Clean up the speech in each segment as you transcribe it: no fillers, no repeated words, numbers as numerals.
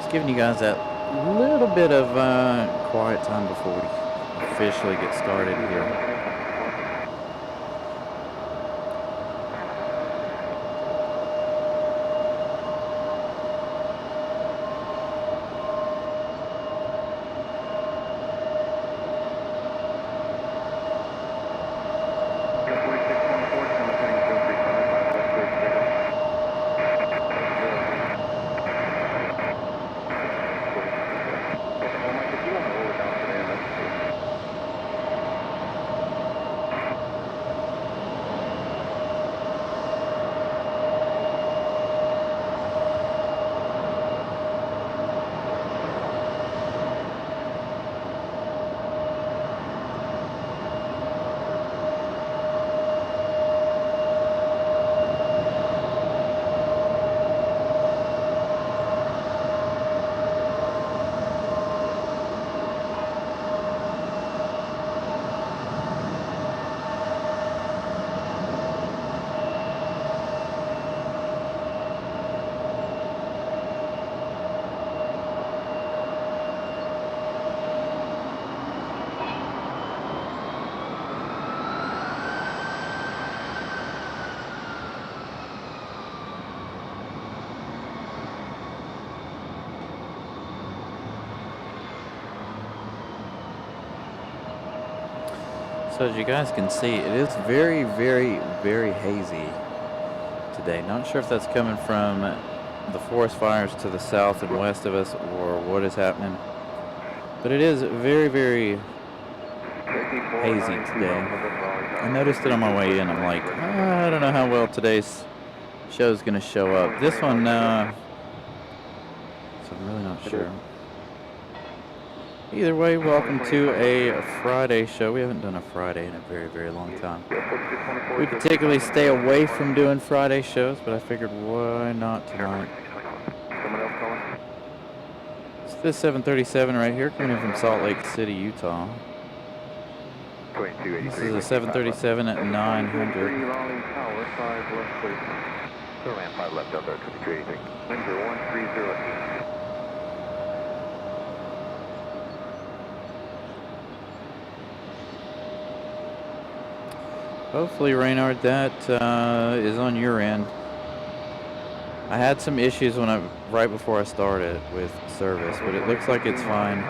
Giving you guys that little bit of quiet time before we officially get started here. So as you guys can see, it is very, very, very hazy today. Not sure if that's coming from the forest fires to the south and west of us or what is happening. But it is very, very hazy today. I noticed it on my way in. I'm like, I don't know how well today's show is going to show up. This one, so I'm really not sure. Either way, welcome to a Friday show. We haven't done a Friday in a very, very long time. We particularly stay away from doing Friday shows, but I figured why not tonight. It's this 737 right here coming in from Salt Lake City, Utah. This is a 737 at 900. Land 5 left out there, 2383. Windsor 1308. Hopefully, Reynard, that is on your end. I had some issues right before I started with service, but it looks like it's fine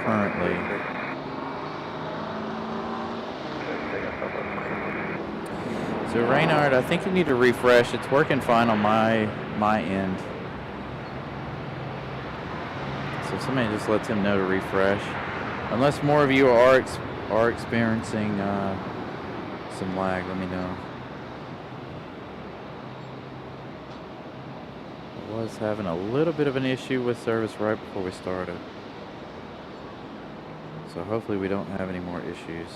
currently. So Reynard, I think you need to refresh. It's working fine on my end. So somebody just lets him know to refresh. Unless more of you are experiencing some lag, let me know. I was having a little bit of an issue with service right before we started. So hopefully we don't have any more issues.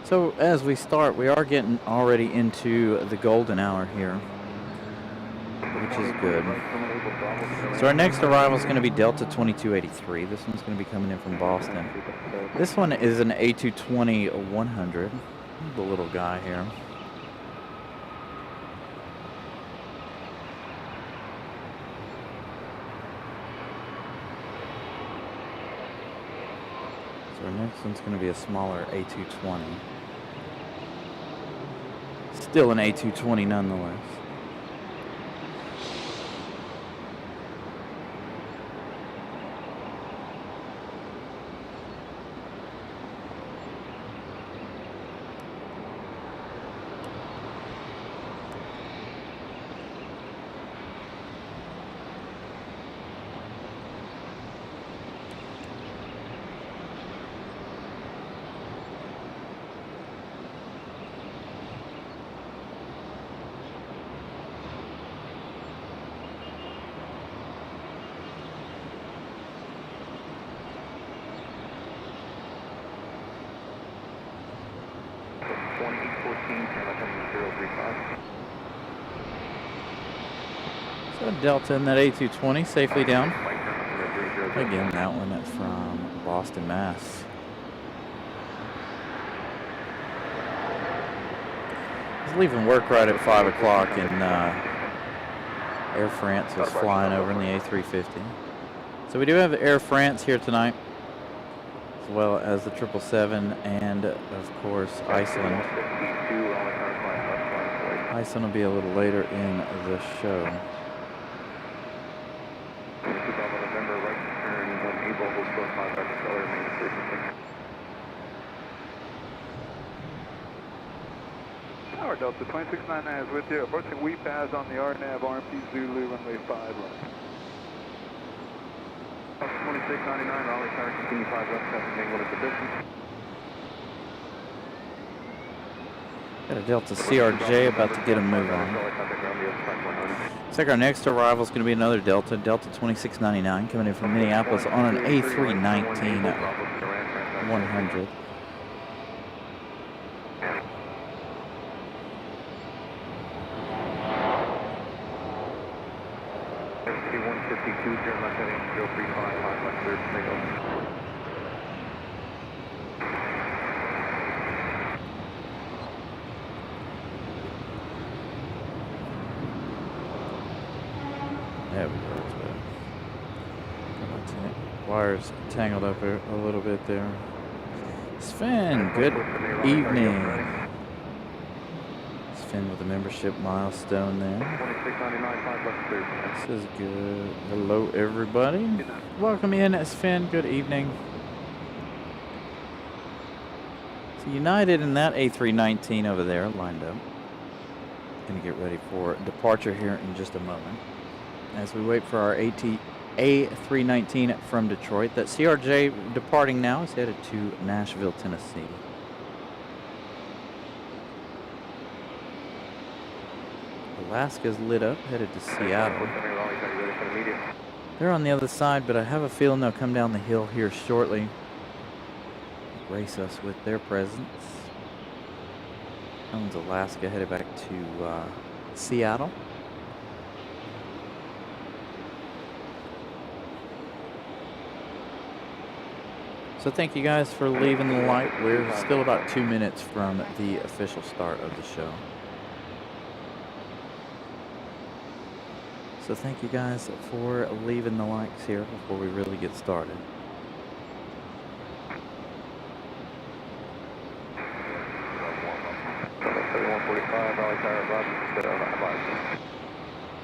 So as we start, we are getting already into the golden hour here, which is good. So our next arrival is going to be Delta 2283. This one's going to be coming in from Boston. This one is an A220-100, the little guy here. So our next one's going to be a smaller A220. Still an A220 nonetheless. So Delta in that A220 safely down. Again, that one from Boston, Mass. I was leaving work right at 5 o'clock and Air France was flying over in the A350. So we do have Air France here tonight, as well as the 777 and, of course, Iceland. Iceland will be a little later in the show. Tower Delta 2699 is with you. Approaching WePass on the RNAV RMP Zulu runway 5 left. 2699, Raleigh, tower continue 5 left, passing what is the distance? Got a Delta CRJ about to get a move on. Looks like our next arrival is going to be another Delta 2699, coming in from Minneapolis on an A319-100. There we go. wires tangled up a little bit there. Sven, good evening. Sven with a membership milestone there. 2699, This is good. Hello, everybody. Welcome in, Sven. Good evening. So United in that A319 over there lined up. Going to get ready for departure here in just a moment. As we wait for our A319 from Detroit. That CRJ departing now is headed to Nashville, Tennessee. Alaska's lit up, headed to Seattle. They're on the other side, but I have a feeling they'll come down the hill here shortly. Grace us with their presence. That one's Alaska, headed back to Seattle. So thank you guys for leaving the light. We're still about 2 minutes from the official start of the show. So thank you guys for leaving the likes here before we really get started.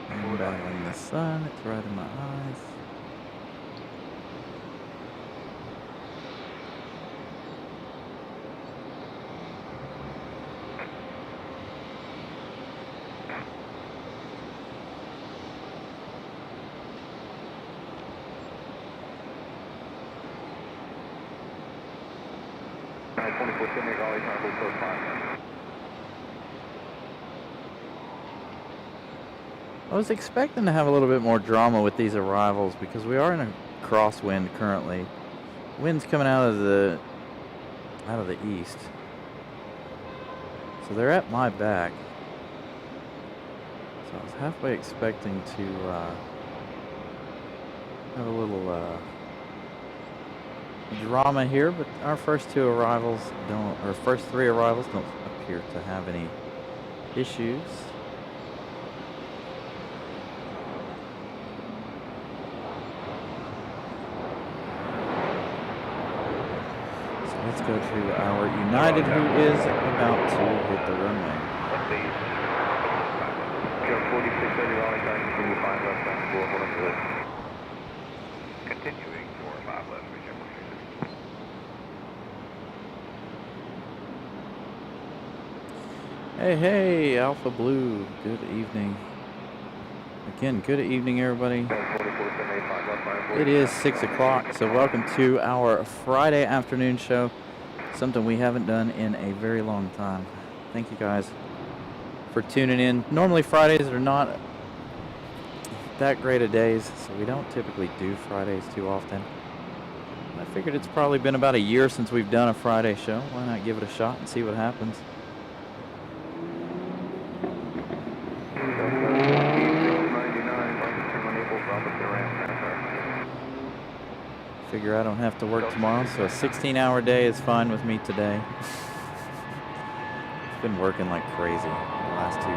And battling the sun, it's right in my eyes. I was expecting to have a little bit more drama with these arrivals because we are in a crosswind currently. Wind's coming out of the east. So they're at my back. So I was halfway expecting to have a little drama here, but our first three arrivals don't appear to have any issues. So let's go to our United, who is about to hit the runway. Continuing for 5 left, Hey, Alpha Blue. Good evening. Again, good evening, everybody. It is 6 o'clock, so welcome to our Friday afternoon show. Something we haven't done in a very long time. Thank you guys for tuning in. Normally Fridays are not that great of days, so we don't typically do Fridays too often. I figured it's probably been about a year since we've done a Friday show. Why not give it a shot and see what happens? Figure I don't have to work tomorrow, so a 16-hour day is fine with me today. It's been working like crazy the last 2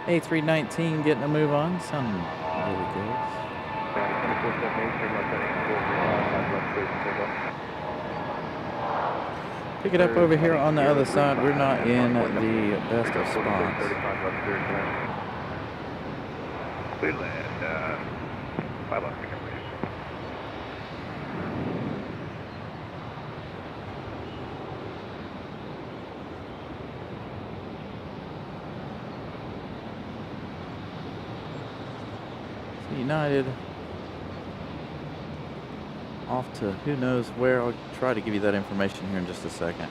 weeks. It's A319 getting a move on, sounding really good. Pick it up over here on the other side. We're not in the best of spots. We land 5 left, United off to who knows where. I'll try to give you that information here in just a second.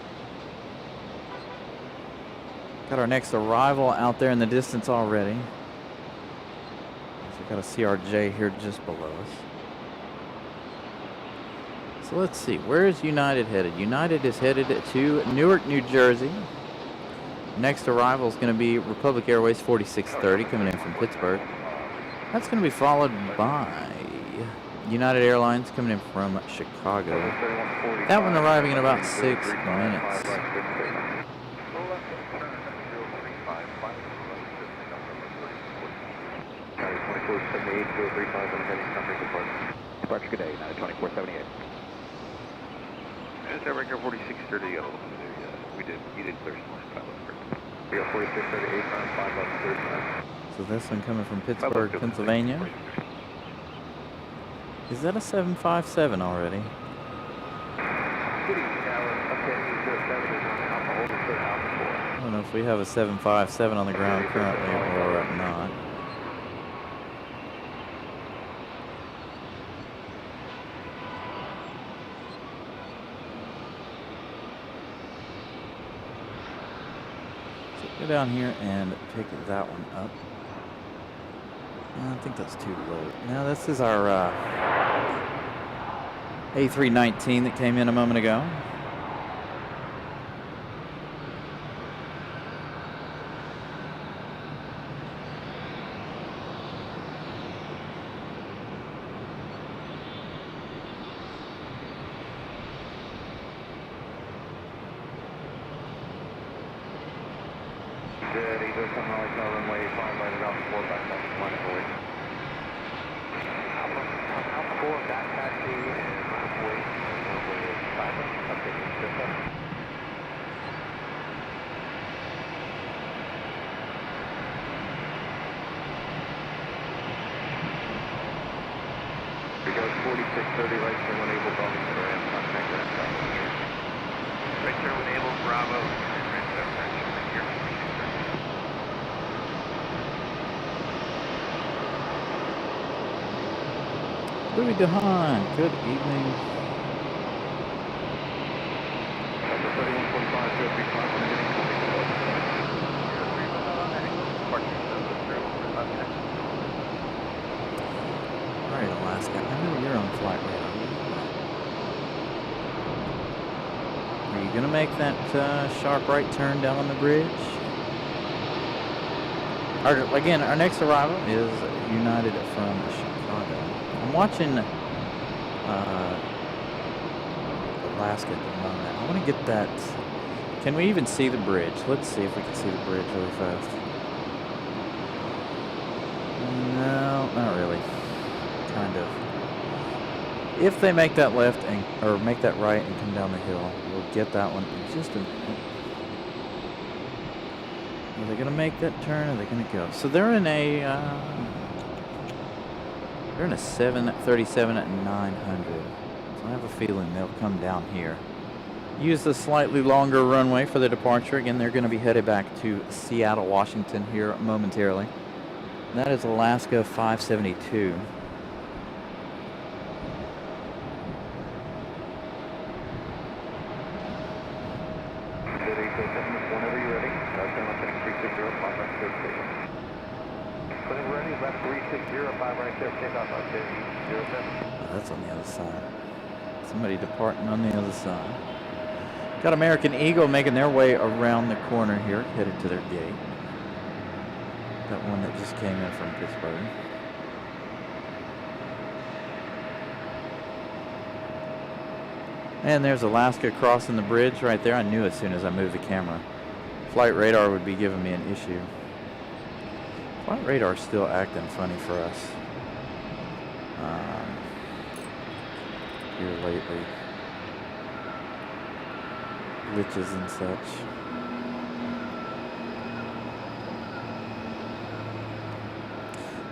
Got our next arrival out there in the distance already. So got a CRJ here just below us. So let's see, where is United headed? United is headed to Newark, New Jersey. Next arrival is going to be Republic Airways 4630 coming in from Pittsburgh. That's going to be followed by United Airlines coming in from Chicago. That one arriving in about 6 minutes. 2478, 035, I'm heading summary departure. Departure, good day, United 2478. Is that record 4630 yellow? You did clear some last 5 left. We got 4638, 5 left, 35. So this one coming from Pittsburgh, Pennsylvania. Is that a 757 already? I don't know if we have a 757 on the ground currently or not. So go down here and pick that one up. I think that's too low. Now this is our A319 that came in a moment ago. Good, either come Raleigh, runway 5 right around 4 back up, line of void. Alpha 4, back taxi, and line of void, runway 5 right, updating system. We go 4630, right turn enabled, Bombing to Durham, contact Durham, Right turn enabled, Bravo. Louis DeHaan, good evening. Number 3145, 035, I'm heading All right, Alaska. I know you're on flight radar. Are you going to make that sharp right turn down on the bridge? Again, our next arrival is United from Chicago. I'm watching Alaska at the moment. I want to get that. Can we even see the bridge? Let's see if we can see the bridge really fast. No, not really. Kind of. If they make that left or make that right and come down the hill, we'll get that one in just a minute. Are they going to make that turn? Or are they going to go? So they're in a 737 at 900. So I have a feeling they'll come down here. Use the slightly longer runway for the departure. Again, they're going to be headed back to Seattle, Washington here momentarily. And that is Alaska 572. whenever you're ready. Turn left heading 360, 5 right clear station. Whenever ready, left 360, 5 right clear, takeoff up to 07. Oh, that's on the other side. Somebody departing on the other side. Got American Eagle making their way around the corner here, headed to their gate. That one that just came in from Pittsburgh. And there's Alaska crossing the bridge right there. I knew as soon as I moved the camera. Flight radar would be giving me an issue. Flight radar's still acting funny for us here lately. Glitches and such.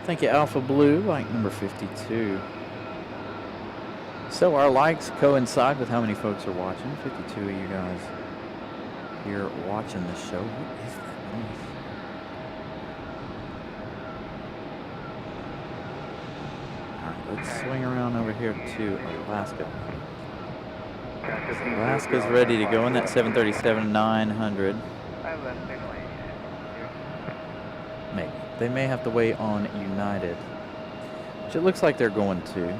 Thank you, Alpha Blue, like number 52. So our likes coincide with how many folks are watching. 52 of you guys here watching the show. What is that noise? Alright, let's swing around over here to Alaska. So Alaska's ready to go in that 737-900. Maybe. They may have to wait on United, which it looks like they're going to.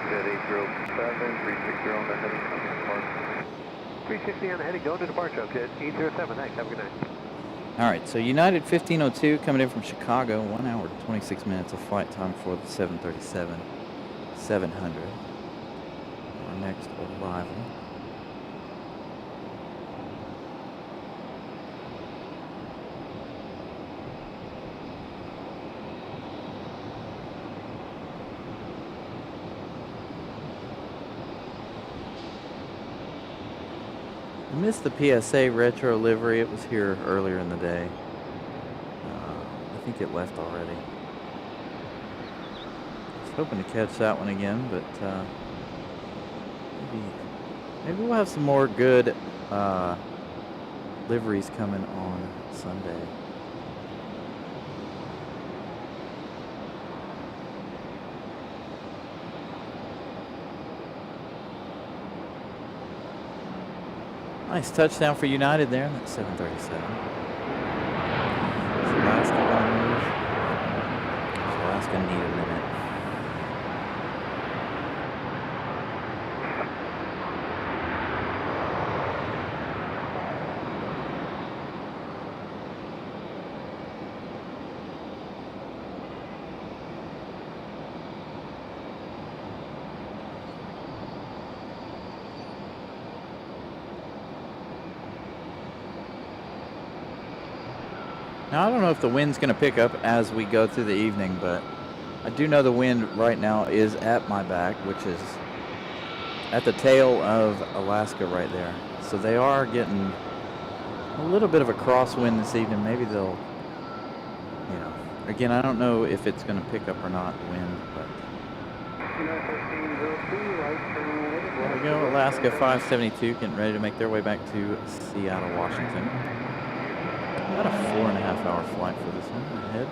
Jet 807, 360 on the heading, coming to departure. 360 on the heading, going to departure, Jet 807, thanks, have a good night. All right, so United 1502 coming in from Chicago, 1 hour 26 minutes of flight time for the 737 700. Our next arrival. I missed the PSA retro livery. It was here earlier in the day. I think it left already. I was hoping to catch that one again, but maybe we'll have some more good liveries coming on Sunday. Nice touchdown for United there. That's 737. Alaska runners. Alaska need a minute. Now, I don't know if the wind's going to pick up as we go through the evening, but I do know the wind right now is at my back, which is at the tail of Alaska right there. So they are getting a little bit of a crosswind this evening. Maybe they'll, you know, again, I don't know if it's going to pick up or not, the wind, but. There we go, Alaska 572 getting ready to make their way back to Seattle, Washington. About a 4.5-hour flight for this one. Ahead.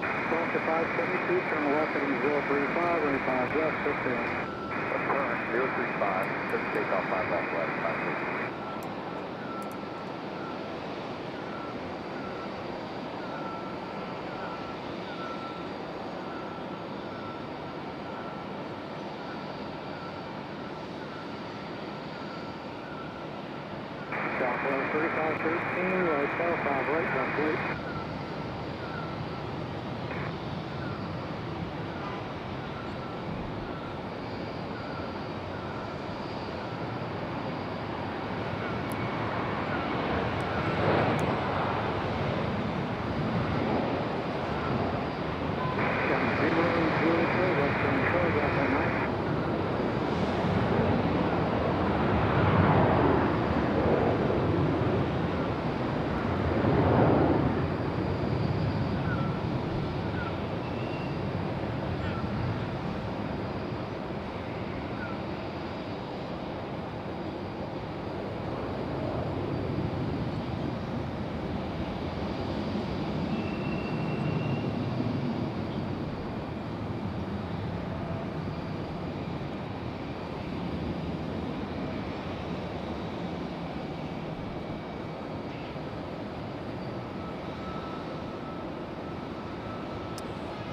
Alaska 572, turn left heading 035, runway 5 left, 15. Current 035, just take off 5 left, 550. Southwest 3513, right 12, 5 right, left 8.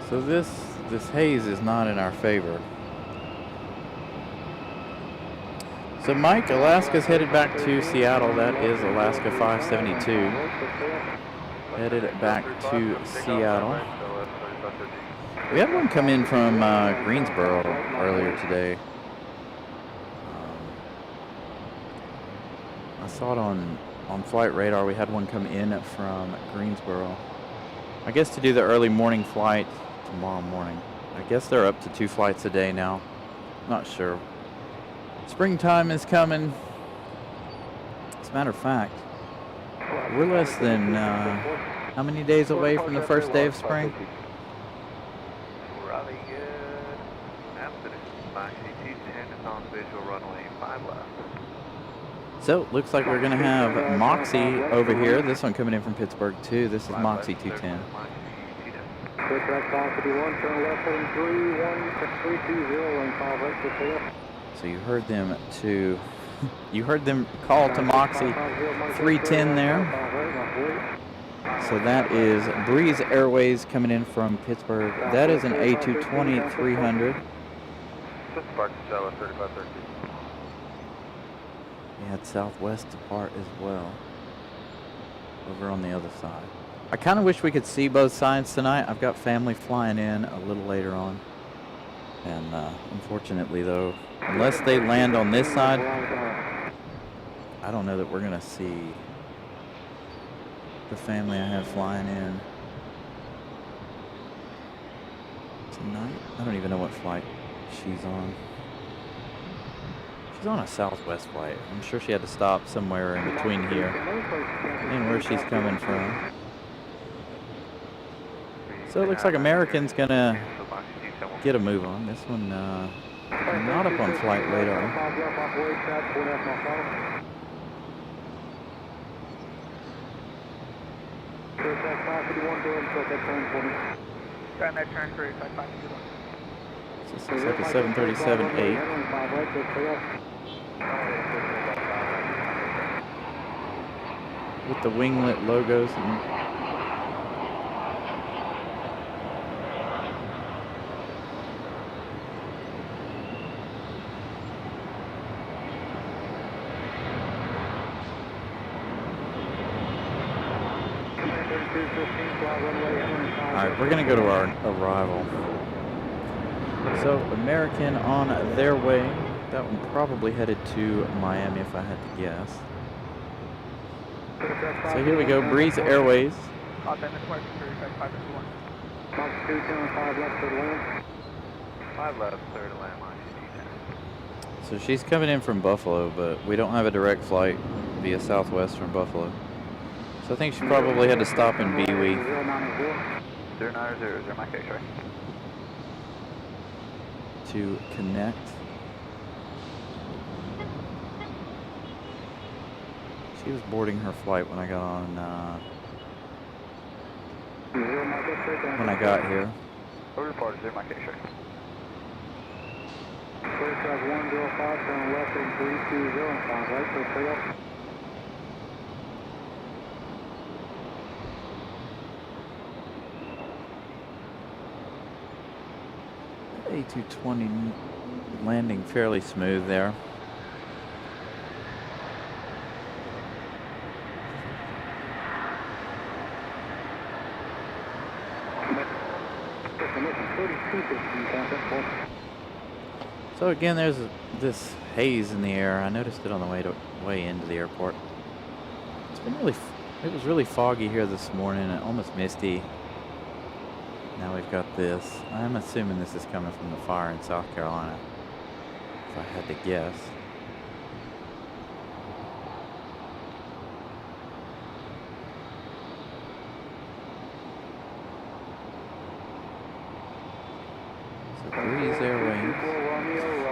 So this haze is not in our favor. So Mike, Alaska's headed back to Seattle. That is Alaska 572. Headed back to Seattle. We had one come in from Greensboro earlier today. I saw it on Flight Radar. We had one come in from Greensboro. I guess to do the early morning flight tomorrow morning. I guess they're up to 2 flights a day now. Not sure. Springtime is coming. As a matter of fact, we're less than how many days away from the first day of spring? Raleigh, good afternoon. Foxy 210 is on visual runway 5 left. So, looks like we're going to have Moxie over here. This one coming in from Pittsburgh, too. This is Moxie 210. Quick right 551, turn left heading 320, runway 5 right, to tail. So you heard them call to Moxie 310 there. So that is Breeze Airways coming in from Pittsburgh. That is an A220 300. Just parked Stella 3513. We had Southwest depart as well. Over on the other side. I kind of wish we could see both sides tonight. I've got family flying in a little later on. And unfortunately, though, unless they land on this side, I don't know that we're going to see the family I have flying in tonight. I don't even know what flight she's on. She's on a Southwest flight. I'm sure she had to stop somewhere in between here and where she's coming from. So it looks like American's gonna get a move on. This one not up on flight radar. This looks like a 737-8. With the winglet logos and alright, we're gonna go to our arrival. So American on their way. That one probably headed to Miami if I had to guess. So here we go, Breeze Airways. 5 left, third land. So she's coming in from Buffalo, but we don't have a direct flight via Southwest from Buffalo. So I think she probably had to stop in Bewee. 0900, my case, right? To connect. She was boarding her flight when I got on, when I got here. Over part is my case, right? First track 105, turn left in 320 and find right for takeoff. A220 landing fairly smooth there. So again, there's this haze in the air. I noticed it on the way into the airport. It's been it was really foggy here this morning, and almost misty. Now we've got this. I'm assuming this is coming from the fire in South Carolina, if I had to guess. So Breeze Airways.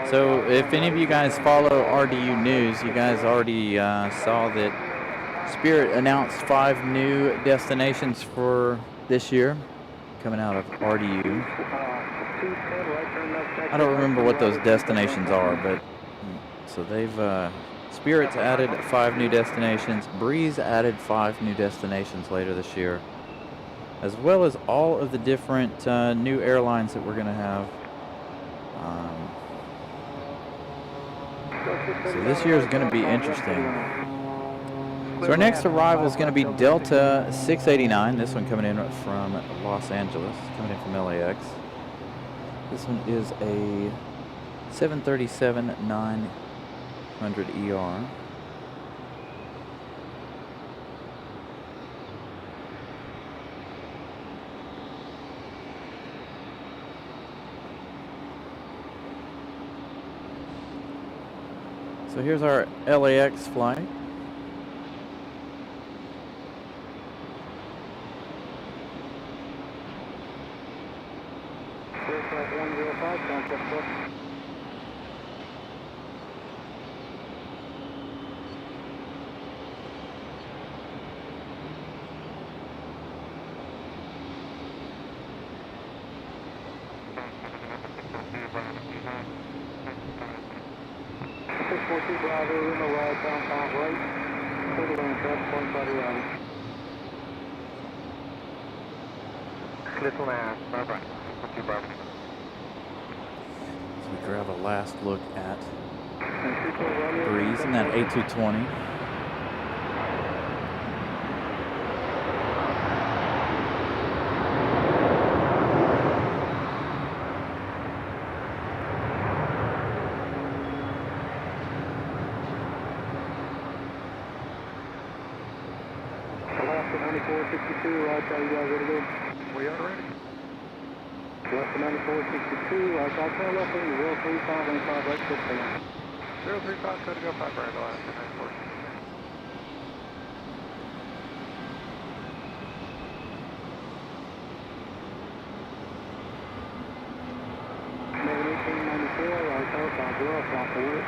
So if any of you guys follow RDU News, you guys already saw that Spirit announced 5 new destinations for this year. Coming out of RDU. I don't remember what those destinations are, but so they've Spirit's added 5 new destinations. Breeze added 5 new destinations later this year, as well as all of the different new airlines that we're going to have. So this year is going to be interesting. So our next arrival is going to be Delta 689. This one coming in from Los Angeles, coming in from LAX. This one is a 737-900ER. So here's our LAX flight. Aircraft 105, contact book. Bravo, in the right, downtown right. Total land traffic, point by the Raleigh. Little land, bye-bye. So As we grab a last look at Breeze in that A220. Alaska 9462, right, how you guys ready to go? We are ready. Alaska 9462, right, I'll turn left on you, 035 and 5 right, 15. 035, code to go 5 right, Alaska 9462. Megan 1894, right, 5 left, off the wood.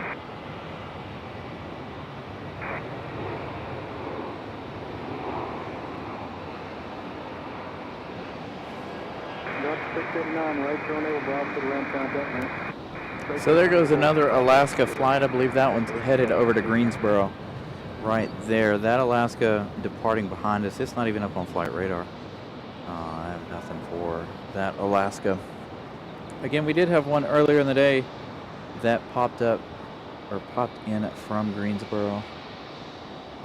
So there goes another Alaska flight. I believe that one's headed over to Greensboro right there. That Alaska departing behind us, it's not even up on flight radar. I have nothing for that Alaska. Again, we did have one earlier in the day that popped up or popped in from Greensboro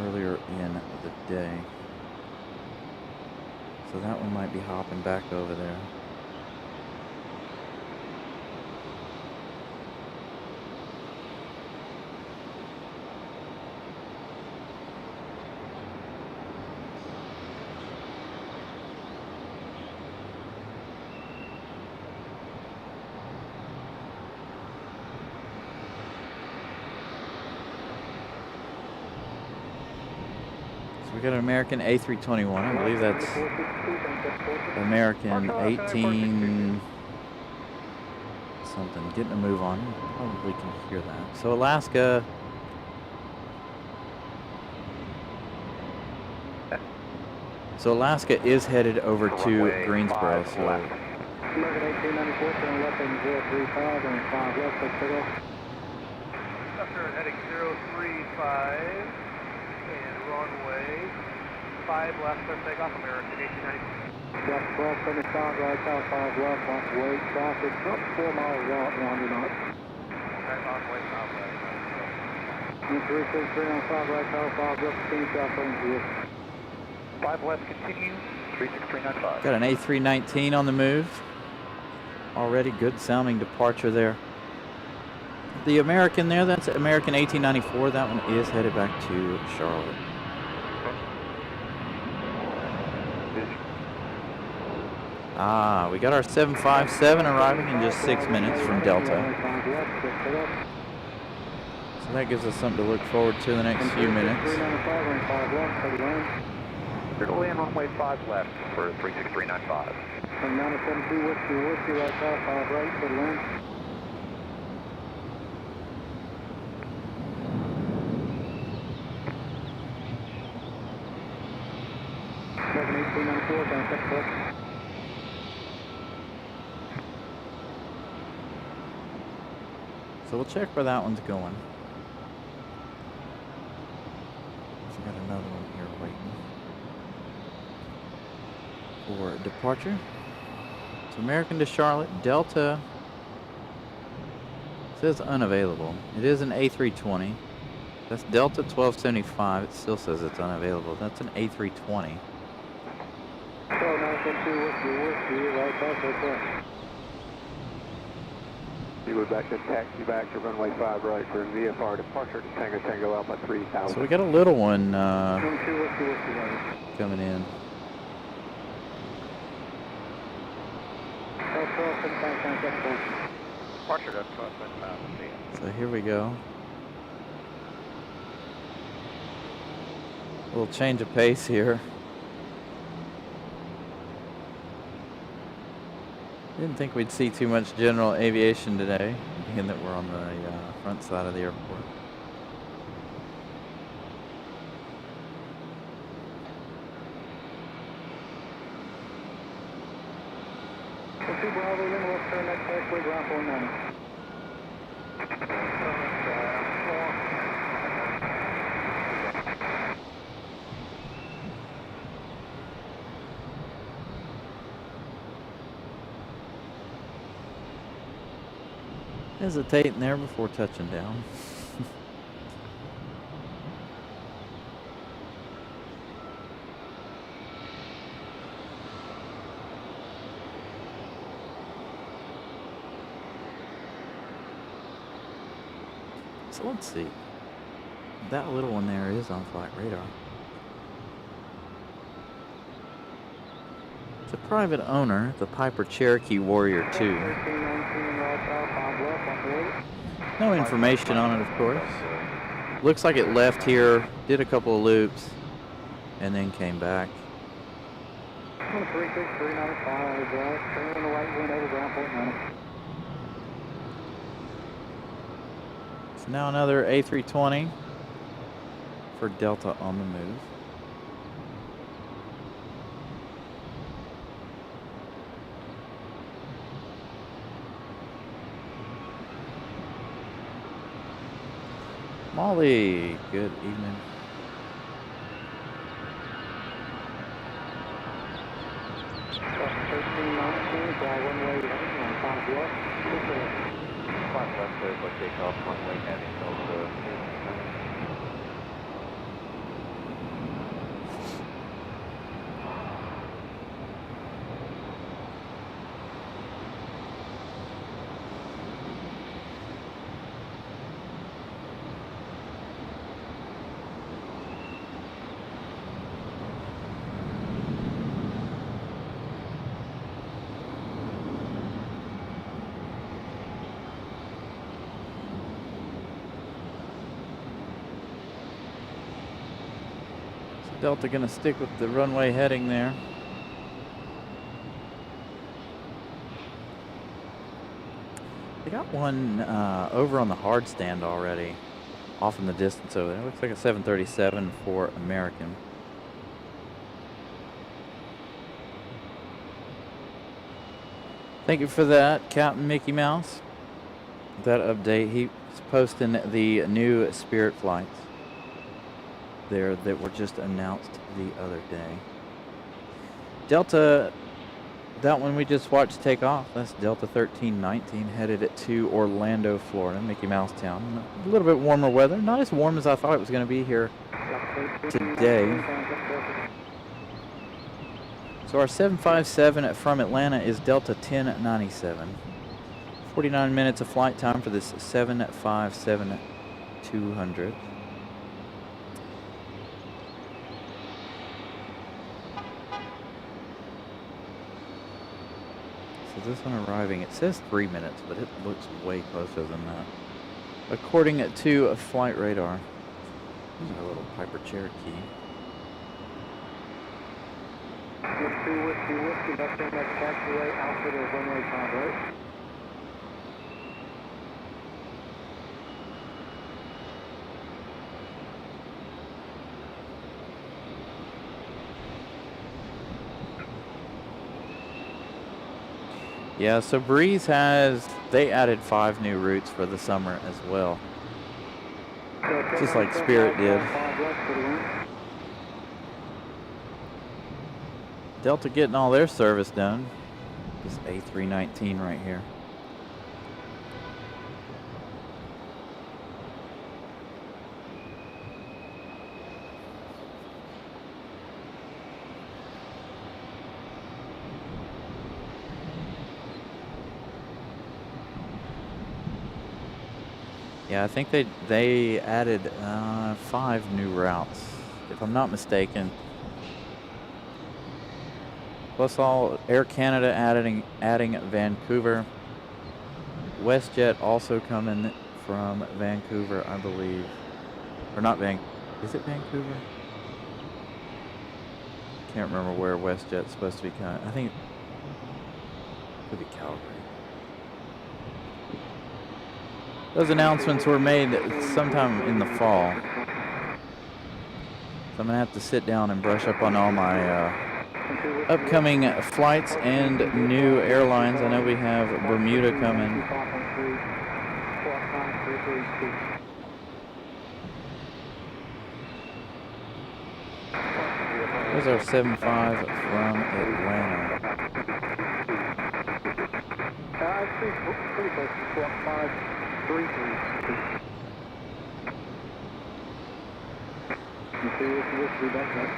earlier in the day. So that one might be hopping back over there. We got an American A321. I believe that's American 18 something. Getting a move on. You probably can hear that. So Alaska. So Alaska is headed over to Greensboro. So American 1894, turn left on 035 and 5 left, let's take off. After heading 035 and runway 5 left, let's take off American 1894. Left 1275, right south 5 left, off weight, traffic, up 4 miles out, 100 knots. Okay, on way southwest. 363 on 5 right south, 5 left, continue south on 0. 5 left, continue, 36395. got an A319 on the move. Already good sounding departure there. The American there, that's American 1894. That one is headed back to Charlotte. We got our 757 arriving in just 6 minutes from Delta. So that gives us something to look forward to in the next few minutes. You're going to land runway 5 left for 36395. From 972 whiskey, right south, 5 right, for the land. American 1894, down 6 left. So we'll check where that one's going. So we got another one here waiting for departure. So American to Charlotte. Delta says unavailable. It is an A320. That's Delta 1275. It still says it's unavailable. That's an A320. So 972 whiskey, right south, right. You would back to taxi back to runway 5 right for VFR departure to Tango Tango Alpha 3000. So we got a little one 22 whiskey, right. coming in. Departure to 1275. So here we go. A little change of pace here. Didn't think we'd see too much general aviation today, being that we're on the front side of the airport. Bravo, then let's turn that taxiway ground 49. Hesitating there before touching down. So let's see. That little one there is on flight radar. It's a private owner. It's a Piper Cherokee Warrior 2. No information on it, of course. Looks like it left here, did a couple of loops, and then came back. So now another A320 for Delta on the move. Molly, good evening. Left there, but take off runway heading over. Delta gonna stick with the runway heading there. They got one over on the hard stand already, off in the distance over there. It looks like a 737 for American. Thank you for that, Captain Mickey Mouse. That update, he's posting the new Spirit flights there that were just announced the other day. Delta, that one we just watched take off, that's Delta 1319 headed to Orlando, Florida, Mickey Mouse Town. A little bit warmer weather, not as warm as I thought it was going to be here today. So our 757 from Atlanta is Delta 1097. 49 minutes of flight time for this 757-200. So this one arriving, it says 3 minutes, but it looks way closer than that, according to flight radar. There's our little Piper Cherokee. Whiskey, that's the next taxiway out to the runway time, right? Yeah, so Breeze they added 5 new routes for the summer as well. Just like Spirit did. Delta getting all their service done. This A319 right here. Yeah, I think they added 5 new routes, if I'm not mistaken. Plus all Air Canada adding Vancouver. WestJet also coming from Vancouver, I believe. Or not is it Vancouver? Can't remember where WestJet's supposed to be coming. I think it could be Calgary. Those announcements were made sometime in the fall. So I'm gonna have to sit down and brush up on all my upcoming flights and new airlines. I know we have Bermuda coming. There's our 75 from Atlanta. Pretty close to squawk 533. You see whiskey, that's right.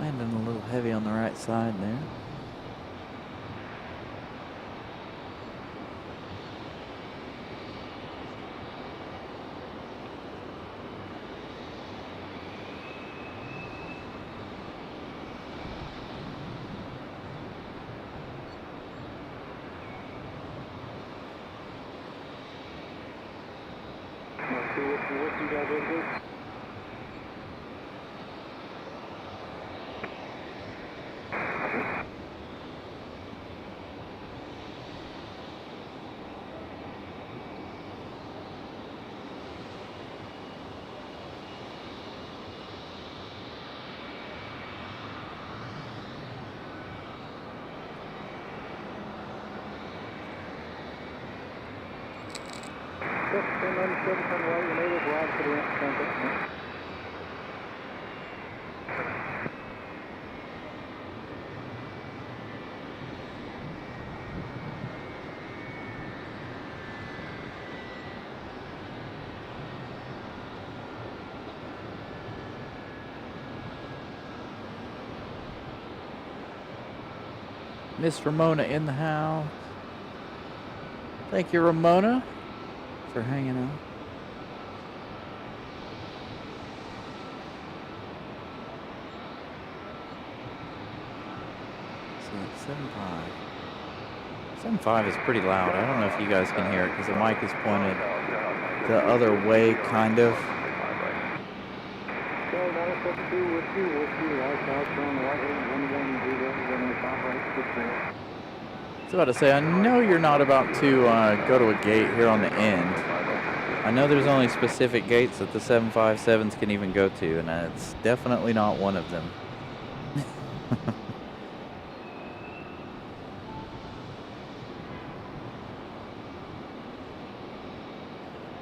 Landing a little heavy on the right side there. Whiskey, guys, please. Yes, 1097 from right, your native ride for the ramp, contact. Miss Ramona in the house. Thank you, Ramona, for hanging out. So it's 7.5. 7.5 is pretty loud. I don't know if you guys can hear it because the mic is pointed the other way, kind of. So 972 whiskey, right south, turn right, 110, right, 64. I was about to say, I know you're not about to go to a gate here on the end. I know there's only specific gates that the 757s can even go to, and it's definitely not one of them.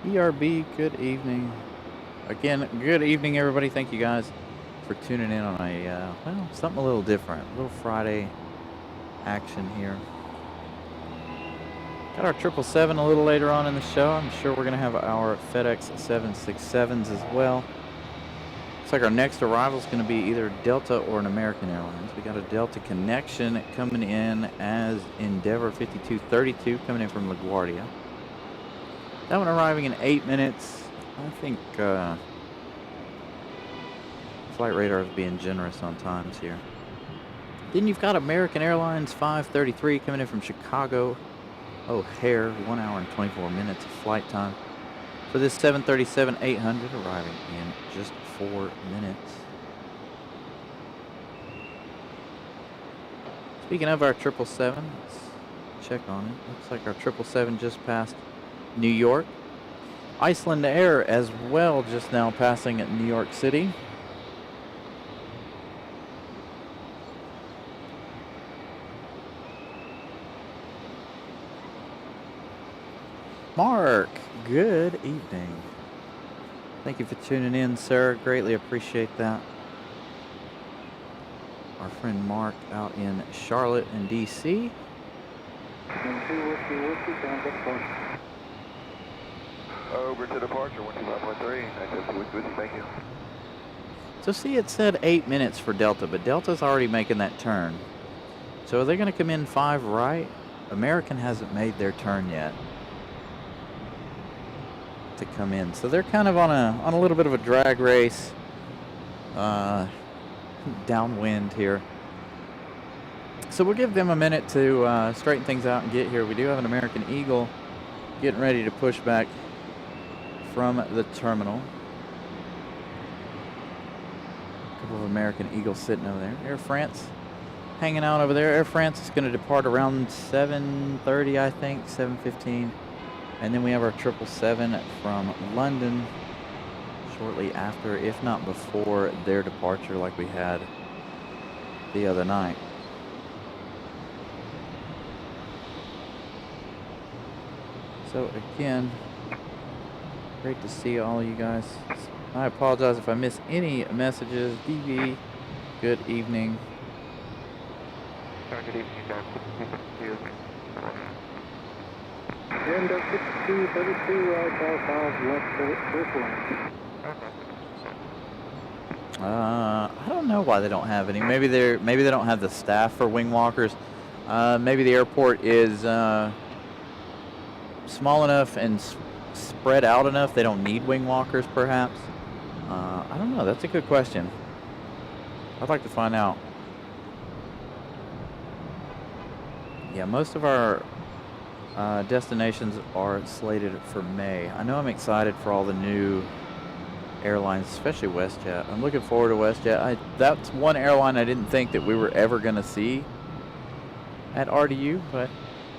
ERB, good evening. Again, good evening, everybody. Thank you guys for tuning in on a, well, something a little different. A little Friday action here. Got our 777 a little later on in the show. I'm sure we're going to have our FedEx 767s as well. Looks like our next arrival is going to be either Delta or an American Airlines. We got a Delta connection coming in as Endeavor 5232 coming in from LaGuardia. That one arriving in 8 minutes. I think Flight Radar is being generous on times here. Then you've got American Airlines 533 coming in from Chicago O'Hare, 1 hour and 24 minutes of flight time for this 737-800 arriving in just 4 minutes. Speaking of our 777, let's check on it. Looks like our 777 just passed New York. Iceland Air as well, just now passing at New York City. Mark, good evening. Thank you for tuning in, sir. Greatly appreciate that. Our friend Mark out in Charlotte and DC. Over to departure, 125.3. Thank you. So see, it said 8 minutes for Delta, but Delta's already making that turn. So are they going to come in 5 right? American hasn't made their turn yet to come in, so they're kind of on a little bit of a drag race, downwind here. So we'll give them a minute to straighten things out and get here. We do have an American Eagle getting ready to push back from the terminal. A couple of American Eagles sitting over there. Air France hanging out over there. Air France is going to depart around 7:30, I think, 7:15. And then we have our 777 from London shortly after, if not before their departure like we had the other night. So again, great to see all you guys. I apologize if I miss any messages. DV, good evening. Good evening, Doc. Wind up 6232, car 5, left circle. I don't know why they don't have any. Maybe they don't have the staff for wing walkers. Maybe the airport is small enough and spread out enough they don't need wing walkers, perhaps. I don't know. That's a good question. I'd like to find out. Yeah, most of our destinations are slated for May. I know I'm excited for all the new airlines, especially WestJet. I'm looking forward to WestJet. That's one airline I didn't think that we were ever going to see at RDU, but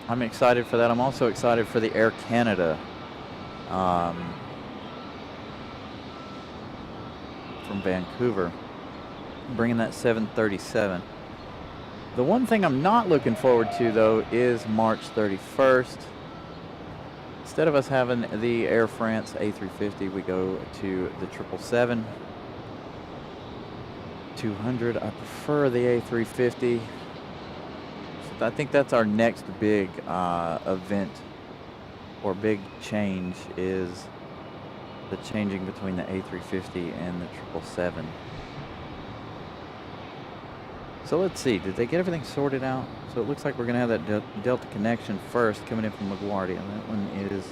I'm excited for that. I'm also excited for the Air Canada from Vancouver, bringing that 737. The one thing I'm not looking forward to, though, is March 31st. Instead of us having the Air France A350, we go to the 777-200. I prefer the A350. So I think that's our next big event or big change, is the changing between the A350 and the 777. So let's see, did they get everything sorted out? So it looks like we're going to have that Delta connection first coming in from LaGuardia. And that one is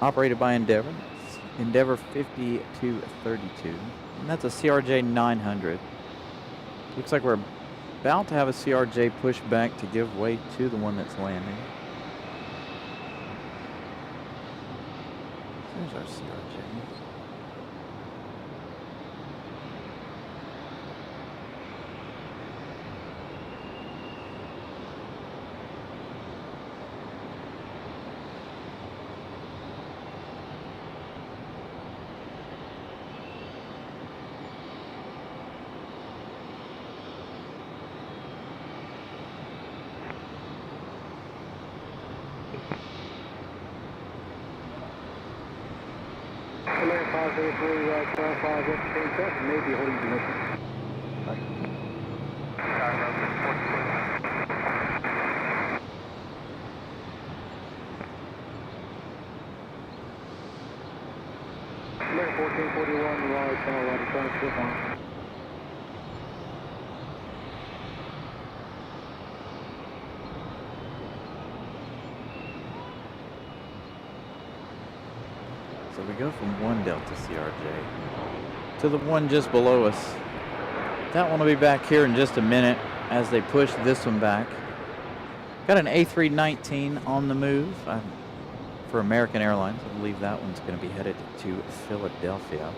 operated by Endeavor. It's Endeavor 5232. And that's a CRJ 900. Looks like we're about to have a CRJ push back to give way to the one that's landing. There's our CRJ. American 503, car 5, left contact, maybe holding position. American 1441, Raleigh, Colorado, trying to slip on. So we go from one Delta CRJ to the one just below us. That one will be back here in just a minute as they push this one back. Got an A319 on the move for American Airlines. I believe that one's going to be headed to Philadelphia.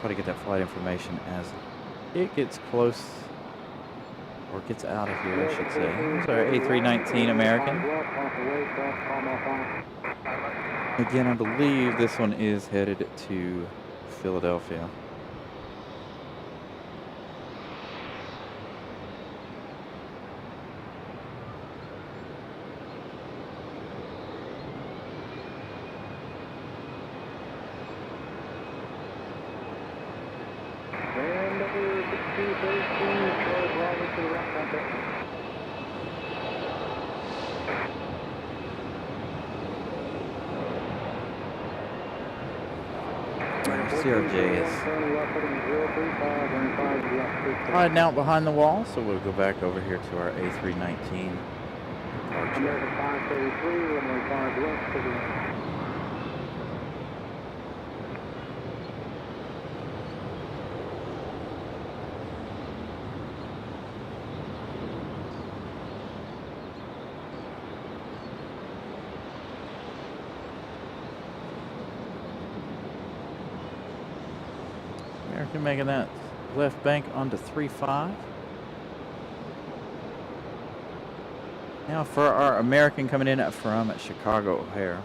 Try to get that flight information as it gets close, or gets out of here, I should say. So our A319 American. Again, I believe this one is headed to Philadelphia. And number 6213, Charles Robert to the right contact. CRJ is hiding out behind the wall, so we'll go back over here to our A319 departure. American 533, runway 5 left to the right. American making that left bank onto 3-5. Now for our American coming in from Chicago O'Hare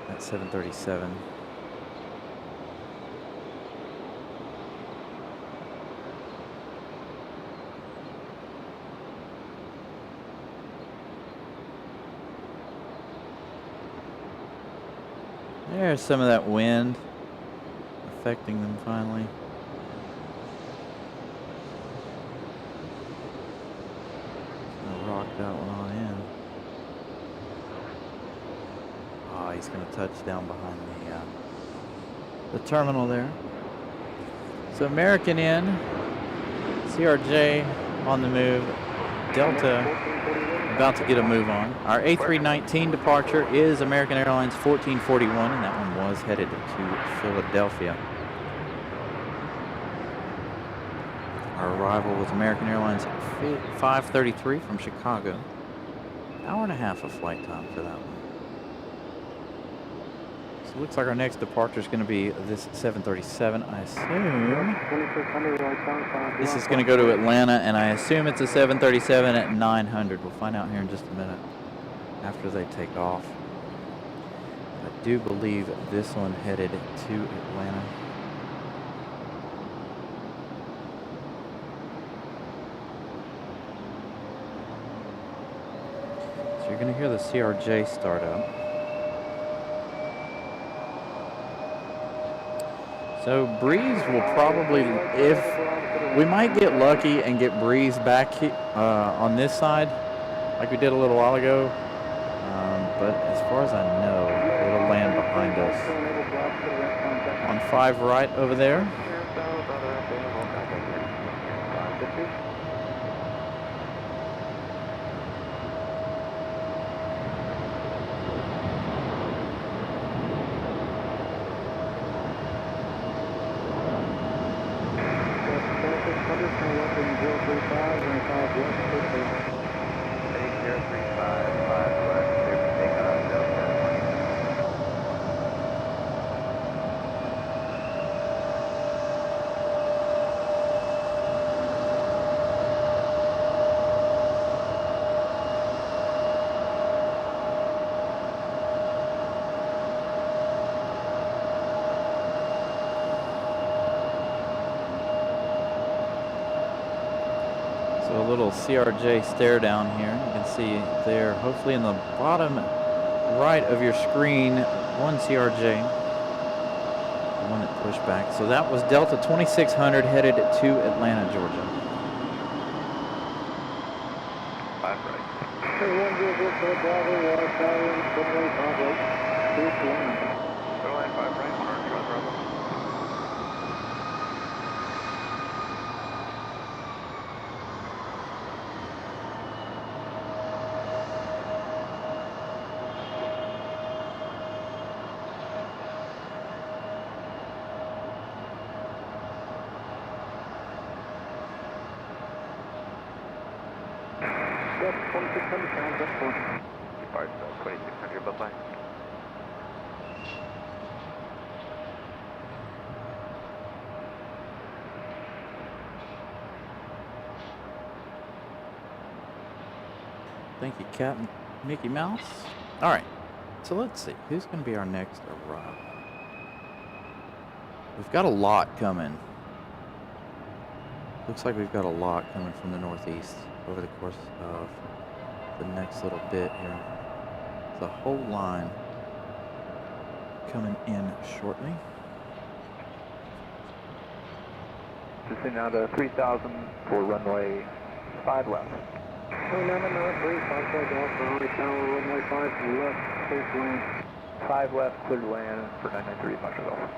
at 737. There's some of that wind affecting them finally. Gonna rock that one on in. Oh, he's gonna touch down behind the terminal there. So American in, CRJ on the move, Delta about to get a move on. Our A319 departure is American Airlines 1441, and that one was headed to Philadelphia. Our arrival was American Airlines 533 from Chicago. Hour and a half of flight time for that one. So it looks like our next departure is going to be this 737. I assume this is going to go to Atlanta, and I assume it's a 737 at 900. We'll find out here in just a minute after they take off. I do believe this one headed to Atlanta. So you're going to hear the CRJ start up. So Breeze will probably, if we might get lucky and get Breeze back on this side, like we did a little while ago. But as far as I know, it'll land behind us on 5 right over there. So a little CRJ stare down here. You can see there, hopefully in the bottom right of your screen, one CRJ, the one that pushed back. So that was Delta 2600 headed to Atlanta, Georgia. 5 right. Airline 5 right, 100 Bravo. Yep, 2600 pounds, that's fine. Depart 2600, bye-bye. Thank you, Captain Mickey Mouse. All right, so let's see. Who's going to be our next arrival? We've got a lot coming. Looks like we've got a lot coming from the northeast over the course of the next little bit here. The whole line coming in shortly. Descend now to 3000 for runway 5 left. Oh, no, 355 Alpha, Raleigh Tower, runway 5 left, clear to land. 5 left, clear to land for 993, Foxtrot Golf.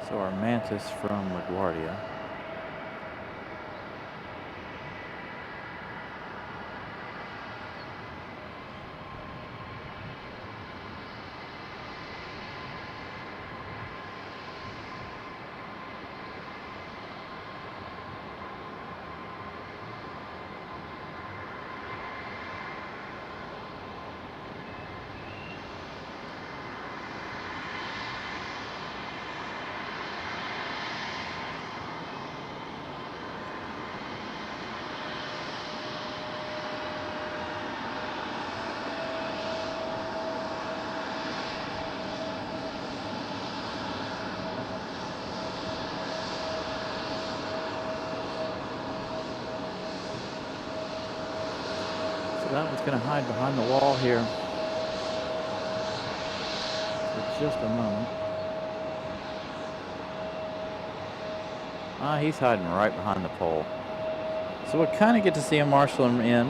So our Mantis from LaGuardia. That one's going to hide behind the wall here. just a moment. Ah, he's hiding right behind the pole. So we'll kind of get to see him marshal him in.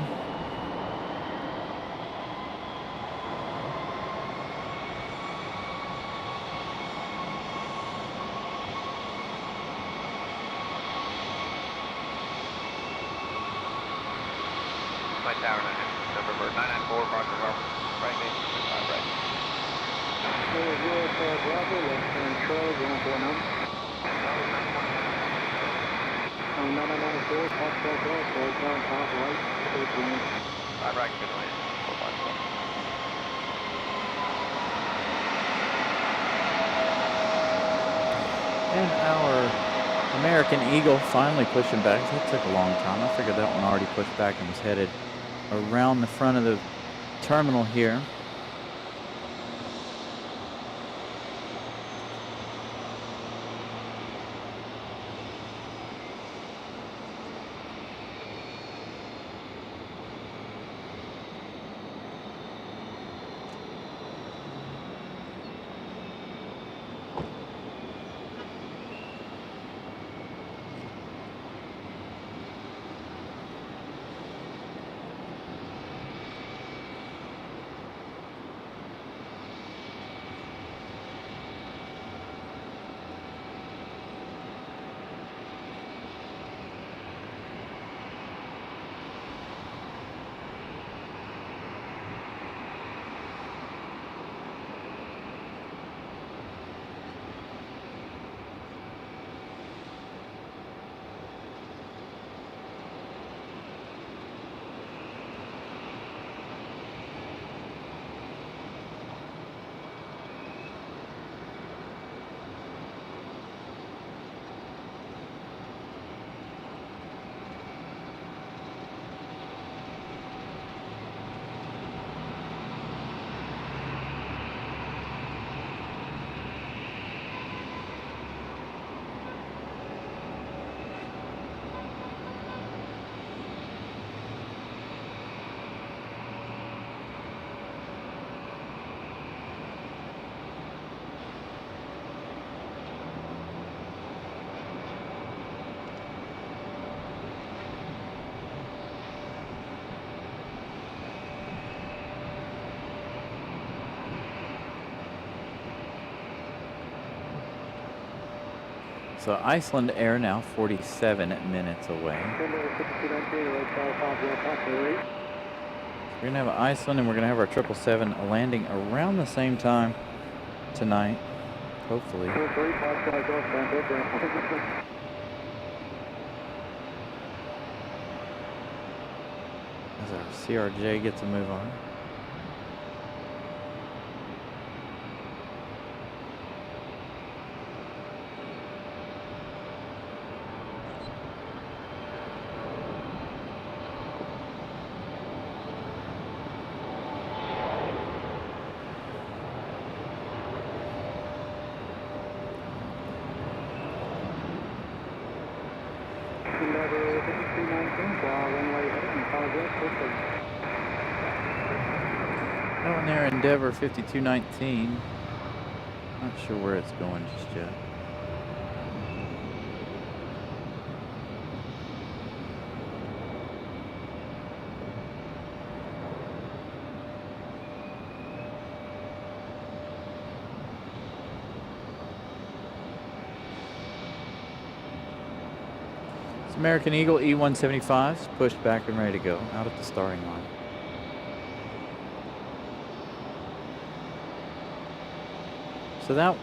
My tower 9, November 994, Roger, right main, 5 right. 004 Bravo, left turn Charlie, going for number. 994, Foxtrot Golf, right down top right, 13. 5 right, good land, 454. And our American Eagle finally pushing back. That took a long time. I figured that one already pushed back and was headed around the front of the terminal here. So Iceland Air now 47 minutes away. We're going to have Iceland and we're going to have our 777 landing around the same time tonight, hopefully. As our CRJ gets a move on. Down there, Endeavor 5219. Not sure where it's going just yet. It's American Eagle E-175's pushed back and ready to go out at the starting line. So that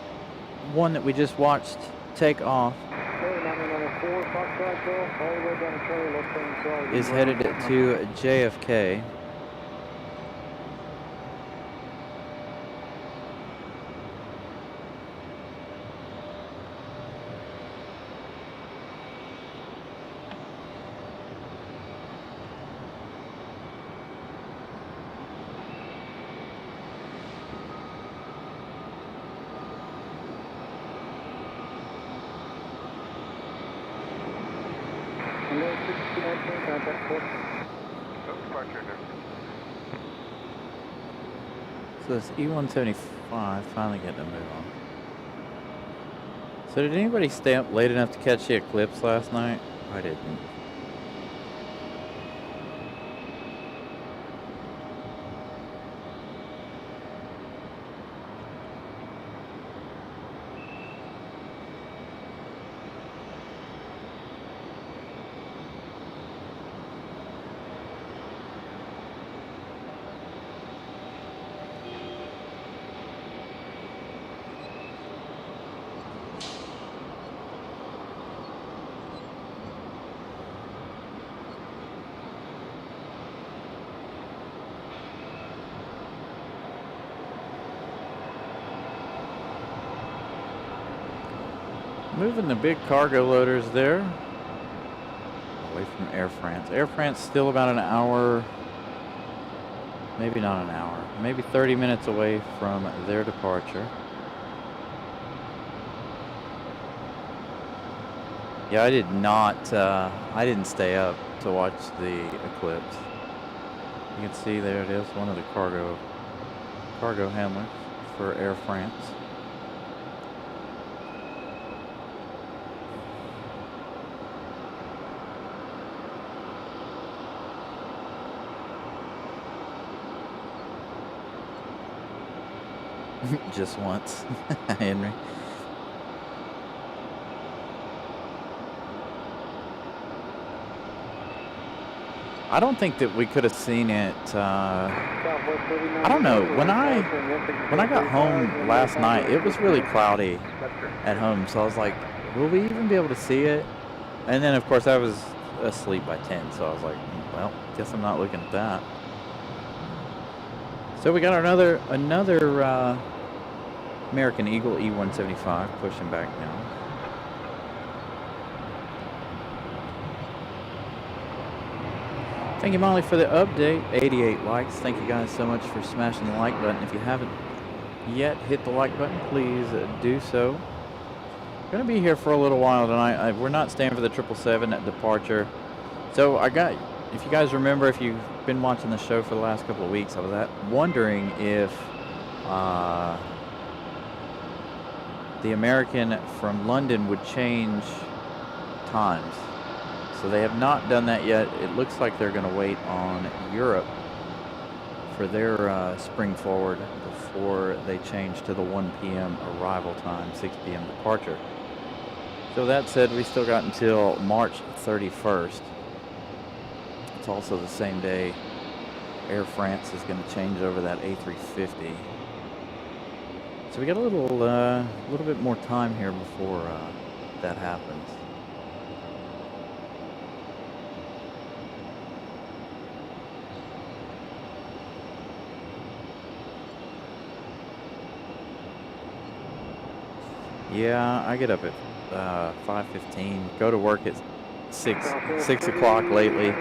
one that we just watched take off is headed to JFK. So this E-175 finally getting to move on. So did anybody stay up late enough to catch the eclipse last night? I didn't. Moving the big cargo loaders there away from Air France. Air France still about an hour, maybe not an hour, maybe 30 minutes away from their departure. Yeah, I didn't stay up to watch the eclipse. You can see there it is, one of the cargo handlers for Air France. Just once, Henry. I don't think that we could have seen it. I don't know. When I got home last night, it was really cloudy at home, so I was like, will we even be able to see it? And then, of course, I was asleep by 10, so I was like, well, guess I'm not looking at that. So we got another American Eagle E-175 pushing back now. Thank you, Molly, for the update. 88 likes. Thank you guys so much for smashing the like button. If you haven't yet hit the like button, please do so. Going to be here for a little while tonight. We're not staying for the 777 at departure. So if you guys remember, if you've been watching the show for the last couple of weeks, I was wondering if the American from London would change times. So they have not done that yet. It looks like they're going to wait on Europe for their spring forward before they change to the 1 p.m. arrival time, 6 p.m. departure. So that said, we still got until March 31st. It's also the same day Air France is going to change over that A350. So we got a little bit more time here before that happens. Yeah, I get up at 5:15. Go to work at 6 o'clock lately.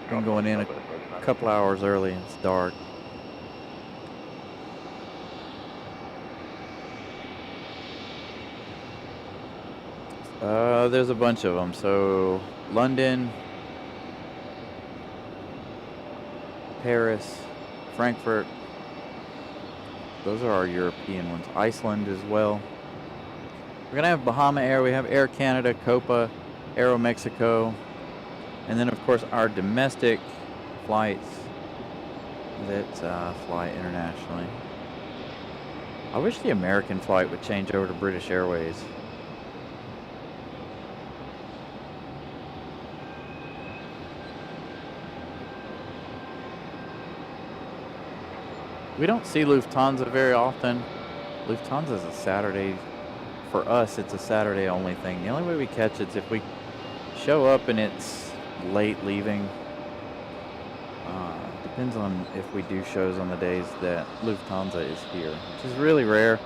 Been going in a couple hours early. It's dark. There's a bunch of them. So London, Paris, Frankfurt. Those are our European ones. Iceland as well. We're gonna have Bahama Air. We have Air Canada, Copa, Aero Mexico, and then of course our domestic flights that fly internationally. I wish the American flight would change over to British Airways. We don't see Lufthansa very often. Lufthansa is a Saturday. For us, it's a Saturday only thing. The only way we catch it is if we show up and it's late leaving. Depends on if we do shows on the days that Lufthansa is here, which is really rare.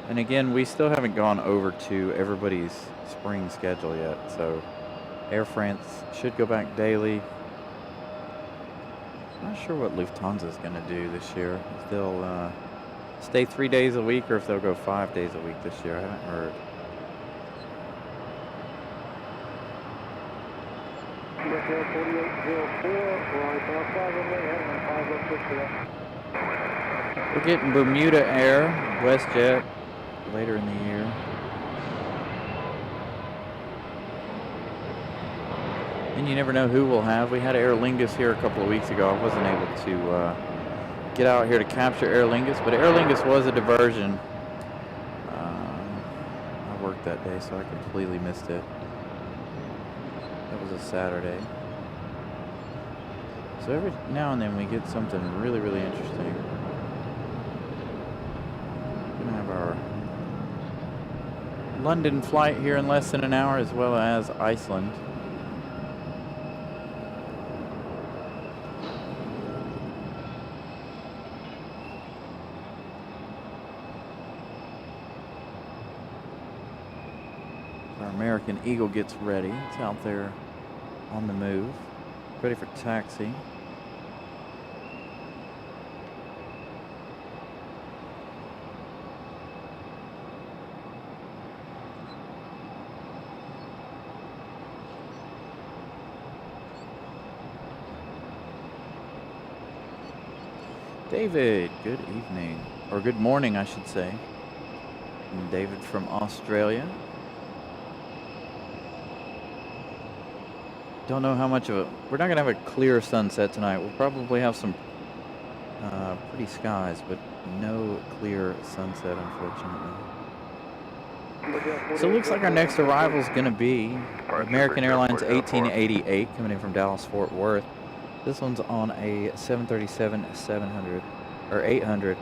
And again, we still haven't gone over to everybody's spring schedule yet. So Air France should go back daily. Not sure what Lufthansa is going to do this year. If they'll stay 3 days a week or if they'll go 5 days a week this year. I haven't heard. We're getting Bermuda Air, WestJet, later in the year. And you never know who we'll have. We had Aer Lingus here a couple of weeks ago. I wasn't able to get out here to capture Aer Lingus, but Aer Lingus was a diversion. I worked that day, so I completely missed it. That was a Saturday. So every now and then we get something really, really interesting. We're gonna have our London flight here in less than an hour, as well as Iceland. Our American Eagle gets ready. It's out there on the move, ready for taxi. David, good evening, or good morning, I should say. And David from Australia. Don't know how much of a... We're not going to have a clear sunset tonight. We'll probably have some pretty skies, but no clear sunset, unfortunately. So it looks like our next arrival is going to be American Airlines 1888 coming in from Dallas-Fort Worth. This one's on a 737-700 or 800.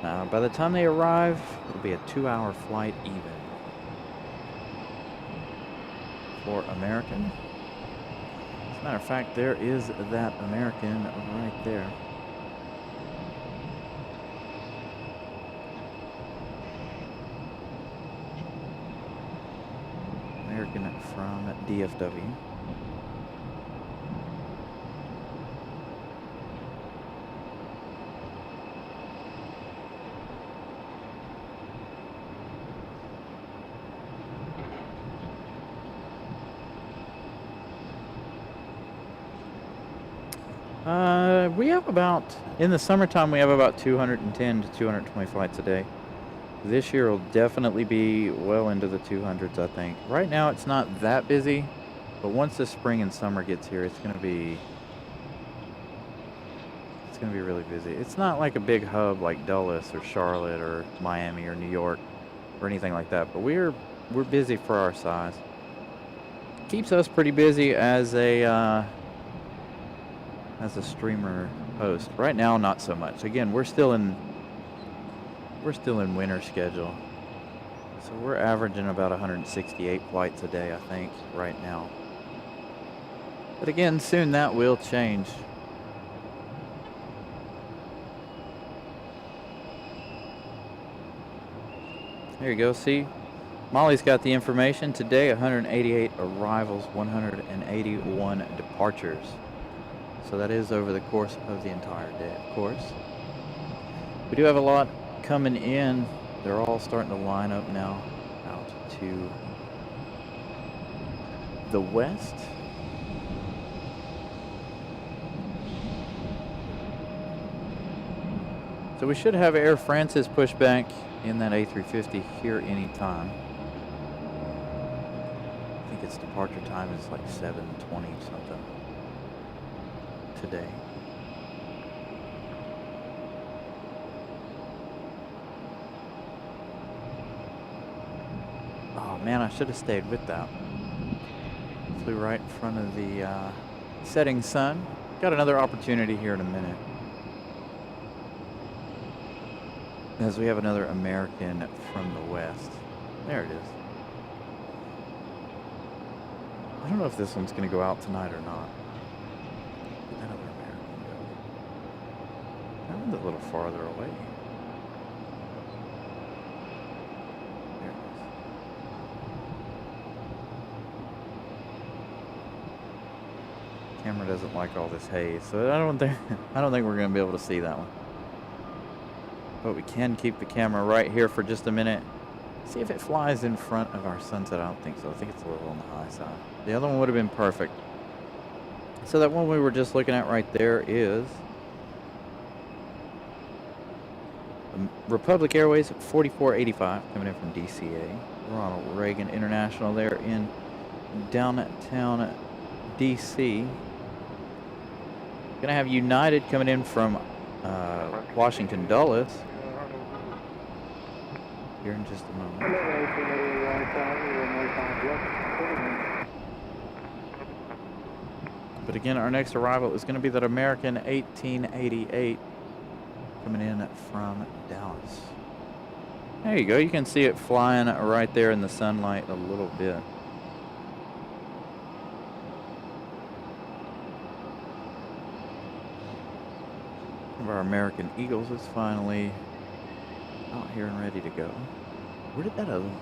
By the time they arrive, it'll be a 2-hour flight even for American. As a matter of fact, there is that American right there. American from DFW. We have about, in the summertime, we have about 210 to 220 flights a day. This year will definitely be well into the 200s, I think. Right now, it's not that busy, but once the spring and summer gets here, it's gonna be really busy. It's not like a big hub like Dulles or Charlotte or Miami or New York or anything like that, but we're busy for our size. Keeps us pretty busy as a streamer host. Right now, not so much. Again, we're still in winter schedule, so we're averaging about 168 flights a day, I think, right now. But again, soon that will change. There you go. See, Molly's got the information. Today, 188 arrivals, 181 departures. So that is over the course of the entire day, of course. We do have a lot coming in. They're all starting to line up now out to the west. So we should have Air France's pushback in that A350 here anytime. I think its departure time is like 7:20 something today. Oh man, I should have stayed with that. Flew right in front of the setting sun. Got another opportunity here in a minute, as we have another American from the west. There it is. I don't know if this one's going to go out tonight or not. Where'd that other American go? That one's a little farther away. There it is. Camera doesn't like all this haze, so I don't think we're going to be able to see that one. But we can keep the camera right here for just a minute. See if it flies in front of our sunset. I don't think so. I think it's a little on the high side. The other one would have been perfect. So that one we were just looking at right there is Republic Airways 4485 coming in from DCA. Ronald Reagan International there in downtown DC. Gonna have United coming in from Washington Dulles here in just a moment. But again, our next arrival is going to be that American 1888 coming in from Dallas. There you go. You can see it flying right there in the sunlight a little bit. One of our American Eagles is finally out here and ready to go. Where did that other one go?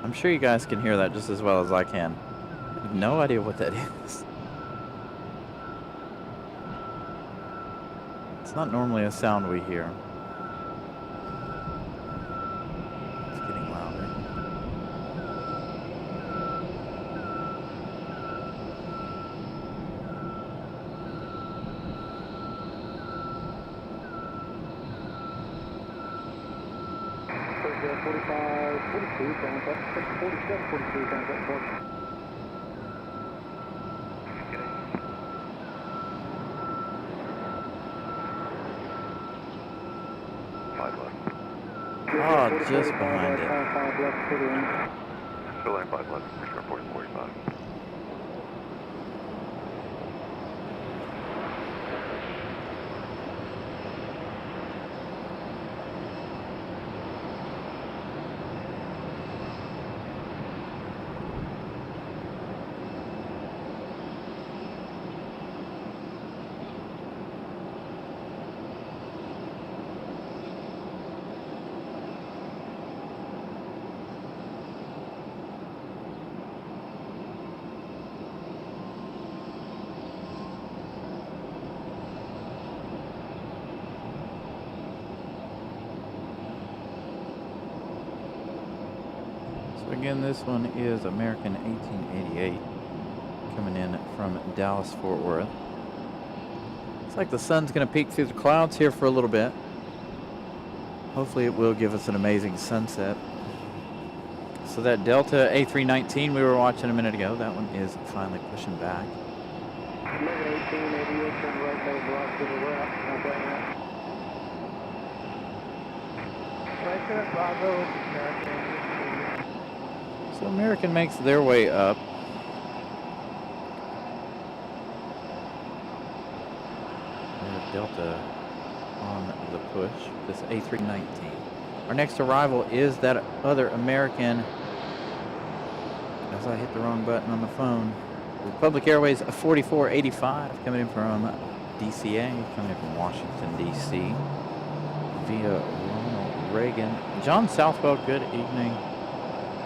I'm sure you guys can hear that just as well as I can. I have no idea what that is. It's not normally a sound we hear. It's getting louder. Oh, just behind it. Still line 5 left, report 45. Again, this one is American 1888 coming in from Dallas, Fort Worth. Looks like the sun's going to peek through the clouds here for a little bit. Hopefully it will give us an amazing sunset. So that Delta A319 we were watching a minute ago, that one is finally pushing back. So American makes their way up. There's Delta on the push, this A319. Our next arrival is that other American, as I hit the wrong button on the phone, Republic Airways 4485 coming in from DCA, coming in from Washington, D.C. via Ronald Reagan. John Southwell, good evening.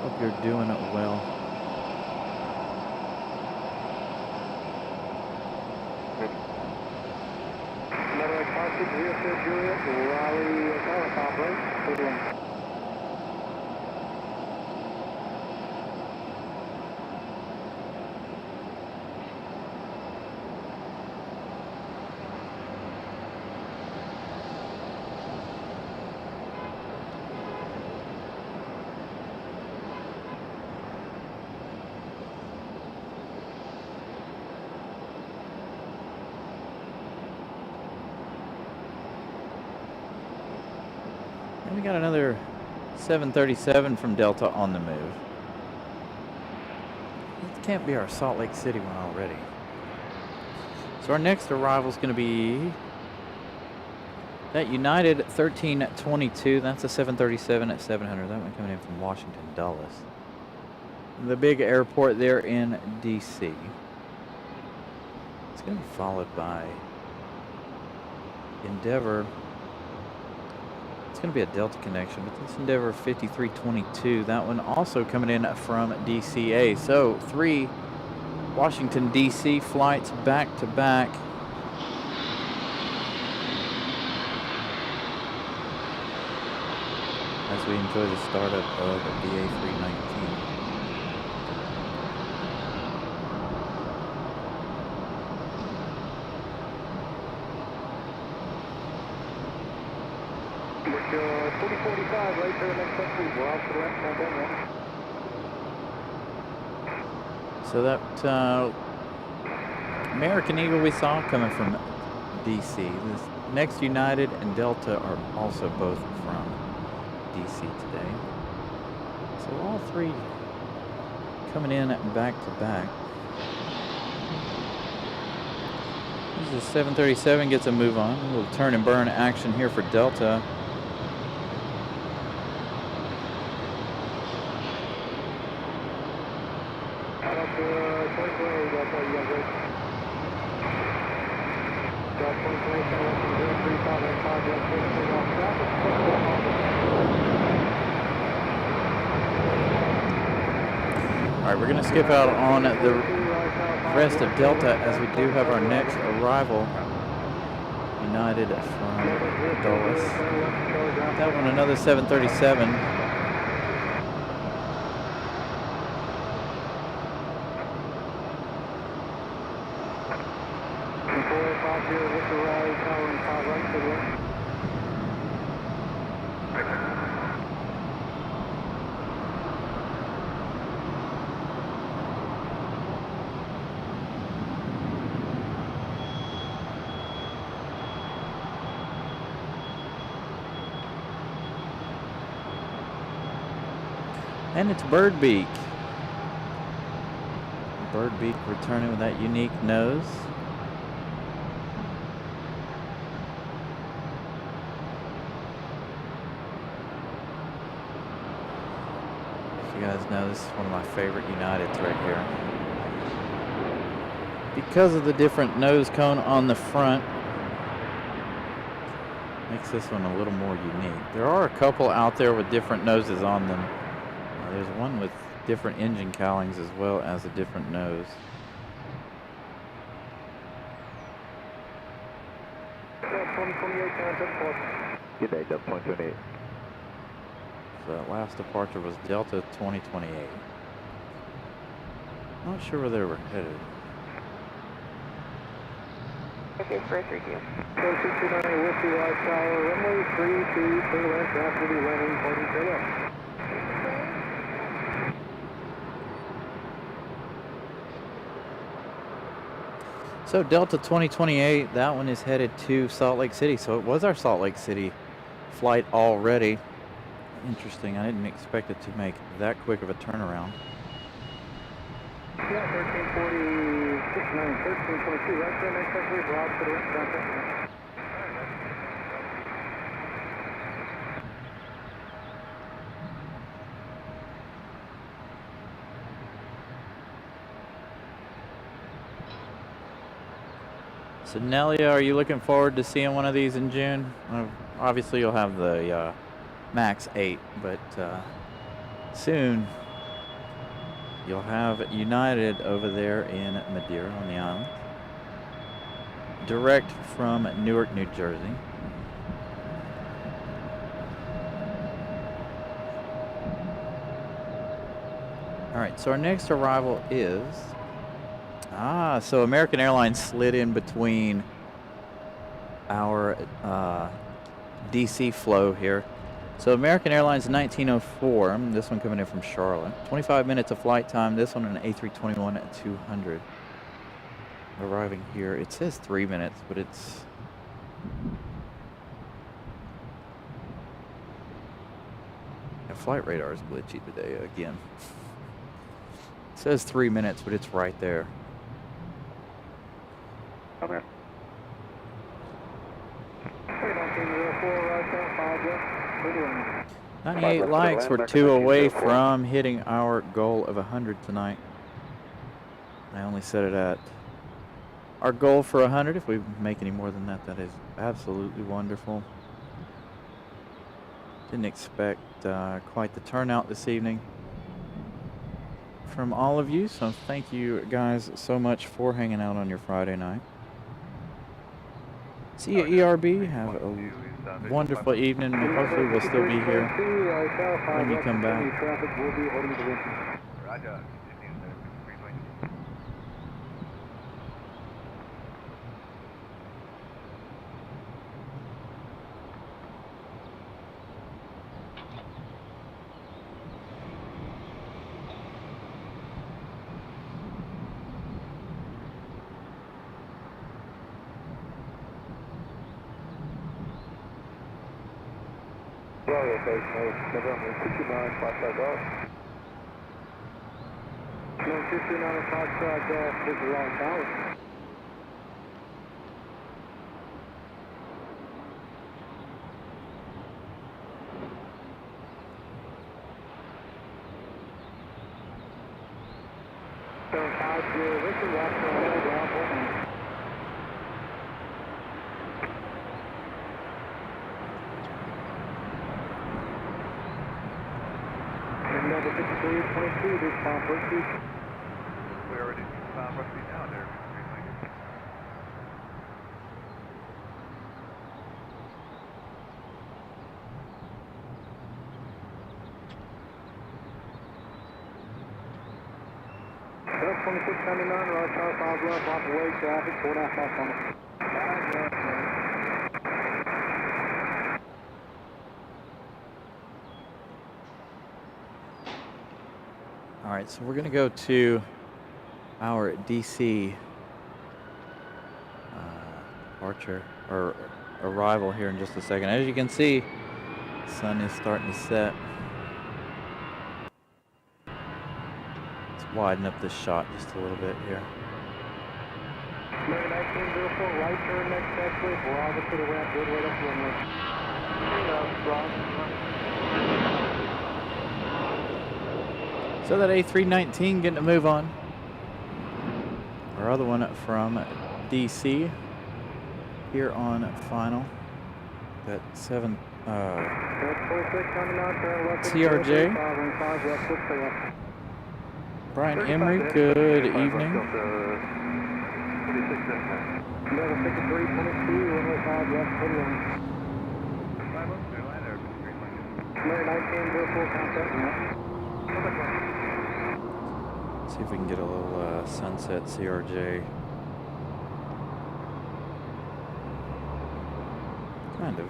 Hope you're doing well. Another Carson, Real Juliet, Raleigh, Tower Complex, Durham. And we got another 737 from Delta on the move. It can't be our Salt Lake City one already. So our next arrival is going to be that United 1322. That's a 737 at 700. That one coming in from Washington Dulles. The big airport there in DC. It's going to be followed by Endeavor. It's going to be a Delta connection, but this Endeavor 5322, that one also coming in from DCA. So 3 Washington DC flights back to back. As we enjoy the startup of BA 319. With 4045 right there, next up, please. We're off to the right, countdown, ready. So that American Eagle we saw coming from DC. This next United and Delta are also both from DC today. So all 3 coming in back to back. This is 737 gets a move on. A little turn and burn action here for Delta. All right, we're going to skip out on the rest of Delta as we do have our next arrival. United from Dulles. That one, another 737. And it's Birdbeak. Birdbeak returning with that unique nose. As you guys know, this is one of my favorite Uniteds right here. Because of the different nose cone on the front, makes this one a little more unique. There are a couple out there with different noses on them. There's one with different engine cowlings as well as a different nose. Good day, Delta 2028. So that last departure was Delta 2028. Not sure where they were headed. Okay, for 3 2. 229 Whiskey White Tower, runway 32, clear left, after the landing, 40 clear left. So Delta 2028, that one is headed to Salt Lake City. So it was our Salt Lake City flight already. Interesting, I didn't expect it to make that quick of a turnaround. Yeah, 1346, 1322, right there, next up, please, Rob, to the right, contact. So Nelia, are you looking forward to seeing one of these in June? Obviously you'll have the Max 8, but soon You'll have United over there in Madeira on the island. Direct from Newark, New Jersey. All right, so our next arrival is... so American Airlines slid in between our DC flow here. So American Airlines 1904, this one coming in from Charlotte. 25 minutes of flight time, this one an A321 at 200. Arriving here, it says 3 minutes, but it's... Yeah, flight radar is glitchy today again. It says 3 minutes, but it's right there. Come here. 98 likes, we're 2 away from hitting our goal of 100 tonight. I only set it at our goal for 100. If we make any more than that, that is absolutely wonderful. Didn't expect quite the turnout this evening from all of you, so thank you guys so much for hanging out on your Friday night. See you, ERB. Have a wonderful evening. Hopefully we'll still be here when you come back. Roger. November 69, Foxtrot Golf. 69, Foxtrot Golf, this is Long Tower. Richard Watson, ground. Number 5322, this is Tom Brooksby. We already found Brooksby down there. Bell 2699, Roger Tower, 5 left, off the way, traffic, 4.5 miles on it. All right, so we're going to go to our DC departure or arrival here in just a second. As you can see, the sun is starting to set. Let's widen up this shot just a little bit here. 1904, right turn next exit, arrival to the ramp, good way up the runway. So that A319 getting a move on. Our other one from DC here on final. That 7 CRJ. Brian Emery, good evening. See if we can get a little sunset CRJ. Kind of.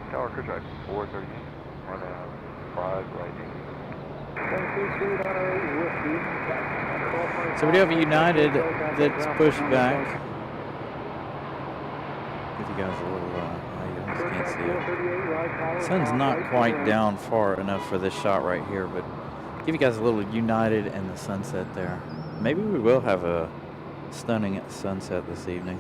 Tower Church, 438. 1 5 right. So we do have a United that's pushed back. Give you guys a little, you guys can't see it. Sun's not quite down far enough for this shot right here, but give you guys a little United and the sunset there. Maybe we will have a stunning sunset this evening.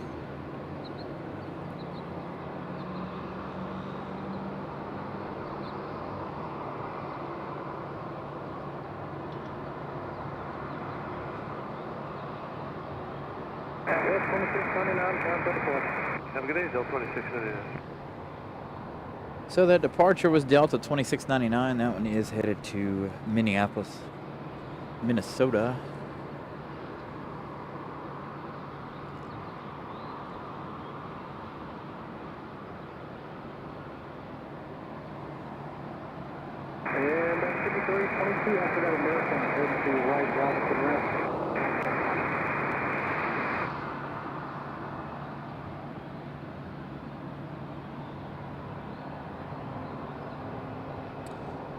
Have a good day, Del 26. So that departure was Delta 2699. That one is headed to Minneapolis, Minnesota. And 5322 after that American heading to right Robinson Rest.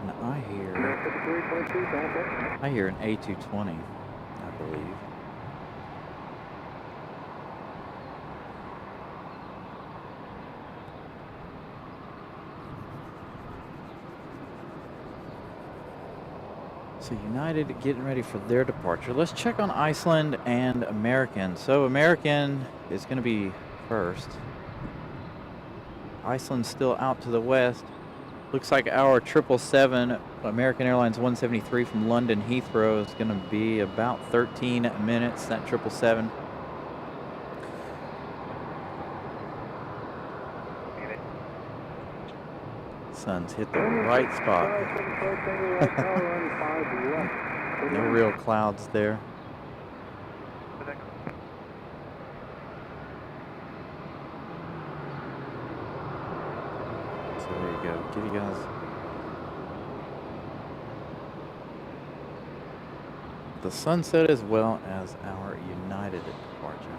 And I hear an A220, I believe. So United getting ready for their departure. Let's check on Iceland and American. So American is going to be first. Iceland's still out to the west. Looks like our 777 American Airlines 173 from London Heathrow is going to be about 13 minutes, that 777. Sun's hit the right spot. No real clouds there. So there you go. Give you guys the sunset as well as our United departure.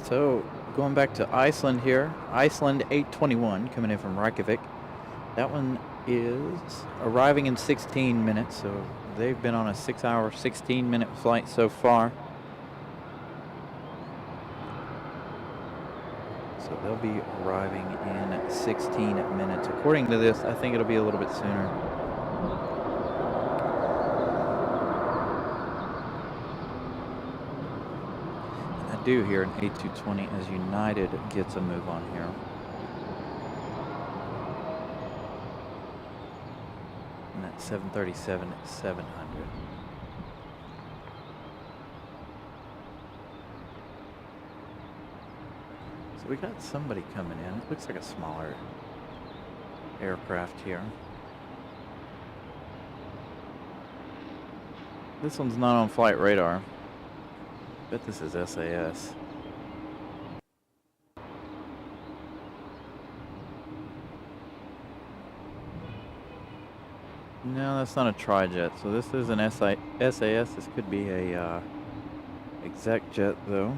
So going back to Iceland here, Iceland 821 coming in from Reykjavik. That one is arriving in 16 minutes, so they've been on a 6-hour, 16-minute flight so far. So they'll be arriving in 16 minutes. According to this, I think it'll be a little bit sooner. I do hear an A220 as United gets a move on here. And that 737-700. So we got somebody coming in. It looks like a smaller aircraft here. This one's not on flight radar. Bet this is SAS. No, that's not a tri-jet. So this is an SAS. This could be a exec jet though.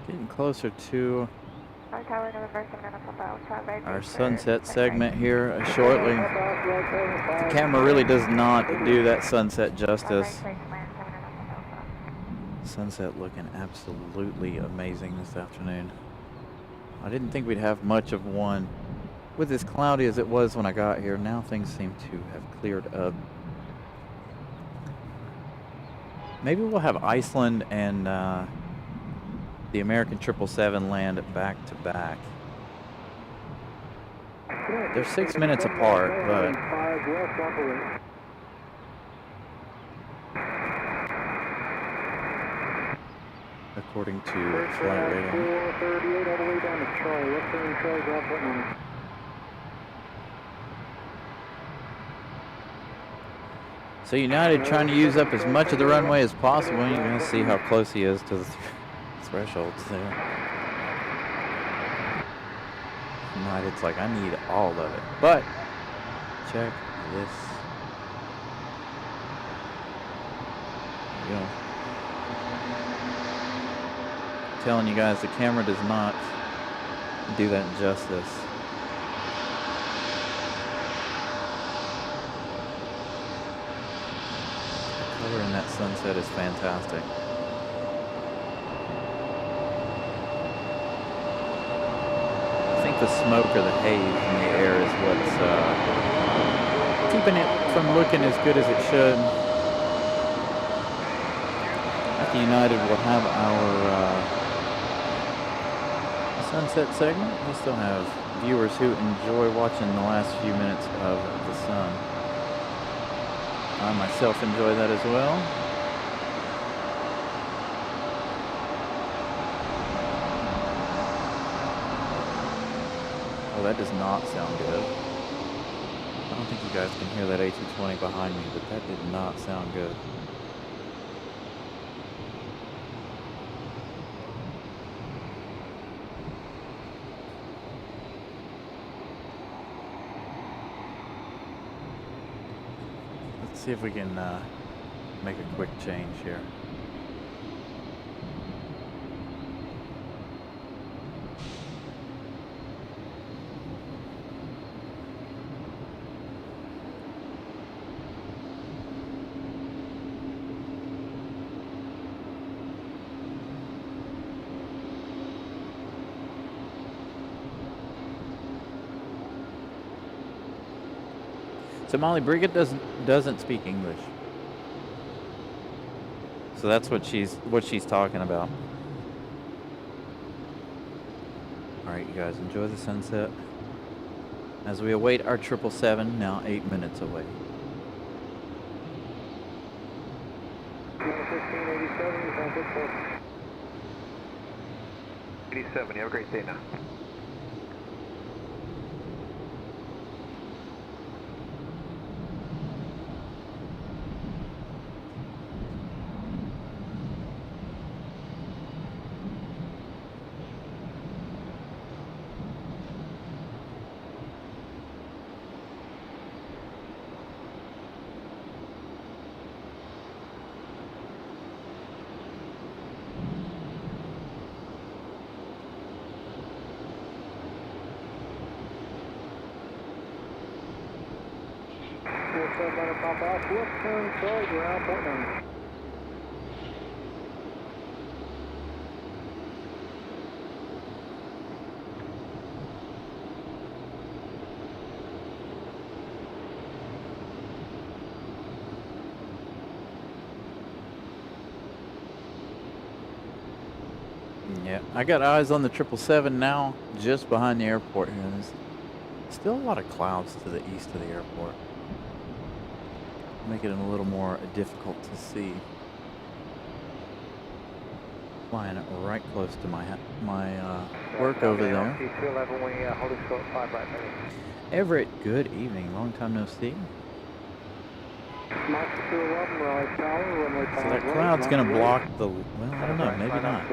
Getting closer to our sunset segment here shortly. The camera really does not do that sunset justice. Sunset looking absolutely amazing this afternoon. I didn't think we'd have much of one with as cloudy as it was when I got here. Now things seem to have cleared up. Maybe we'll have Iceland and the American 777 land back to back. They're 6 minutes apart, but according to flight radar. So United trying to use up as much of the runway as possible. You're going to see how close he is to the thresholds there. United's like, I need all of it. But check this. There you go. I'm telling you guys, the camera does not do that justice. Color in that sunset is fantastic. I think the smoke or the haze in the air is what's keeping it from looking as good as it should. After United, we'll have our sunset segment. We still have viewers who enjoy watching the last few minutes of the sun. I myself enjoy that as well. Oh, that does not sound good. I don't think you guys can hear that A220 behind me, but that did not sound good. See if we can make a quick change here. So Molly Brigitte doesn't speak English. So that's what she's talking about. All right, you guys, enjoy the sunset as we await our 777, now 8 minutes away. 87, you have a great day now. Pop off, left turn, sorry, ground, point 9. Yeah, I got eyes on the 777 now, just behind the airport here. There's still a lot of clouds to the east of the airport, making it a little more difficult to see. Flying right close to my work over there. Everett, good evening. Long time no see. So that cloud's going to block the... Well, I don't know. Maybe not.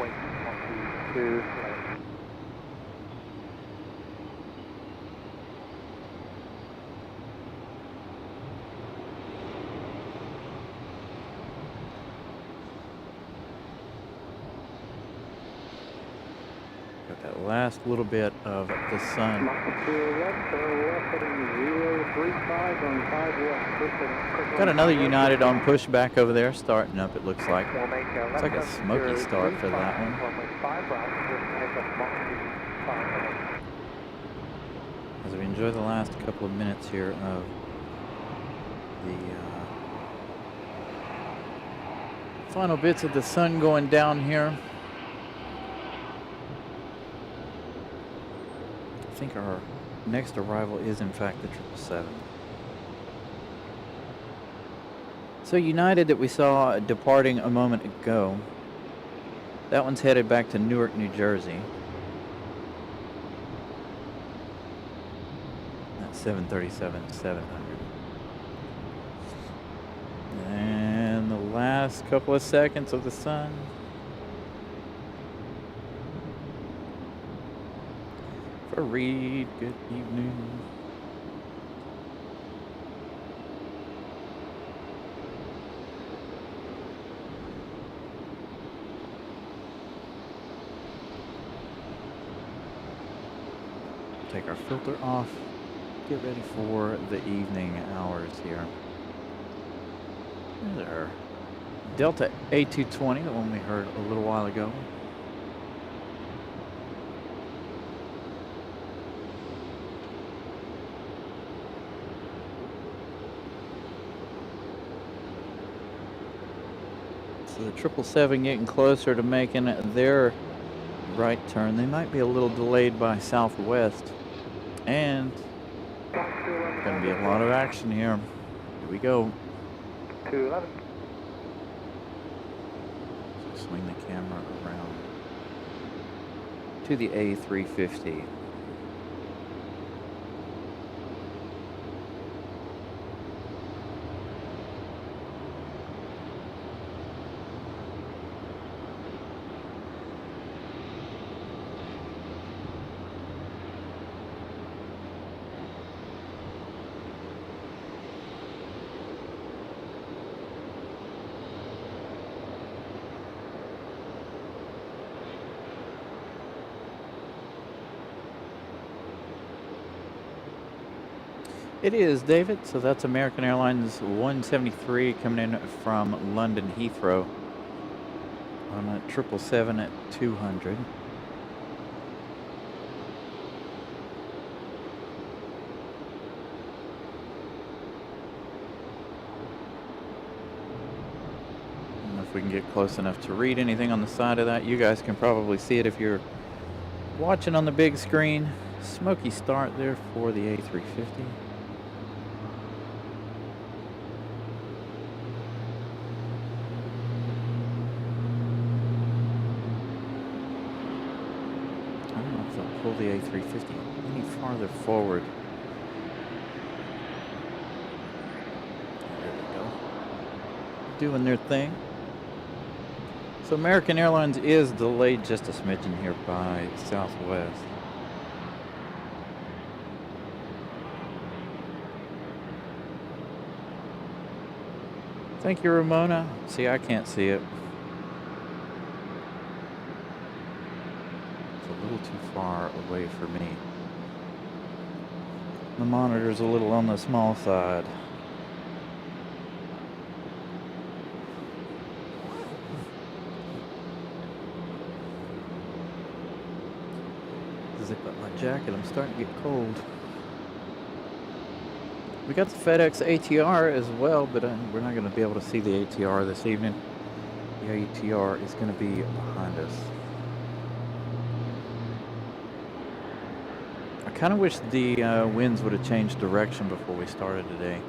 Got that last little bit of the sun. Got another United on pushback over there, starting up, it looks like. It's like a smoky start for that one. As we enjoy the last couple of minutes here of the final bits of the sun going down here. I think our next arrival is in fact the 777. So United that we saw departing a moment ago, that one's headed back to Newark, New Jersey. That's 737-700. And the last couple of seconds of the sun. For Reed, good evening. Take our filter off. Get ready for the evening hours here. There's our Delta A220, the one we heard a little while ago. So the 777 getting closer to making their right turn. They might be a little delayed by Southwest. And going to be a lot of action here. Here we go. 211. So swing the camera around to the A350. It is, David. So that's American Airlines 173 coming in from London Heathrow on a 777 at 200. I don't know if we can get close enough to read anything on the side of that. You guys can probably see it if you're watching on the big screen. Smoky start there for the A350. Pull the A350 any farther forward. There we go. Doing their thing. So American Airlines is delayed just a smidgen here by Southwest. Thank you, Ramona. See, I can't see it. Too far away for me. The monitor's a little on the small side. Zip up my jacket, I'm starting to get cold. We got the FedEx ATR as well, but we're not going to be able to see the ATR this evening. The ATR is going to be behind us. I kind of wish the winds would have changed direction before we started today.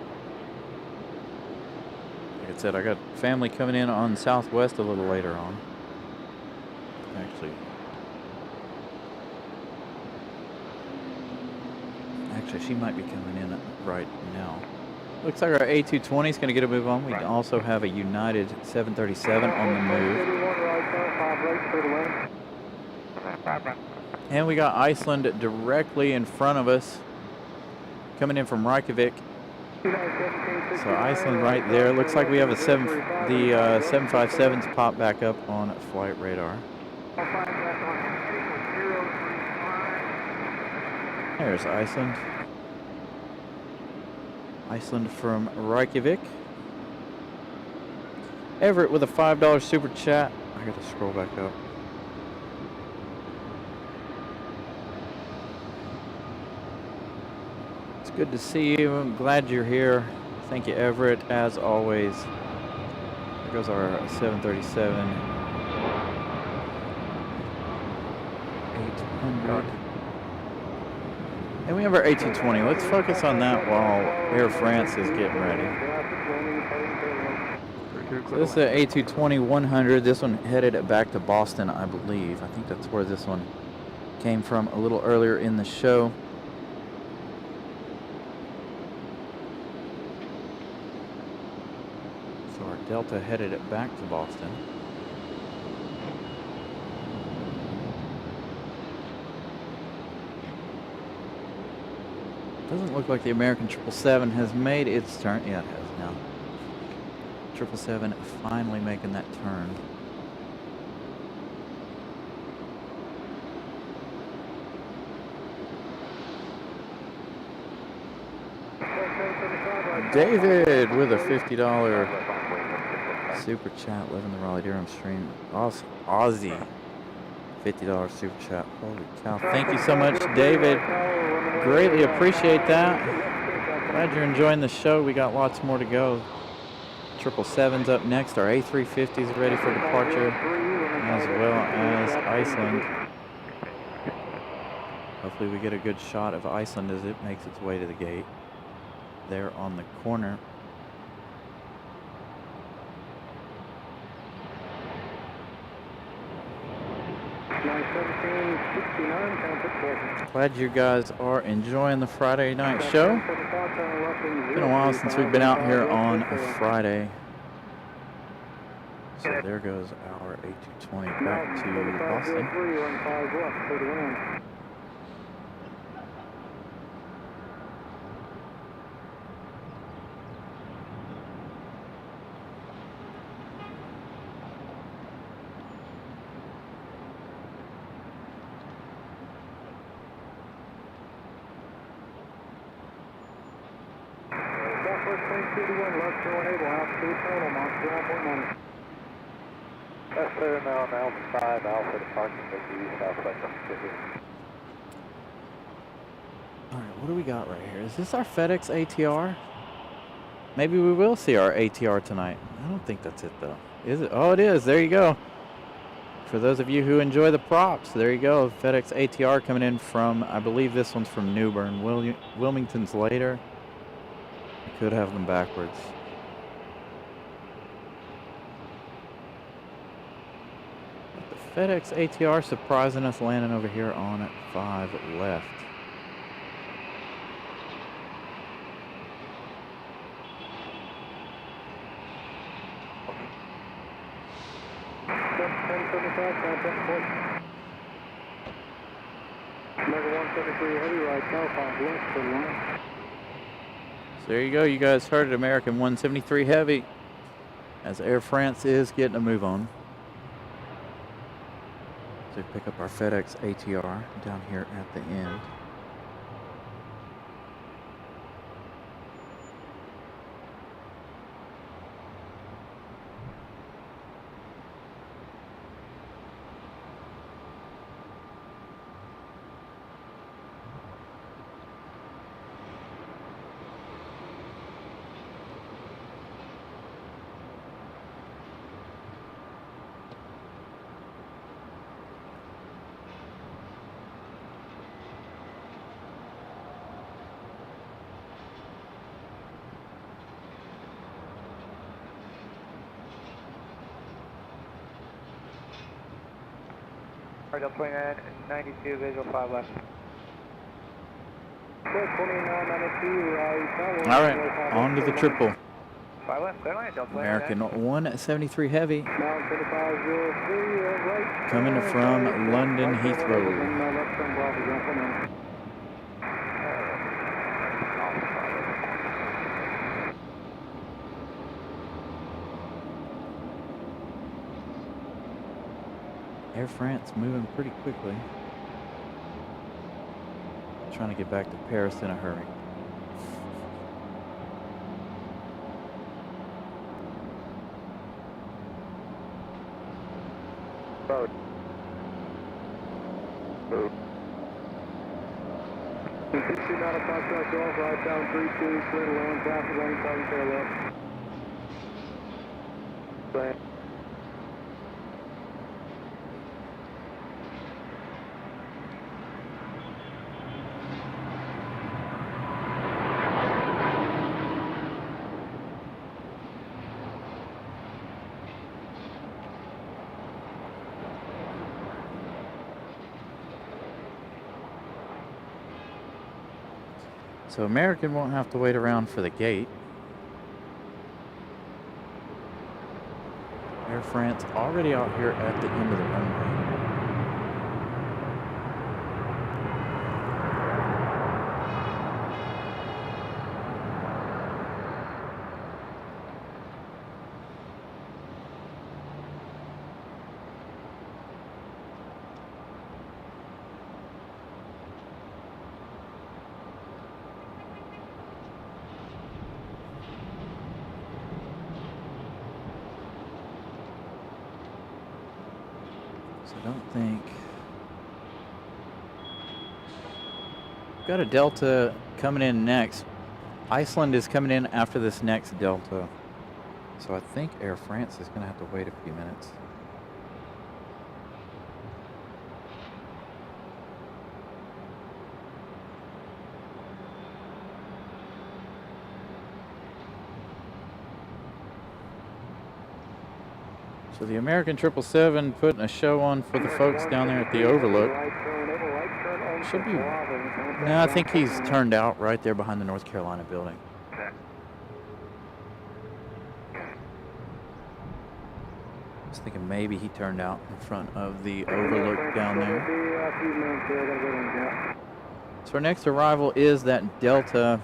Like I said, I got family coming in on Southwest a little later on. Actually, she might be coming in right now. Looks like our A220 is going to get a move on. We also have a United 737 on the move. And we got Iceland directly in front of us, coming in from Reykjavik. So Iceland right there. Looks like we have the 757s pop back up on flight radar. There's Iceland. Iceland from Reykjavik. Everett with a $5 super chat. I gotta scroll back up. Good to see you. I'm glad you're here. Thank you, Everett, as always. There goes our 737. 800. And we have our A220. Let's focus on that while Air France is getting ready. So this is the A220-100. This one headed back to Boston, I believe. I think that's where this one came from a little earlier in the show. Delta headed it back to Boston. Doesn't look like the American 777 has made its turn. Yeah, it has now. 777 finally making that turn. David with a $50 Super chat, living the Raleigh Durham stream. Awesome. Aussie. $50 super chat. Holy cow. Thank you so much, David. Greatly appreciate that. Glad you're enjoying the show. We got lots more to go. 777's up next. Our A350 is ready for departure, as well as Iceland. Hopefully we get a good shot of Iceland as it makes its way to the gate. There on the corner. Glad you guys are enjoying the Friday night show. It's been a while since we've been out here on a Friday. So there goes our A220 back to Boston. Yes, sir, now on Alpha 5, Alpha departing the Southwest 50. Alright, what do we got right here? Is this our FedEx ATR? Maybe we will see our ATR tonight. I don't think that's it though. Is it? Oh, it is. There you go. For those of you who enjoy the props, there you go. FedEx ATR coming in from, I believe this one's from New Bern. Wilmington's later. I could have them backwards. FedEx ATR surprising us, landing over here on 5 left. So there you go. You guys heard it, American 173 Heavy, as Air France is getting a move on. So we pick up our FedEx ATR down here at the end. Alright, Delta 29, 92, visual 5 left. All right, on to the triple. 5 left, clear line, Delta 29. American 173 Heavy. Coming from London Heathrow. Air France moving pretty quickly. Trying to get back to Paris in a hurry. Road. Move. 60 knot approach off, right down 32, clear to land, traffic lane, starting tail left. Land. So American won't have to wait around for the gate. Air France already out here at the end of the runway. So I don't think. Got a Delta coming in next. Iceland is coming in after this next Delta. So I think Air France is going to have to wait a few minutes. So the American 777 putting a show on for the folks down there at the Overlook. Should be. No, I think he's turned out right there behind the North Carolina building. I was thinking maybe he turned out in front of the Overlook down there. So our next arrival is that Delta.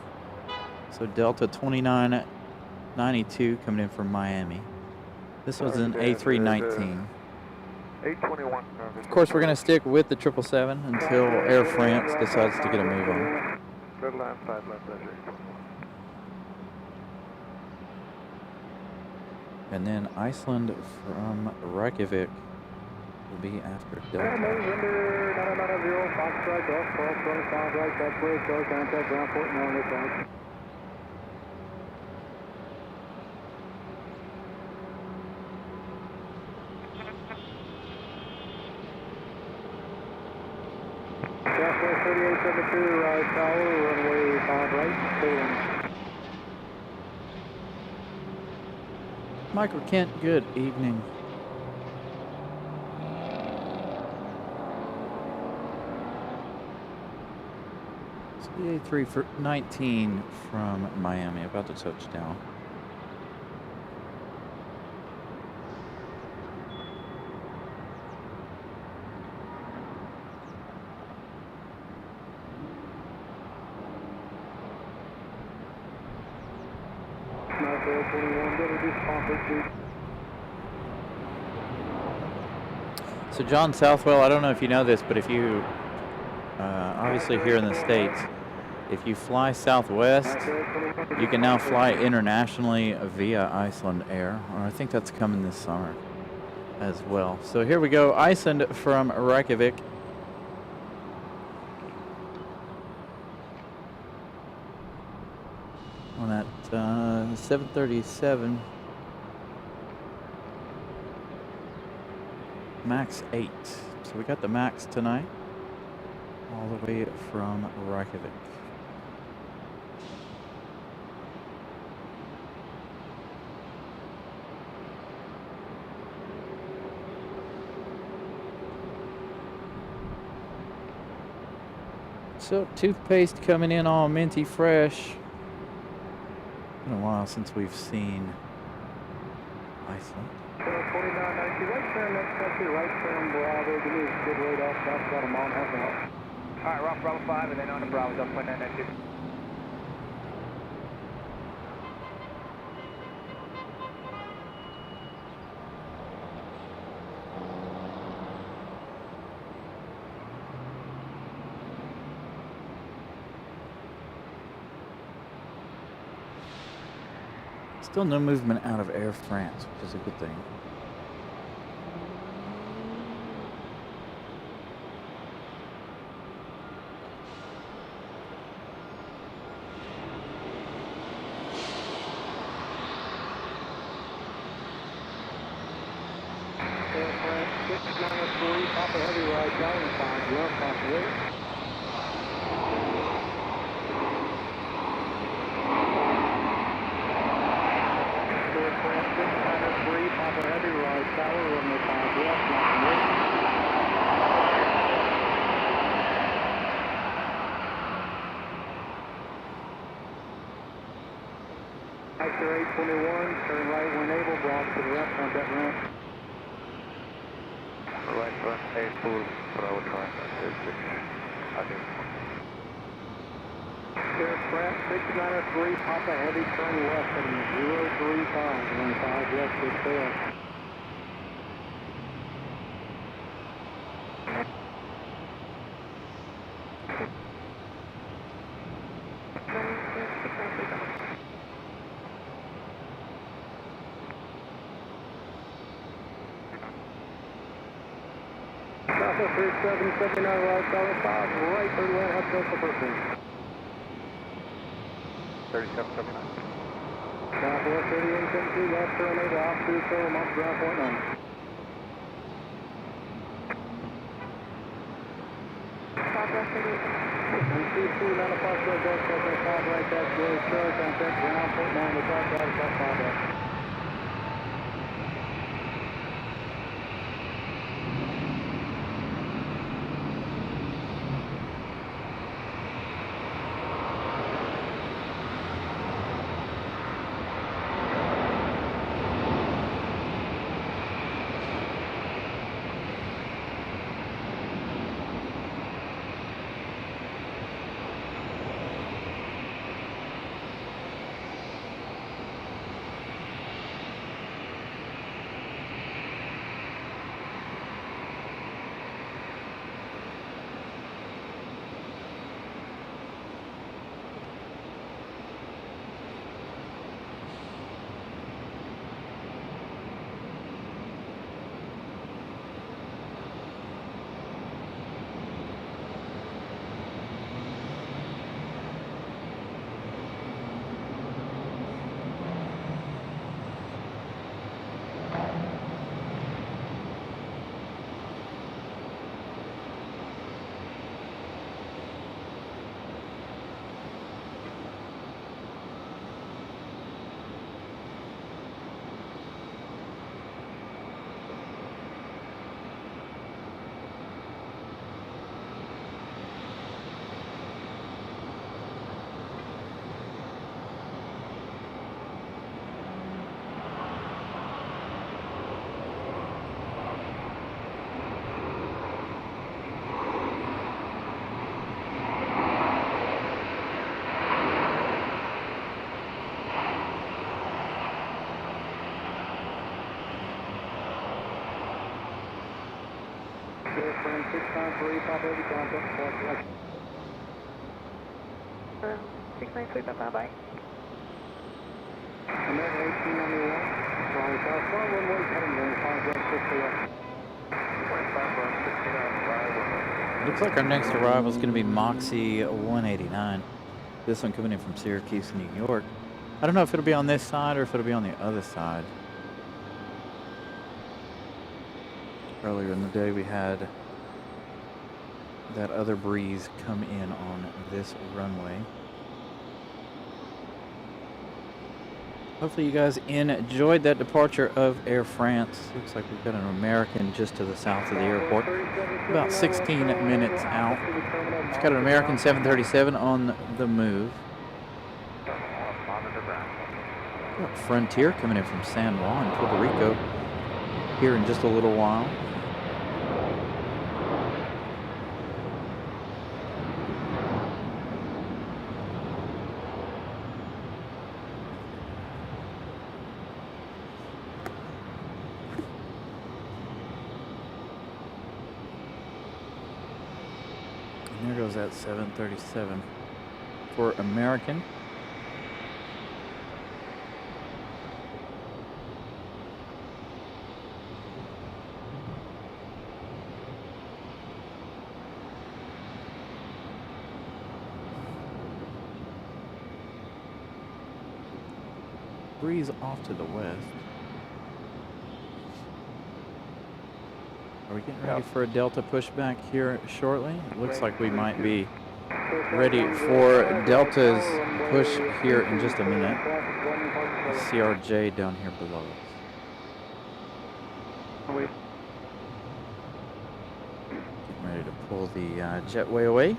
So Delta 2992 coming in from Miami. This was an A319. 821. Of course, we're going to stick with the 777 until Air France decides to get a move on. Red line, 5 left, pleasure. And then Iceland from Reykjavik will be after Delta. Southwest 3872, right tower, runway 5 right, Durham. Michael Kent, good evening. So the A319 from Miami about to touch down. So John Southwell, I don't know if you know this, but if you, obviously here in the States, if you fly Southwest, you can now fly internationally via Iceland Air, or I think that's coming this summer as well. So here we go, Iceland from Reykjavik. On that 737 Max 8. So we got the Max tonight, all the way from Reykjavik. So toothpaste coming in all minty fresh. Been a while since we've seen Iceland. 2992, right turn, next taxi, right turn, Bravo, give me a good rate off, south, about a mile and a half out. Alright, rough Bravo 5, and then on the Bravo's up 2992. Still no movement out of Air France, which is a good thing. Air France 693, Papa Heavy right down, 5 left, Papa Heavy. Papa Heavy, right tower, runway 5 left, lock and wait. Vector 821, turn right when able, Bravo to the left, contact ramp. Right front, 8 full, Bravo trying, Air France 693, Papa Heavy, turn left at 035, runway 5 left, good tail. 3779 right, solid 5, right 31, half close to first wing. 3779. Southwest 3872, left turn over, off to Durham, off ground point 9. Southwest 38. And C2, not a possible adjust, second 5 right, that's good, sure, contact ground point 9, the top right, top 5 right. From 693, pop heavy contact, select. 693, bye-bye. American 1891, flying southbound, runway, heading going, contact 6 Looks like our next arrival is going to be Moxie 189. This one coming in from Syracuse, New York. I don't know if it'll be on this side or if it'll be on the other side. Earlier in the day we had that other breeze come in on this runway. Hopefully you guys enjoyed that departure of Air France. Looks like we've got an American just to the south of the airport, about 16 minutes out. It's got an American 737 on the move. Got Frontier coming in from San Juan, Puerto Rico, here in just a little while. There goes that 737 for American. Breeze off to the west. Are we getting ready for a Delta pushback here shortly? It looks like we might be ready for Delta's push here in just a minute. CRJ down here below us. Getting ready to pull the jetway away.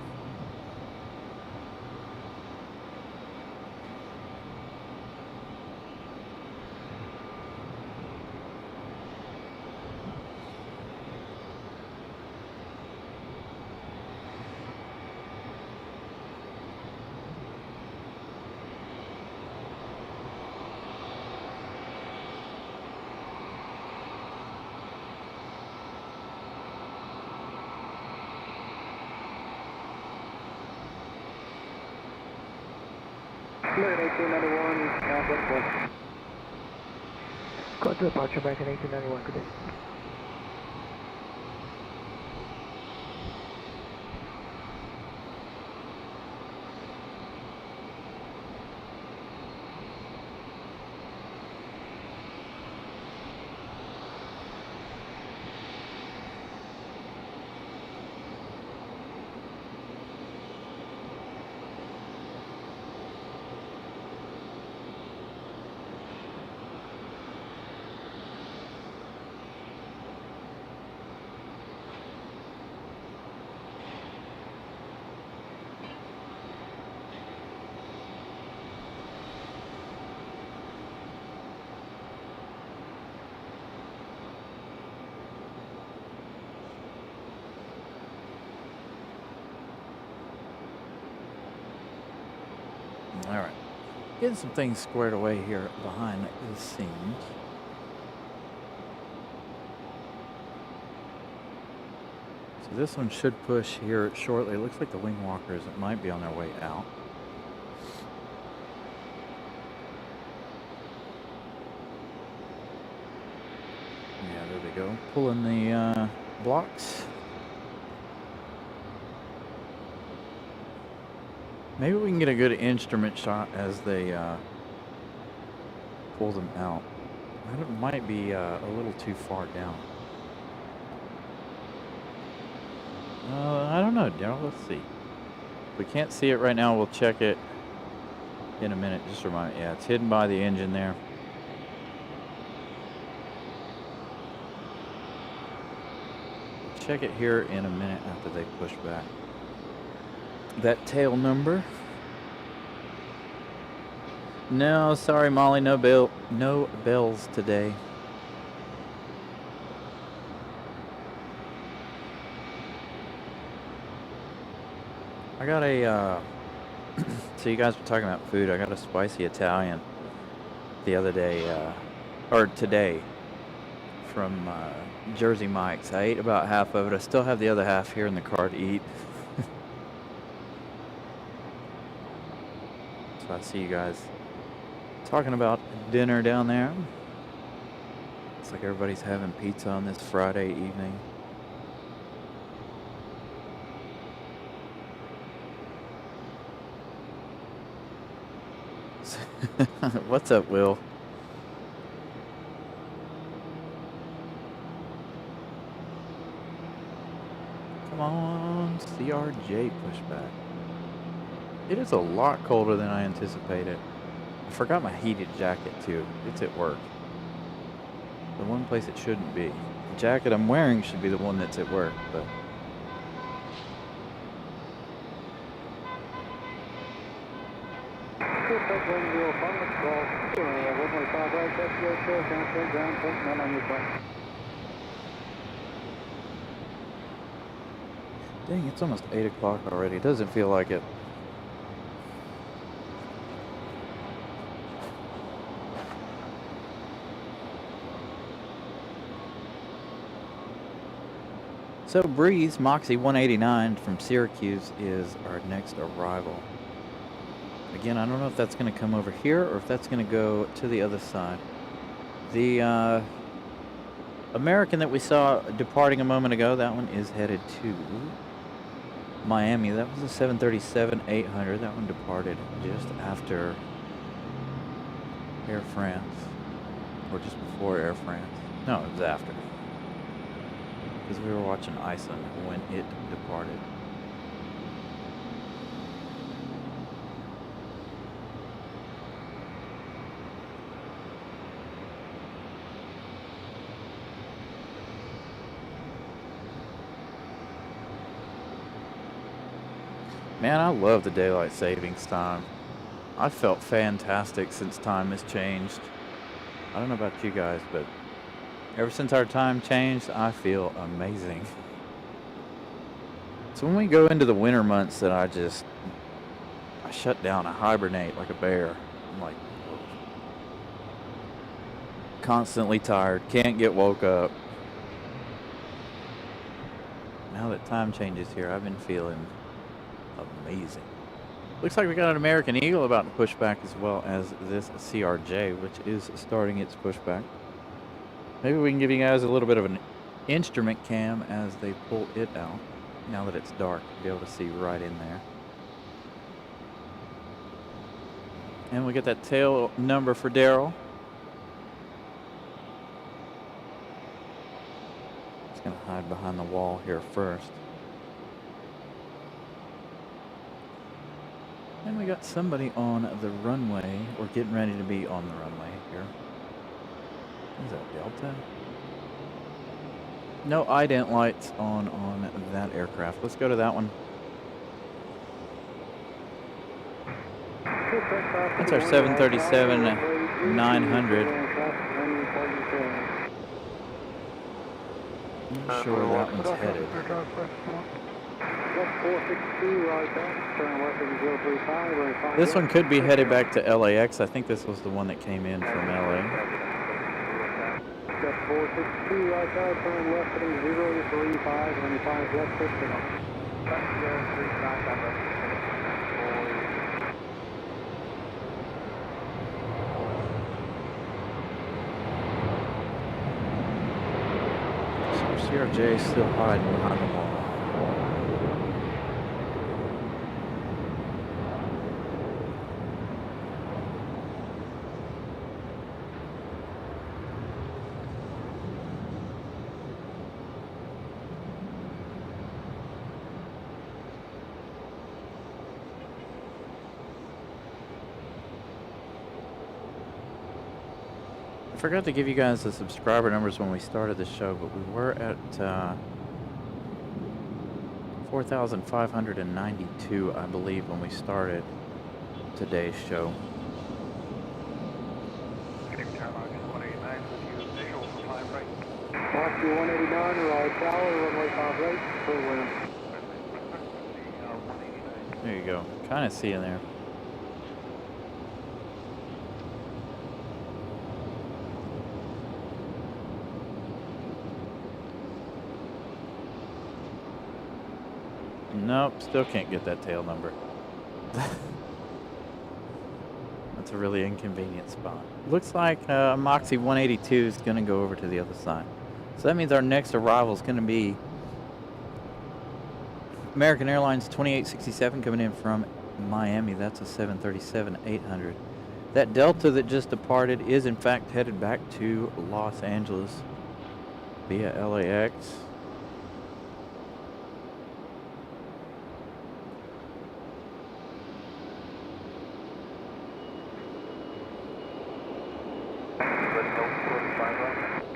American 1891, Southwest West. Got to departure American 1891, good day. All right. Getting some things squared away here behind the scenes. So this one should push here shortly. It looks like the wing walkers might be on their way out. Yeah, there we go. Pulling the blocks. Maybe we can get a good instrument shot as they pull them out. That might be a little too far down. I don't know, Daryl. Let's see. If we can't see it right now, we'll check it in a minute. Just remind me. Yeah, it's hidden by the engine there. Check it here in a minute after they push back. That tail number. No, sorry, Molly, no bells today. I got a so you guys were talking about food. I got a spicy Italian the other day, or today, from Jersey Mike's. I ate about half of it. I still have the other half here in the car to eat. So I see you guys talking about dinner down there. Looks like everybody's having pizza on this Friday evening. What's up, Will? Come on, CRJ pushback. It is a lot colder than I anticipated. I forgot my heated jacket too. It's at work. The one place it shouldn't be. The jacket I'm wearing should be the one that's at work, but dang, it's almost 8 o'clock already. It doesn't feel like it. So Breeze, Moxie 189 from Syracuse is our next arrival. Again, I don't know if that's going to come over here or if that's going to go to the other side. The American that we saw departing a moment ago, that one is headed to Miami. That was a 737-800. That one departed just after Air France, or just before Air France. No, it was after. Because we were watching Iceland when it departed. Man, I love the daylight savings time. I felt fantastic since time has changed. I don't know about you guys, but ever since our time changed, I feel amazing. So when we go into the winter months that I shut down, I hibernate like a bear. I'm like constantly tired, can't get woke up. Now that time changes here, I've been feeling amazing. Looks like we got an American Eagle about to push back as well as this CRJ, which is starting its pushback. Maybe we can give you guys a little bit of an instrument cam as they pull it out. Now that it's dark, you'll be able to see right in there. And we get that tail number for Daryl. Just gonna hide behind the wall here first. And we got somebody on the runway, or getting ready to be on the runway here. Is that Delta? No ident lights on that aircraft. Let's go to that one. That's our 737-900. I'm not sure where that one's headed. 462, right back, turn left at 035, very fine. This one could be headed back to LAX. I think this was the one that came in from LA. Got 462, right side, turn left at 035, and 5 left, push it up. Left 035, I'm left. CRJ is still hiding behind the wall. I forgot to give you guys the subscriber numbers when we started the show, but we were at 4,592, I believe, when we started today's show. Foxy 189, right tower, runway 5 right, full wind. There you go. Kind of see in there. Nope, still can't get that tail number. That's a really inconvenient spot. Looks like Moxie 182 is going to go over to the other side. So that means our next arrival is going to be American Airlines 2867 coming in from Miami. That's a 737-800. That Delta that just departed is in fact headed back to Los Angeles via LAX.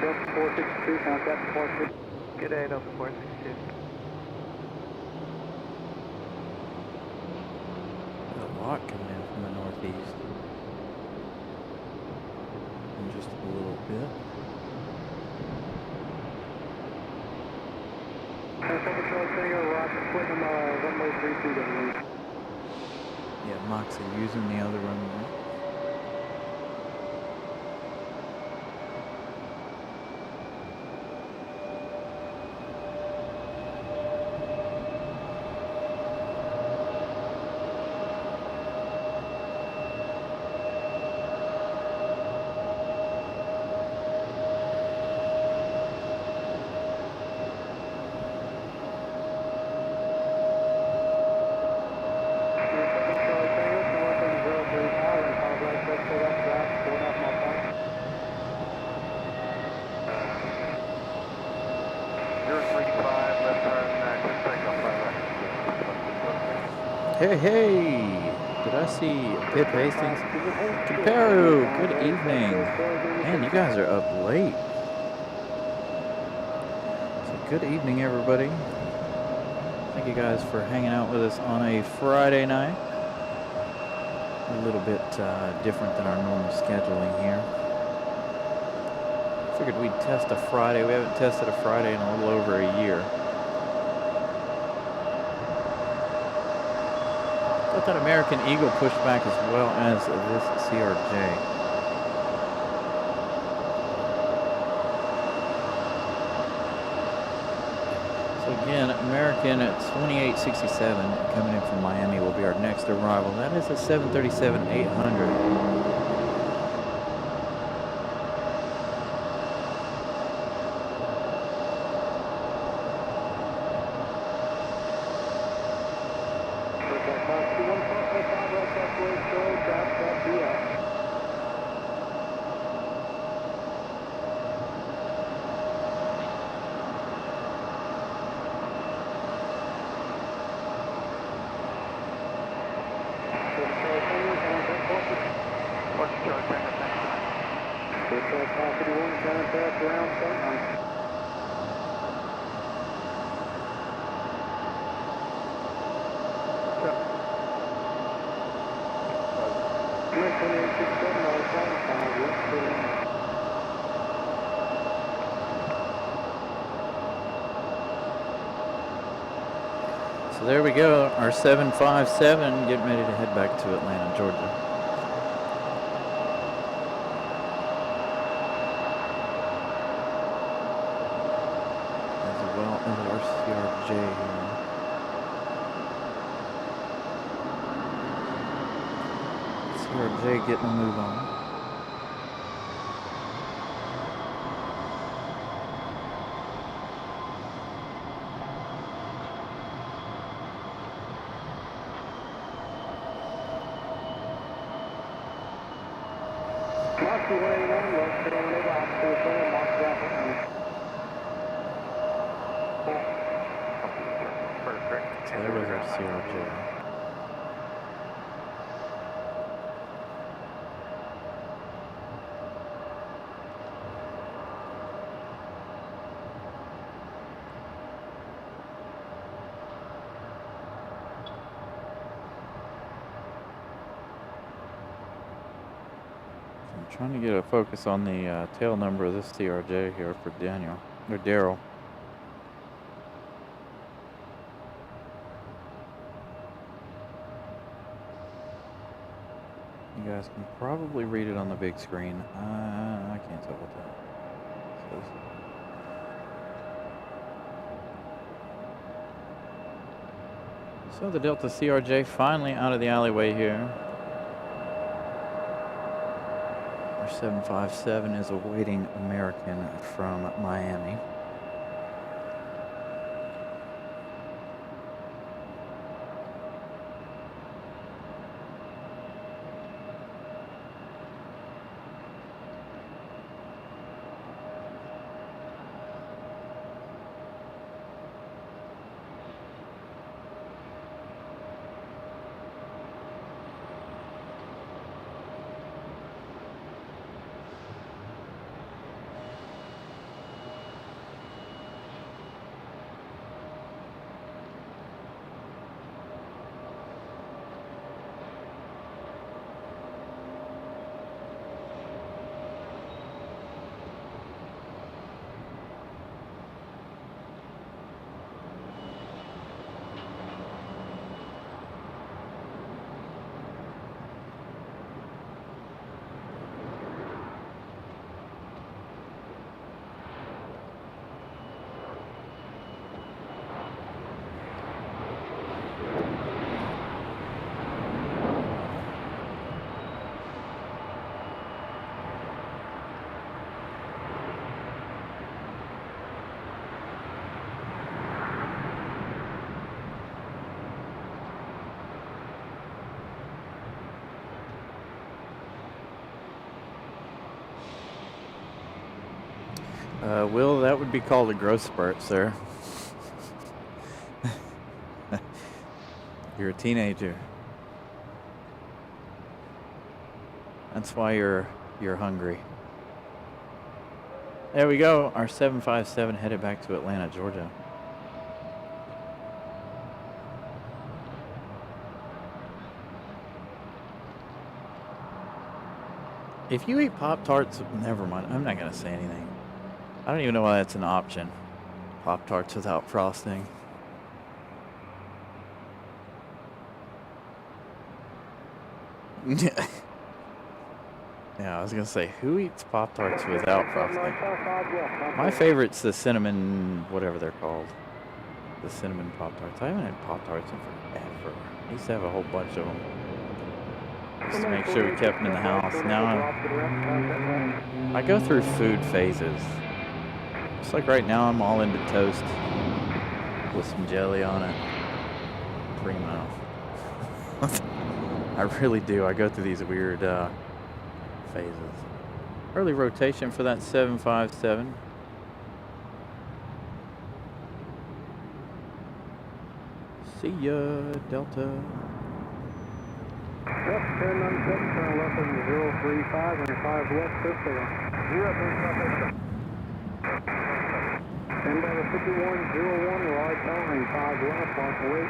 Delta 462, contact departure. Good day, Delta 462. There's a lot coming in from the northeast. In just a little bit. Second Charlie Singer, Roger, Quitting, runway 32, W. Yeah, Moxie using the other runway. Hey, hey! Did I see Pip Hastings? Caperu, good evening. Man, you guys are up late. So good evening, everybody. Thank you guys for hanging out with us on a Friday night. A little bit different than our normal scheduling here. Figured we'd test a Friday. We haven't tested a Friday in a little over a year. Thought that American Eagle pushed back as well as this CRJ. So again, American at 2867 coming in from Miami will be our next arrival. That is a 737-800. So So there we go, our 757 getting ready to head back to Atlanta, Georgia. As well as our CRJ here. CRJ getting a move on. Must be weighing on, let's get on over up to the center, mark traffic. Perfect. So there was our CRJ. I'm trying to get a focus on the tail number of this CRJ here for Daniel, or Daryl. You guys can probably read it on the big screen. I can't tell what that says. So the Delta CRJ finally out of the alleyway here. Our 757 is awaiting American from Miami. Will, that would be called a growth spurt, sir. You're a teenager. That's why you're hungry. There we go. Our 757 headed back to Atlanta, Georgia. If you eat Pop-Tarts, never mind. I'm not going to say anything. I don't even know why that's an option. Pop-Tarts without frosting. Yeah, I was going to say, who eats Pop-Tarts without frosting? My favorite's the cinnamon, whatever they're called. The cinnamon Pop-Tarts. I haven't had Pop-Tarts in forever. I used to have a whole bunch of them. Just to make sure we kept them in the house. Now I go through food phases. Just like right now, I'm all into toast with some jelly on it. Primo. I really do. I go through these weird phases. Early rotation for that 757. See ya, Delta. Yep, turn on 7, turn left on 035 and 5 west, clear. 035. Stand by the 5101, right down and 5 left, off the way.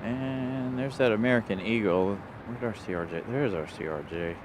And there's that American Eagle. Where's our CRJ? There's our CRJ.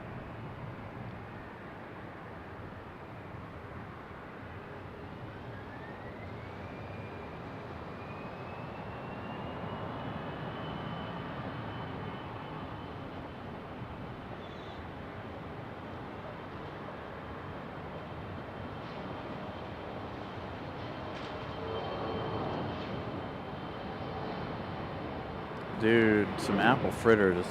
Dude, some apple fritters.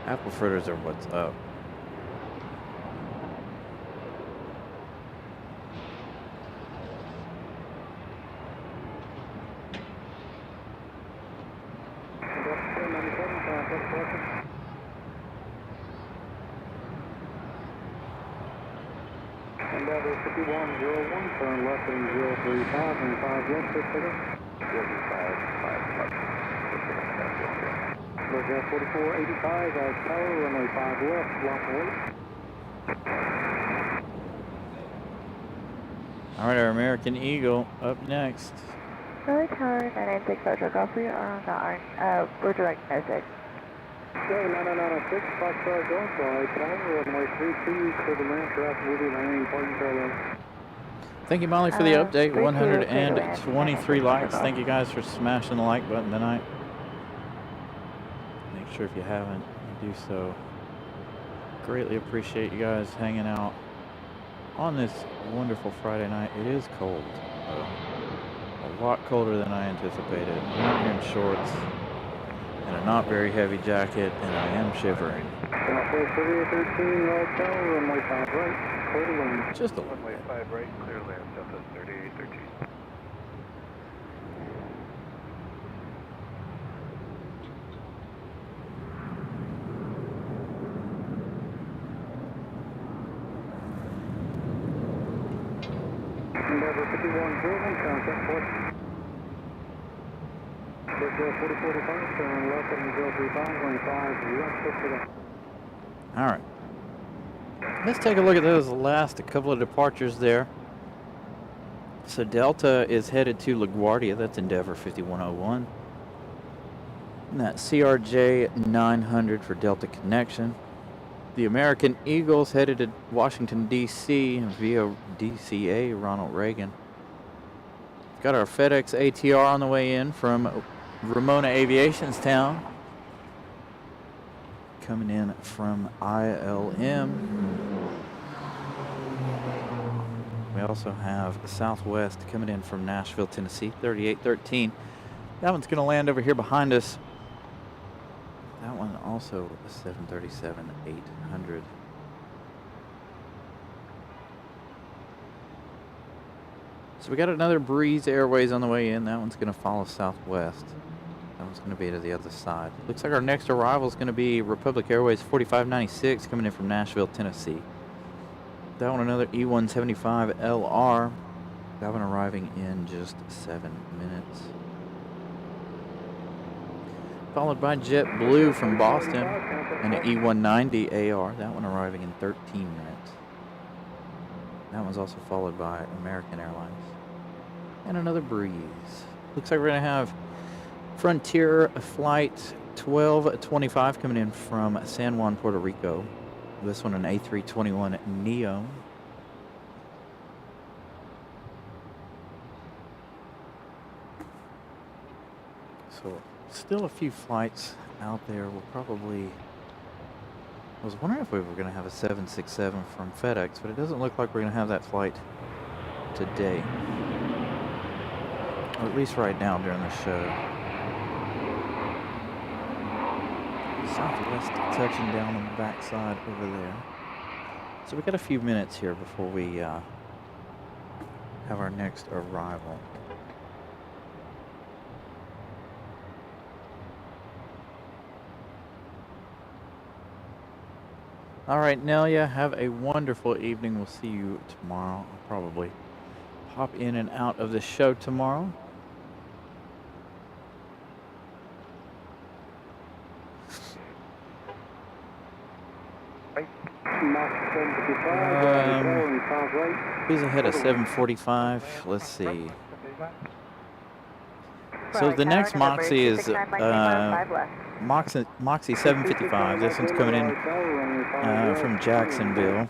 Apple fritters are what's up. Endeavor 5101, turn left and 035 and 5 left, 6 figure. 035, 5 Roger, 4485, tower, runway 5 left, block away. All right, our American Eagle up next. Raleigh Tower 996 Roger, go for your R we're direct message. Okay, 9996, Foxtrot, go fly, tower, runway 32, clear the land, traffic, will be landing, parking parallel. Thank you, Molly, for the update. 32, 123 likes. Thank you guys for smashing the like button tonight. Make sure if you haven't, you do so. Greatly appreciate you guys hanging out on this wonderful Friday night. It is cold, a lot colder than I anticipated. I'm out here in shorts and a not very heavy jacket, and I am shivering. Southwest 3813, right tower, runway 5 right, clear the land. Just a little Runway bit. 5 right, clear land, Southwest 3813. Endeavor 5101, contact point. Roger, 4445, turn left and 035, runway 5 left, 6 figure. All right. Let's take a look at those last couple of departures there. So Delta is headed to LaGuardia. That's Endeavor 5101. And that CRJ 900 for Delta connection. The American Eagles headed to Washington, D.C. via DCA Ronald Reagan. Got our FedEx ATR on the way in from Ramona Aviation's town. Coming in from ILM. We also have Southwest coming in from Nashville, Tennessee, 3813. That one's going to land over here behind us. That one also a 737-800. So we got another Breeze Airways on the way in. That one's going to follow Southwest. That one's going to be to the other side. Looks like our next arrival is going to be Republic Airways 4596 coming in from Nashville, Tennessee. That one another E175LR. That one arriving in just 7 minutes. Followed by JetBlue from Boston and an E190AR. That one arriving in 13 minutes. That one's also followed by American Airlines. And another Breeze. Looks like we're going to have Frontier Flight 1225 coming in from San Juan, Puerto Rico. This one an A321 Neo. So still a few flights out there. We'll probably... I was wondering if we were going to have a 767 from FedEx, but it doesn't look like we're going to have that flight today. Or at least right now during the show. Southwest touching down on the backside over there. So we got a few minutes here before we have our next arrival. All right, Nelia, have a wonderful evening. We'll see you tomorrow. I'll probably pop in and out of the show tomorrow. Who's ahead of 745? Let's see. So the next Moxie is 5 left. Moxie 755. This one's coming in from Jacksonville.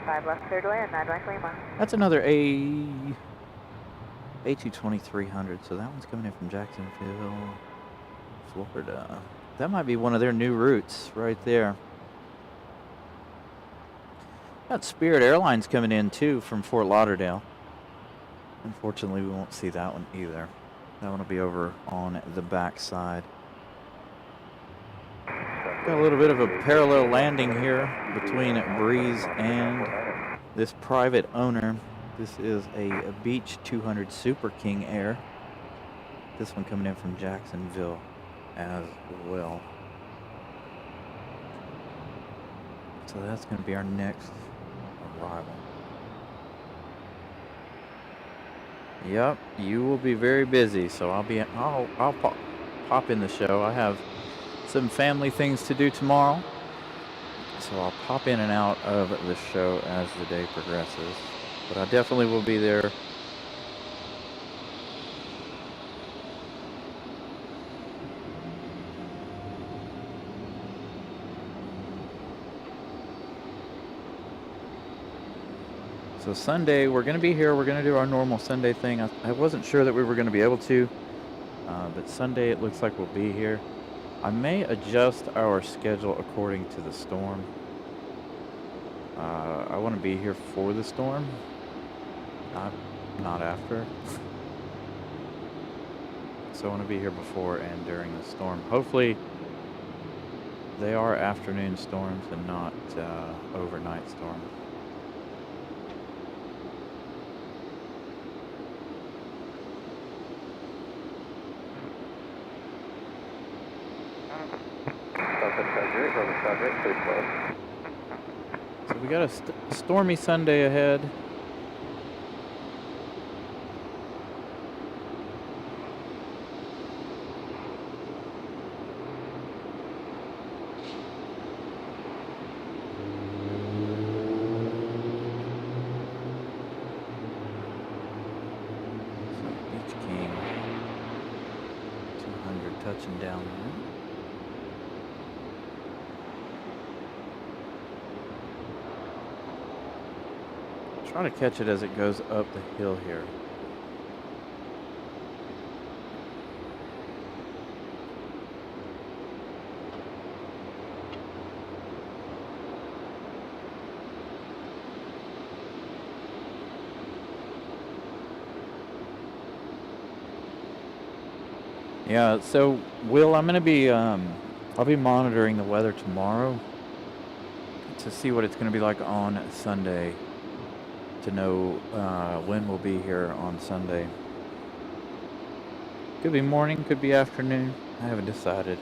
5 left, clear to land, 9 right Lima. That's another A220-300. So that one's coming in from Jacksonville, Florida. That might be one of their new routes right there. Got Spirit Airlines coming in too from Fort Lauderdale. Unfortunately, we won't see that one either. That one will be over on the back side. Got a little bit of a parallel landing here between Breeze and this private owner. This is a Beech 200 Super King Air. This one coming in from Jacksonville as well. So that's going to be our next arrival. Yep, you will be very busy, so I'll pop in the show. I have some family things to do tomorrow, so I'll pop in and out of the show as the day progresses. But I definitely will be there. So Sunday, we're going to be here. We're going to do our normal Sunday thing. I wasn't sure that we were going to be able to, but Sunday it looks like we'll be here. I may adjust our schedule according to the storm. I want to be here for the storm, not after. So I want to be here before and during the storm. Hopefully they are afternoon storms and not overnight storms. So we got a stormy Sunday ahead. So Beach King 200 touching down there. Trying to catch it as it goes up the hill here. Yeah, so Will, I'm gonna be I'll be monitoring the weather tomorrow to see what it's gonna be like on Sunday, to know when we'll be here on Sunday. Could be morning, could be afternoon. I haven't decided.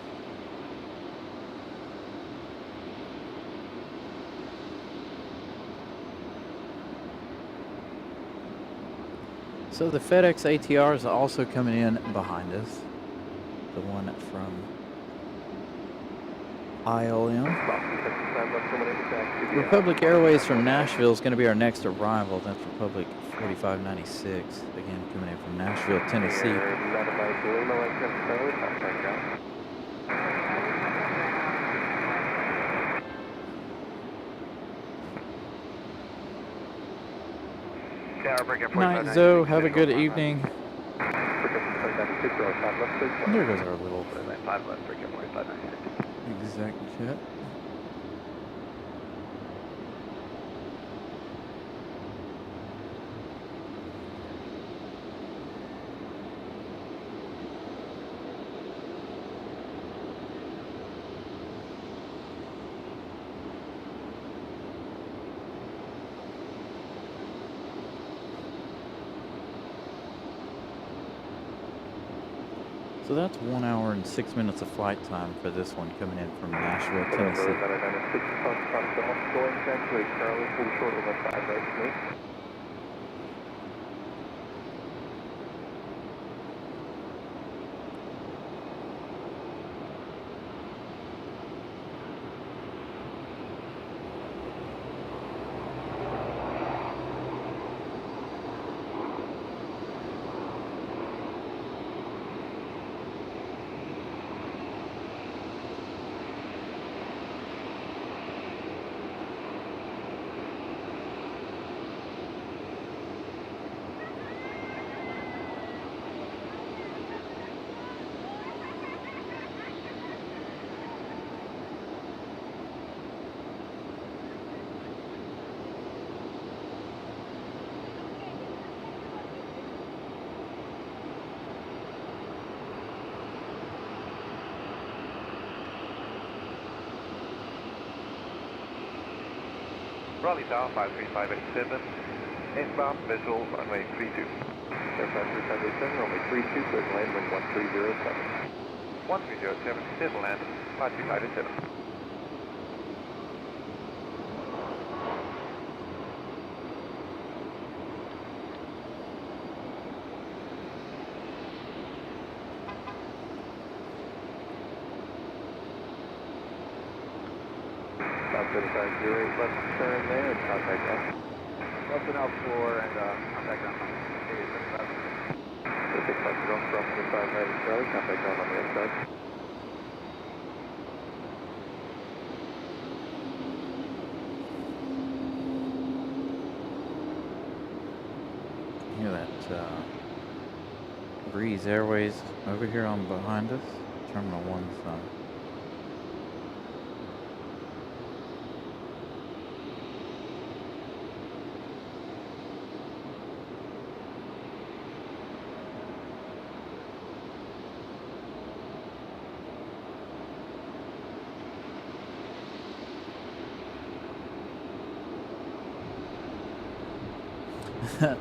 So the FedEx ATR is also coming in behind us. The one from ILM. Republic Airways from Nashville is going to be our next arrival. That's Republic 4596, again coming in from Nashville, Tennessee. Night, Zoe. Have a good evening. There goes our little exec jet. So that's 1 hour and 6 minutes of flight time for this one coming in from Nashville, Tennessee. Raleigh Tower 53587. Inbound visual runway 32. Aircraft 357, runway 32, clear to land, wind 1307. 1307, clear to land, 53587. South 3508, left turn there and contact us. Left and out floor and contact ground. Perfect, left to run from the 590 Charlie, contact ground on the inside. Hear that Breeze Airways over here on behind us, Terminal 1 side.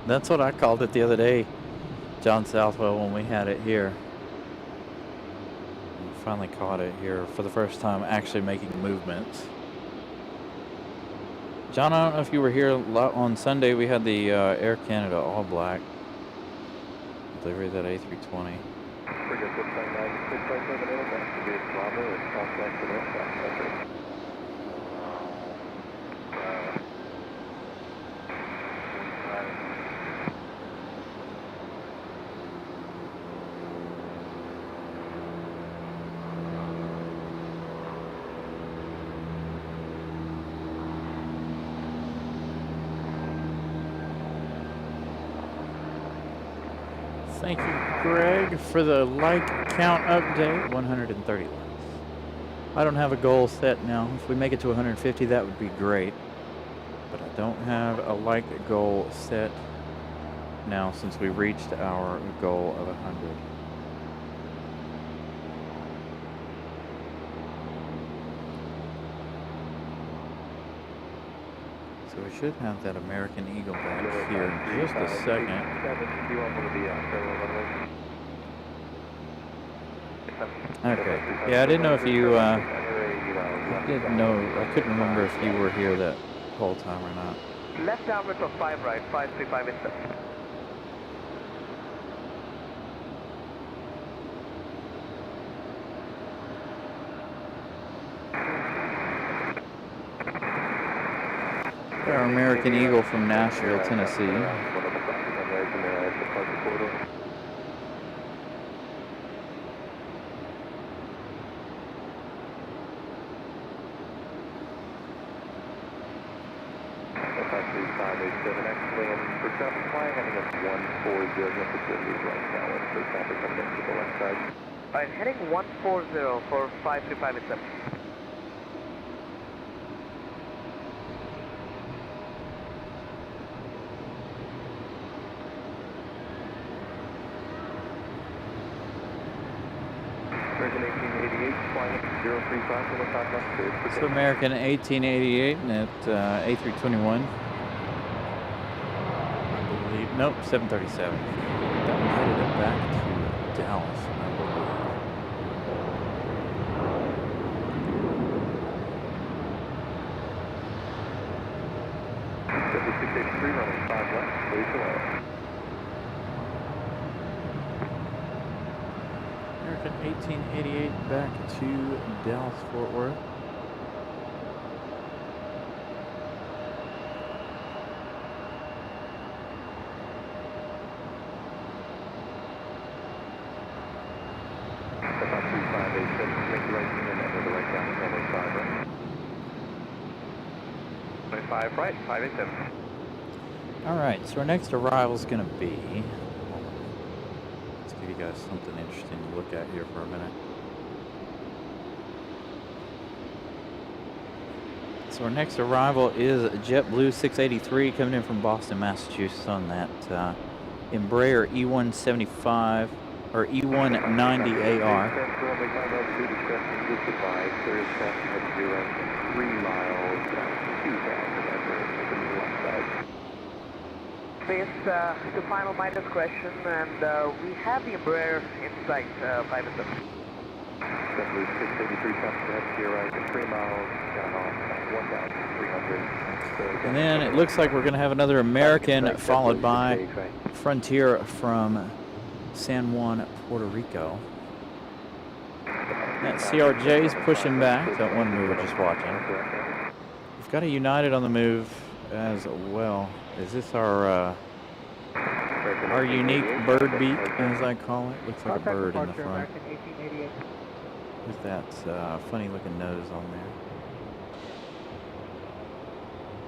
That's what I called it the other day, John Southwell, when we had it here. We finally caught it here for the first time, actually making movements. John, I don't know if you were here on Sunday. We had the Air Canada All Black delivery of that A320. Forget 696 by 7 aircraft to be a Bravo and contact the aircraft. That's it. Thank you, Greg, for the like count update. 130 likes. I don't have a goal set now. If we make it to 150, that would be great. But I don't have a like goal set now since we reached our goal of 100. So we should have that American Eagle back here in just a second. Okay. Yeah, I didn't know if you, didn't know, I couldn't remember if you were here that whole time or not. Left downwind for 5 right, 535 inside. Our American Eagle from Nashville, Tennessee. I'm heading 140 for 535 inside. So American 1888 and at A321. I believe, nope, 737. That one headed it back to Dallas, I believe. Running 5 left, please allow. American 1888 back to Dallas, Fort Worth. About 3587, make the right turn and enter the right down, runway 5 right. Runway 5 right, 587. All right, so our next arrival is going to be, let's give you guys something interesting to look at here for a minute. So our next arrival is JetBlue 683 coming in from Boston, Massachusetts on that Embraer E175 or E190AR. Runway 5 altitude discretion just advised. There is traffic at 3 miles, 2,000 meters to the left side. This, the final my discretion, and we have the Embraer in sight, 5 and 7. St. 683 traffic at 3 miles, down off 1,300. And then it looks like we're going to have another American followed by Frontier from San Juan, Puerto Rico. That CRJ's pushing back. That one we were just watching. We've got a United on the move as well. Is this our unique bird beak, as I call it? Looks like a bird in the front. With that funny looking nose on there.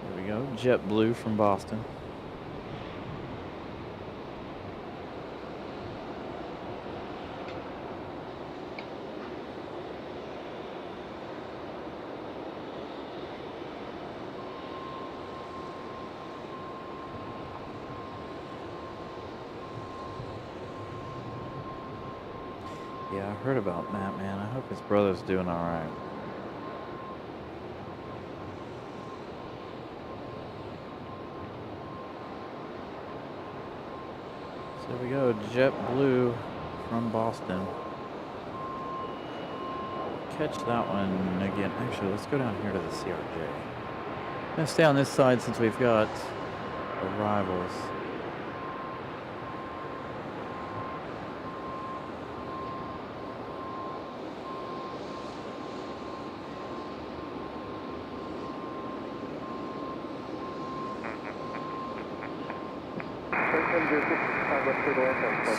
There we go. JetBlue from Boston. Yeah, I heard about that, man. I hope his brother's doing all right. So there we go, JetBlue from Boston. Catch that one again. Actually, let's go down here to the CRJ. I'm gonna stay on this side since we've got arrivals.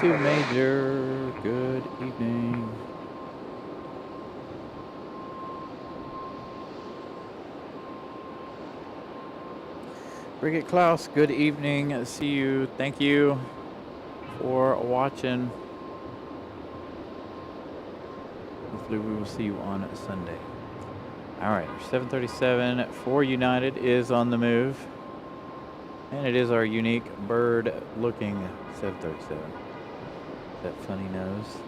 Sue Major, good evening. Brigade Klaus, good evening. See you. Thank you for watching. Hopefully we will see you on Sunday. All right, 737 for United is on the move. And it is our unique bird-looking 737. That funny nose.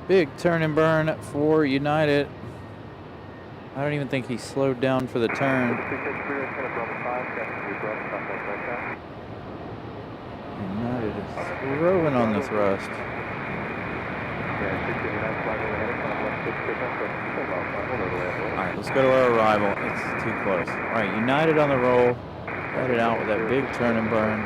Big turn and burn for United. I don't even think he slowed down for the turn. United is roving on the thrust. Alright, let's go to our arrival. It's too close. Alright, United on the roll. Headed out with that big turn and burn.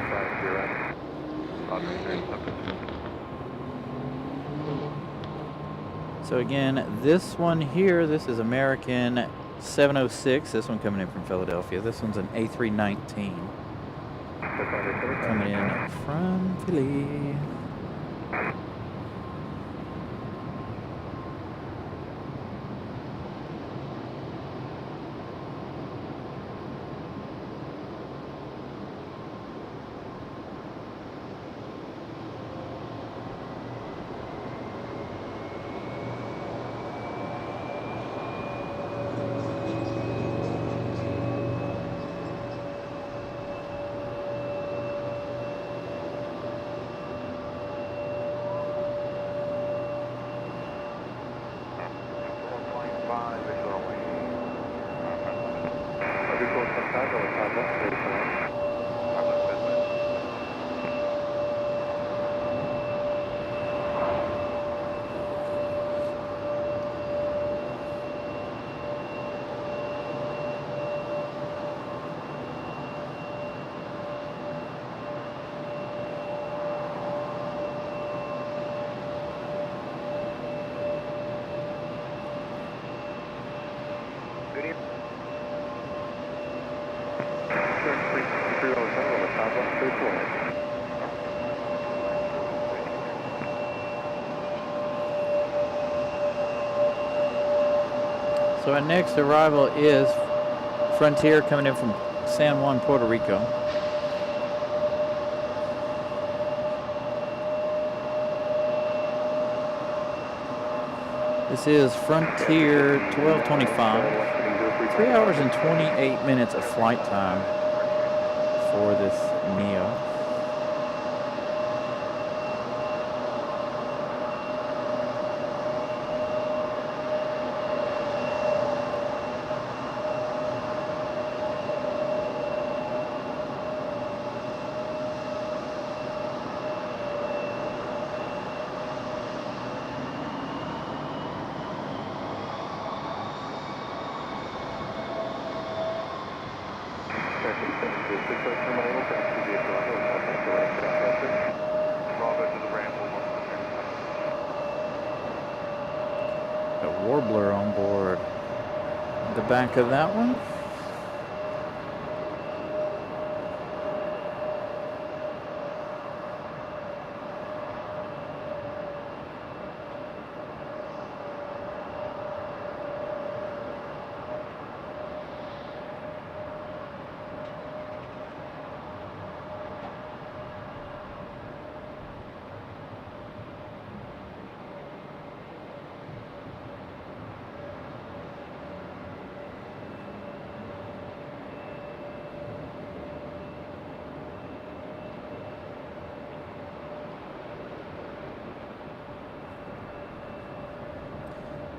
So again, this one here, this is American 706. This one coming in from Philadelphia. This one's an A319. Coming in from Philly. So our next arrival is Frontier coming in from San Juan, Puerto Rico. This is Frontier 1225. 3 hours and 28 minutes of flight time for this Neo. A warbler on board. The back of that one.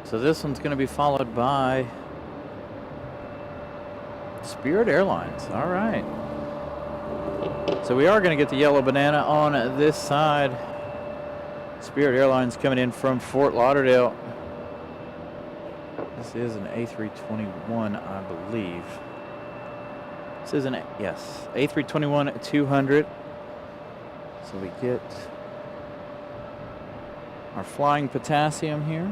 So this one's going to be followed by Spirit Airlines. All right. So we are going to get the yellow banana on this side. Spirit Airlines coming in from Fort Lauderdale. This is an A321, I believe. This is an, yes, A321-200. So we get our flying potassium here.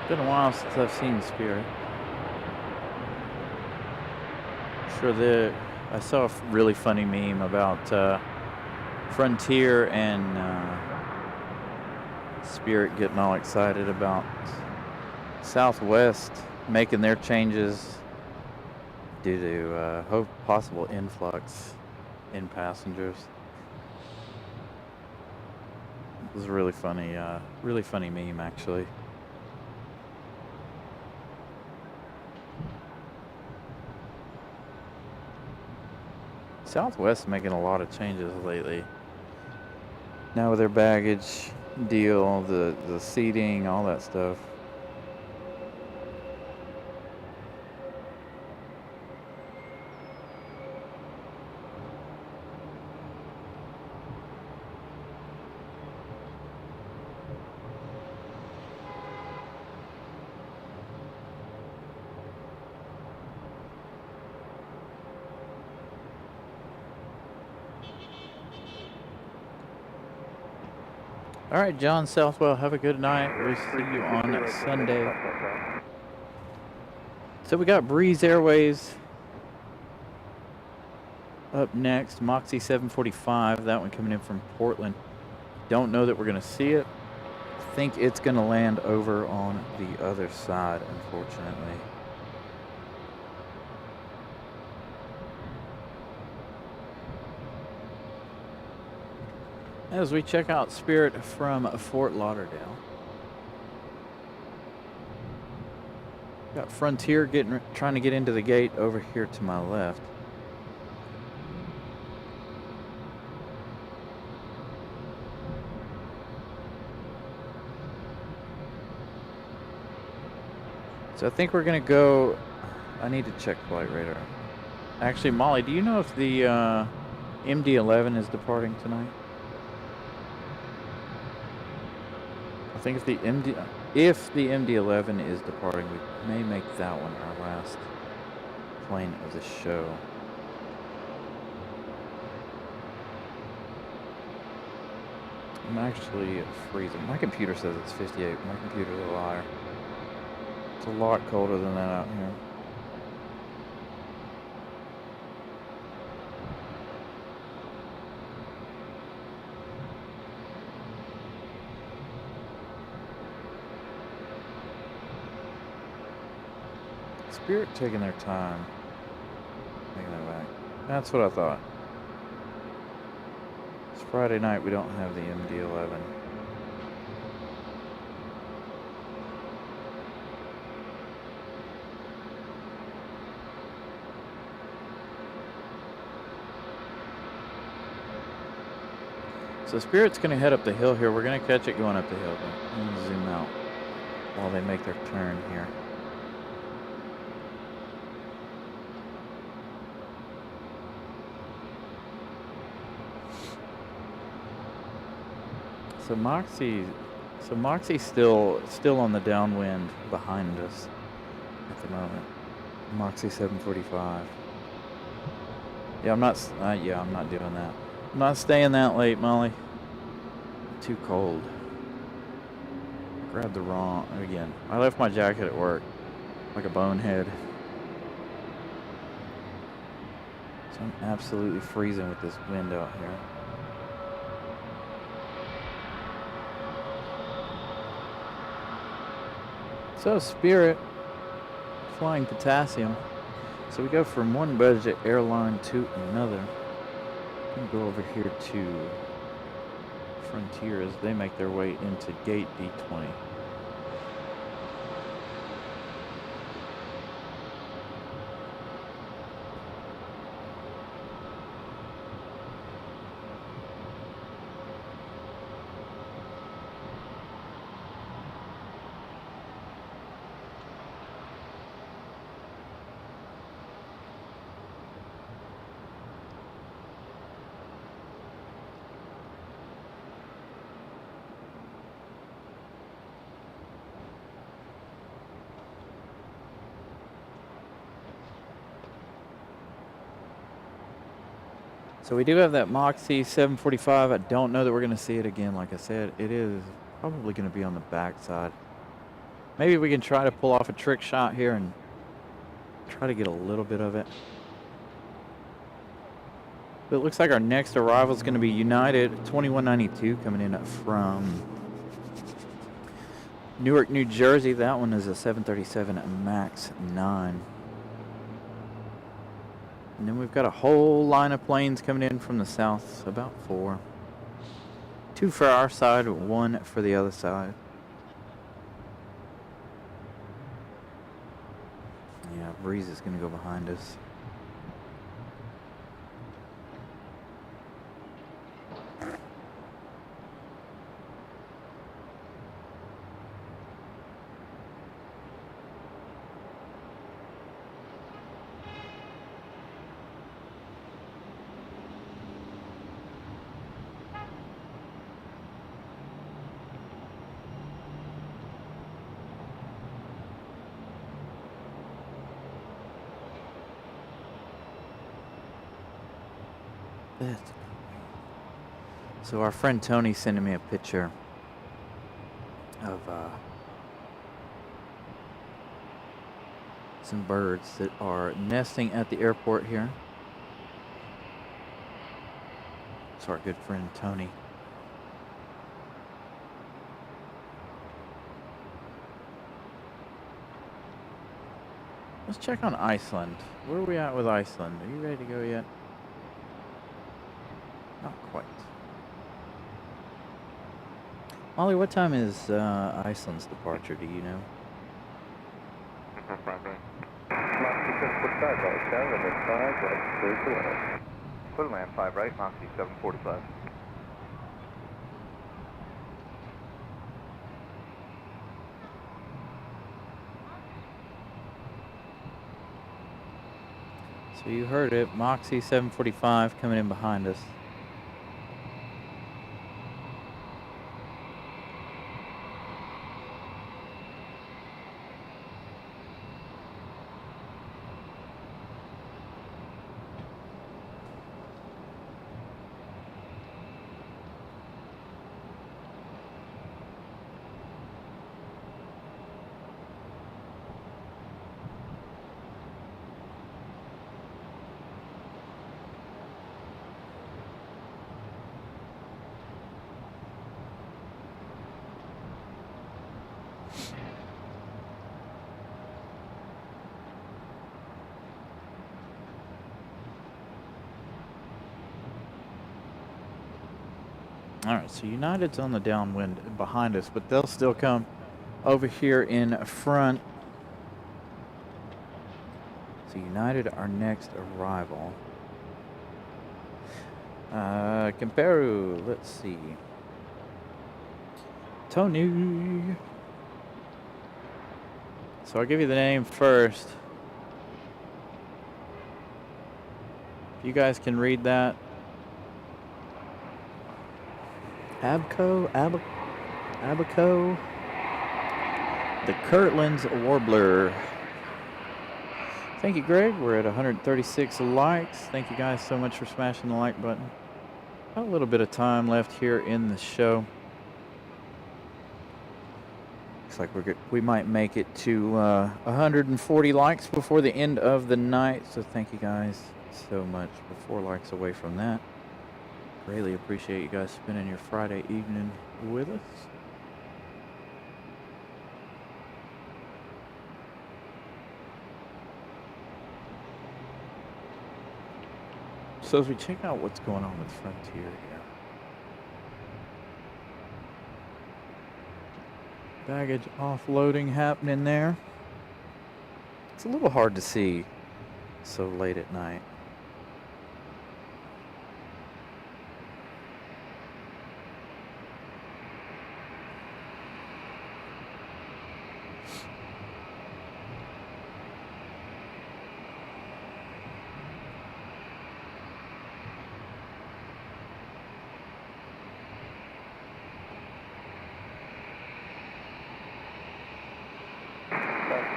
Been a while since I've seen Spirit. Sure, I saw a really funny meme about Frontier and Spirit getting all excited about Southwest making their changes due to possible influx in passengers. It was a really funny meme, actually. Southwest making a lot of changes lately. Now with their baggage deal, the seating, all that stuff. All right, John Southwell, have a good night. We'll see you on Sunday. So we got Breeze Airways up next, Moxie 745, that one coming in from Portland. Don't know that we're going to see it. I think it's going to land over on the other side, unfortunately. As we check out Spirit from Fort Lauderdale. Got Frontier trying to get into the gate over here to my left. So I think we're going to go, I need to check flight radar. Actually, Molly, do you know if the MD-11 is departing tonight? I think if the if the MD-11 is departing, we may make that one our last plane of the show. I'm actually freezing. My computer says it's 58. My computer's a liar. It's a lot colder than that out here. Spirit taking their time. Taking it back. That's what I thought. It's Friday night. We don't have the MD-11. So Spirit's going to head up the hill here. We're going to catch it going up the hill. I'm going to zoom out while they make their turn here. So Moxie's still on the downwind behind us at the moment. Moxie 745. Yeah, I'm not doing that. I'm not staying that late, Molly. Too cold. Grabbed the wrong again. I left my jacket at work like a bonehead. So I'm absolutely freezing with this wind out here. So Spirit, flying potassium. So we go from one budget airline to another. We go over here to Frontier as they make their way into gate D20. So we do have that Moxie 745. I don't know that we're going to see it again. Like I said, it is probably going to be on the backside. Maybe we can try to pull off a trick shot here and try to get a little bit of it. But it looks like our next arrival is going to be United 2192 coming in from Newark, New Jersey. That one is a 737 MAX 9. And then we've got a whole line of planes coming in from the south, about 4. 2 for our side, 1 for the other side. Yeah, Breeze is going to go behind us. So our friend Tony sending me a picture of some birds that are nesting at the airport here. It's our good friend Tony. Let's check on Iceland. Where are we at with Iceland? Are you ready to go yet? Not quite. Molly, what time is Iceland's departure? Do you know? Clear land 5 right, Moxie 745. So you heard it, Moxie 745 coming in behind us. All right, so United's on the downwind behind us, but they'll still come over here in front. So United, our next arrival. Comparu, let's see. Tony. So I'll give you the name first. If you guys can read that. Abaco. The Kirtland's Warbler. Thank you, Greg. We're at 136 likes. Thank you guys so much for smashing the like button. Got a little bit of time left here in the show. Looks like we might make it to 140 likes before the end of the night. So thank you guys so much. We're 4 likes away from that. Greatly appreciate you guys spending your Friday evening with us. So as we check out what's going on with Frontier here. Baggage offloading happening there. It's a little hard to see so late at night.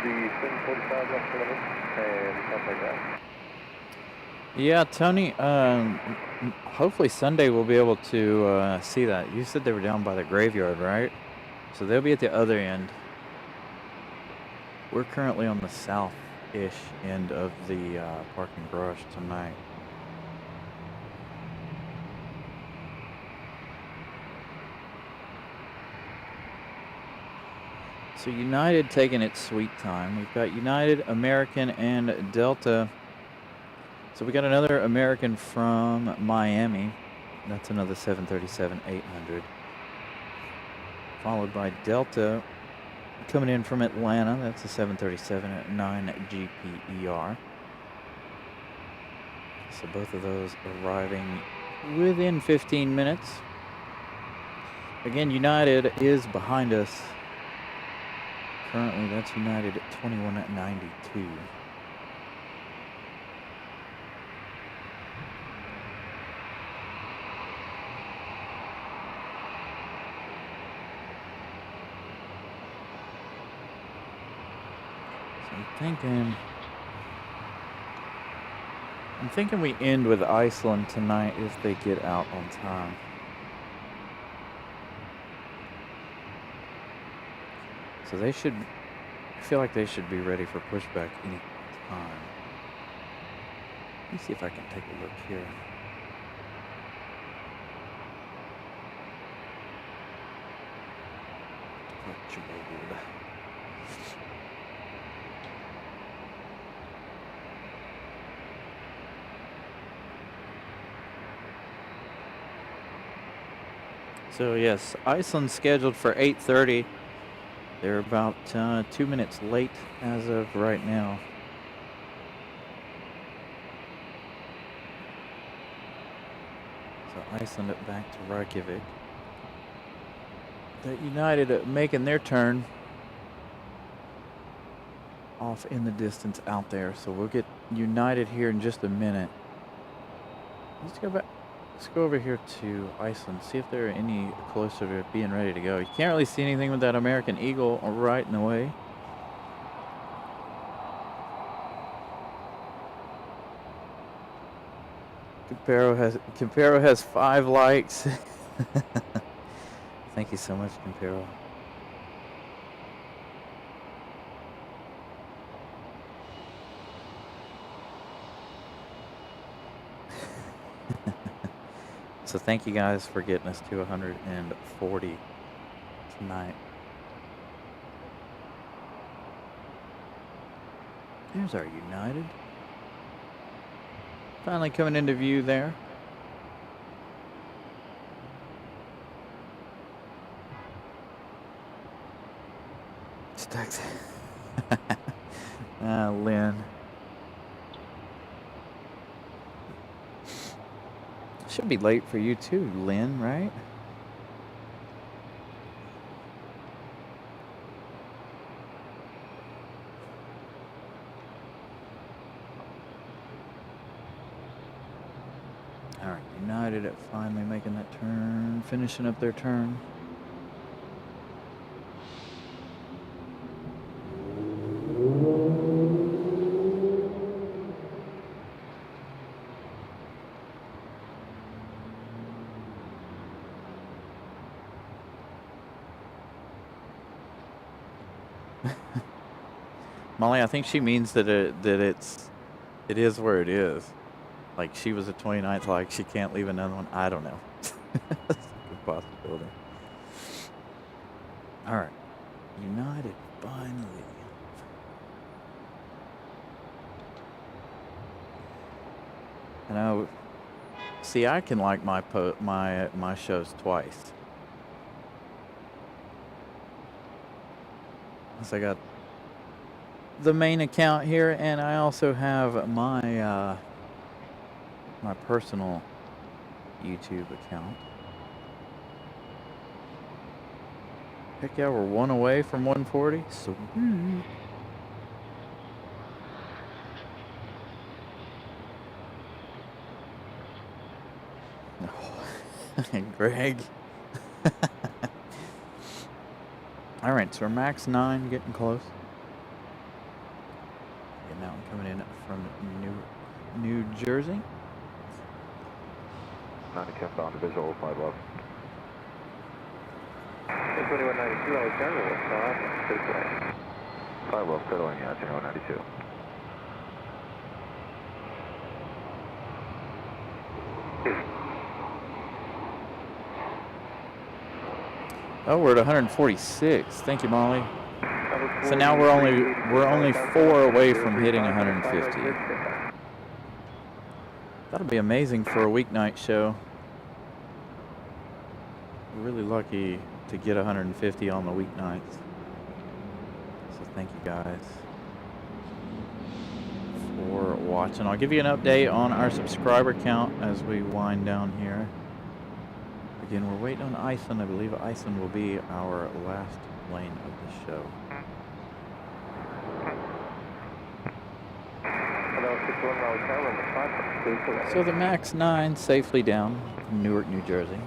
The 745 left 11 and contact that. Yeah, Tony, hopefully Sunday we'll be able to see that. You said they were down by the graveyard, right? So they'll be at the other end. We're currently on the south-ish end of the parking garage tonight. So United taking its sweet time. We've got United, American, and Delta. So we got another American from Miami. That's another 737-800. Followed by Delta coming in from Atlanta. That's a 737-9 GPER. So both of those arriving within 15 minutes. Again, United is behind us. Currently, that's United at 2192. So I'm thinking we end with Iceland tonight if they get out on time. So they should, I feel like they should be ready for pushback any time. Let me see if I can take a look here. So yes, Iceland's scheduled for 8:30. They're about 2 minutes late as of right now. So Iceland back to Reykjavik. That United making their turn off in the distance out there. So we'll get United here in just a minute. Let's go back. Let's go over here to Iceland, see if they're any closer to being ready to go. You can't really see anything with that American Eagle right in the way. Comparo has 5 likes. Thank you so much, Comparo. So thank you guys for getting us to 140 tonight. There's our United. Finally coming into view there. Should be late for you too, Lynn, right? All right, United at finally making that turn, finishing up their turn. Molly, I think she means that it is where it is. Like she was a 29th, like she can't leave another one. I don't know. That's a good possibility. All right, United finally. And see, I can like my shows twice. So I got the main account here, and I also have my my personal YouTube account. Heck yeah, we're one away from 140. So Greg. All right, so we're max 9, getting close. And now I'm coming in from New Jersey. 90 countdown to visual 5 left. 2192, Raleigh Terminal, what's going on? 5 left, settling, yeah, 0192. Oh, we're at 146. Thank you, Molly. So now we're only 4 away from hitting 150. That'll be amazing for a weeknight show. We're really lucky to get 150 on the weeknights. So thank you guys for watching. I'll give you an update on our subscriber count as we wind down here. Again, we're waiting on Iceland. I believe Iceland will be our last plane of the show. So the MAX 9 safely down from Newark, New Jersey.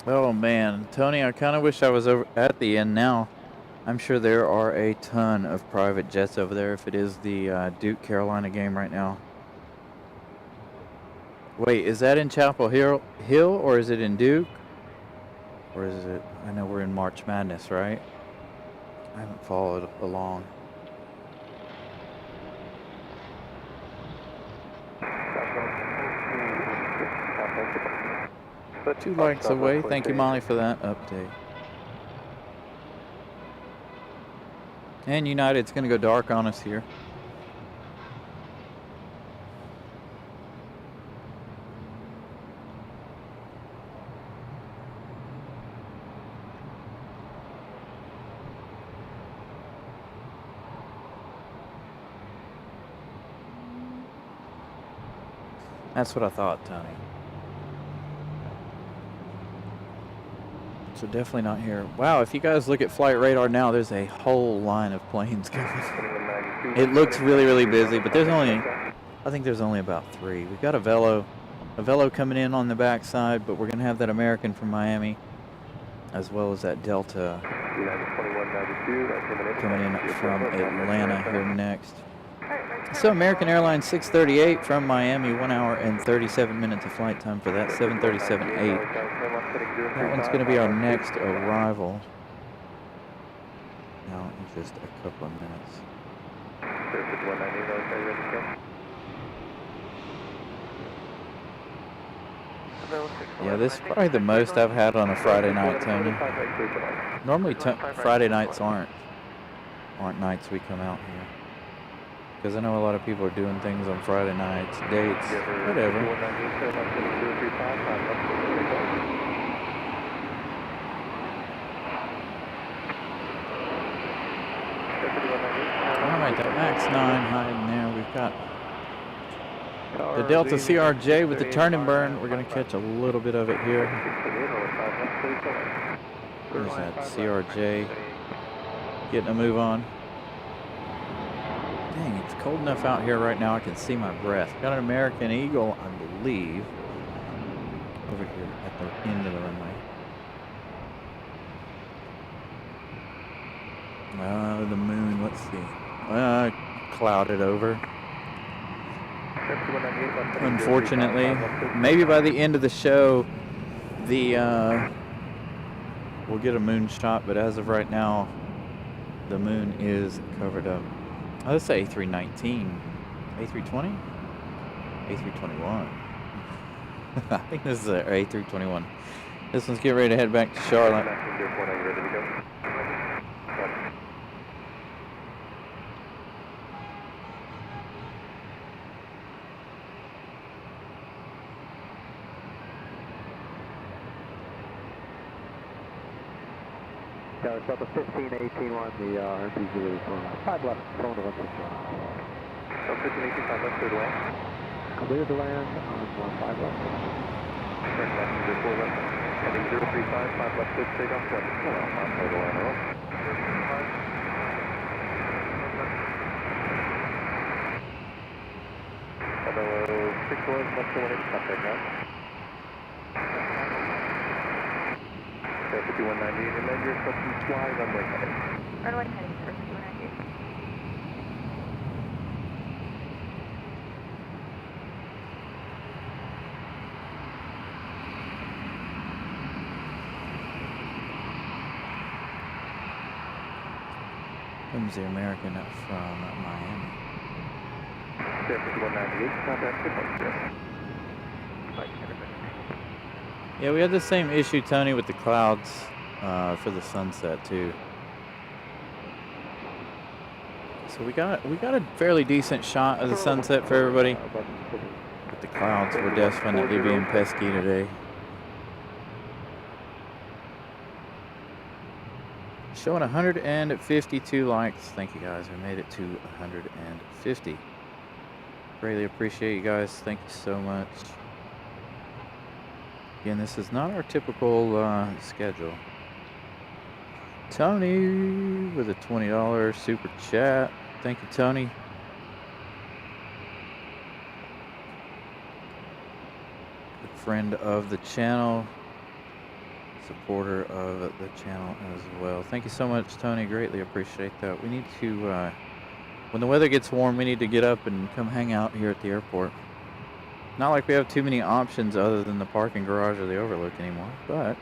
Oh man, Tony, I kind of wish I was over at the end now. I'm sure there are a ton of private jets over there if it is the Duke Carolina game right now. Wait, is that in Chapel Hill or is it in Duke? Or is it, I know we're in March Madness, right? I haven't followed along. Two likes away. Thank you, Molly, for that update. And United's going to go dark on us here. That's what I thought, Tony. So definitely not here. Wow, if you guys look at flight radar now, there's a whole line of planes coming. It looks really, really busy, but there's only, I think there's only about 3. We've got a Velo coming in on the backside, but we're going to have that American from Miami, as well as that Delta coming in from Atlanta here next. So American Airlines 638 from Miami, 1 hour and 37 minutes of flight time for that 737-8. That one's going to be our next arrival. Now in just a couple of minutes. Yeah, this is probably the most I've had on a Friday night, Tony. Normally Friday nights aren't nights we come out here. Because I know a lot of people are doing things on Friday nights, dates, whatever. Alright, that Max 9 hiding there. We've got the Delta CRJ with the turn and burn. We're going to catch a little bit of it here. There's that CRJ getting a move on. Dang, it's cold enough out here right now I can see my breath. Got an American Eagle, I believe, over here at the end of the runway. The moon, let's see. Clouded over. Unfortunately, maybe by the end of the show, we'll get a moon shot, but as of right now, the moon is covered up. Let's say A319, A320, A321. I think this is our A321. This one's getting ready to head back to Charlotte. Yeah, it's about the 15, 18 one, the RPG is 5 left, phone to 161. So 15, 18, 5 left, clear to land. Clear to land on 5 left. Correct, landing 04 left. Heading 035, 5 left, good, take off 7. Well, on clear to land, roll. Hello, 6 was left to 1 contact now. 5190, and then you're supposed to fly runway heading. Runway heading for 5190. Comes the American up from Miami. 5198, contact, good one, sir. Yeah, we had the same issue, Tony, with the clouds for the sunset too. So we got a fairly decent shot of the sunset for everybody. But the clouds were definitely being pesky today. Showing 152 likes. Thank you guys. We made it to 150. Greatly appreciate you guys. Thank you so much. Again, this is not our typical schedule. Tony with a $20 super chat. Thank you, Tony. Good friend of the channel. Supporter of the channel as well. Thank you so much, Tony. Greatly appreciate that. We need to, when the weather gets warm, we need to get up and come hang out here at the airport. Not like we have too many options other than the parking garage or the overlook anymore, but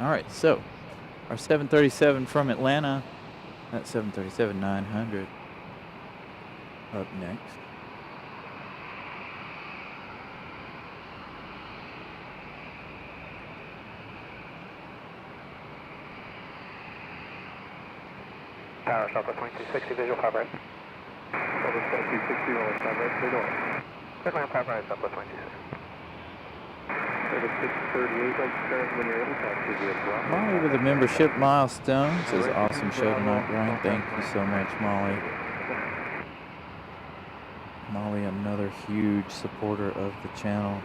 all right, so our 737 from Atlanta, that 737-900 up next. Tower, Southwest 2260, visual 5 right. Southwest 2260, rolling 5 right, clear to land. Clear to land 5 right, Southwest 2260. Service 638, like turn when you're in, taxi via Molly with a membership milestone. Says awesome show tonight, Brian. Thank you so much, Molly. Molly, another huge supporter of the channel,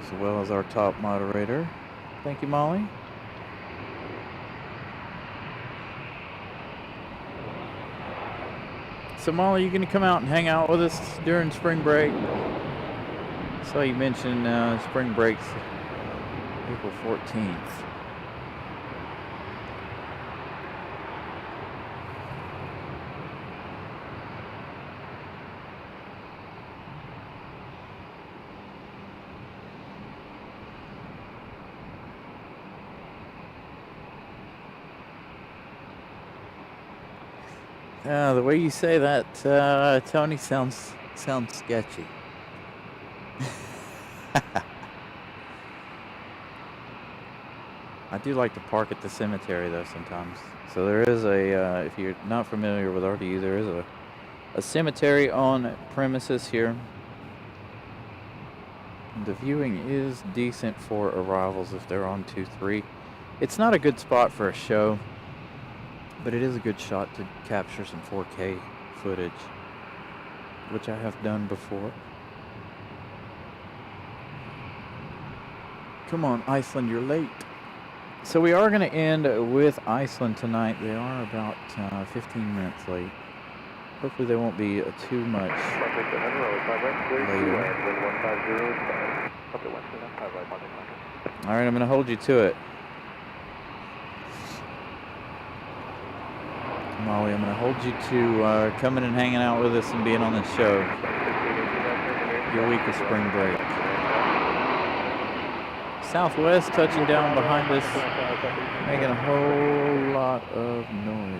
as well as our top moderator. Thank you, Molly. So Molly, you gonna come out and hang out with us during spring break? So you mentioned spring breaks April 14th. The way you say that, Tony, sounds sketchy. I do like to park at the cemetery though sometimes. So there is a, if you're not familiar with RDU, there is a cemetery on premises here. The viewing is decent for arrivals if they're on 2-3. It's not a good spot for a show, but it is a good shot to capture some 4K footage, which I have done before. Come on, Iceland, you're late. So we are going to end with Iceland tonight. They are about 15 minutes late. Hopefully they won't be too much later. All right, I'm going to hold you to it. Molly, I'm going to hold you to coming and hanging out with us and being on the show. Your week of spring break. Southwest touching down behind us, making a whole lot of noise.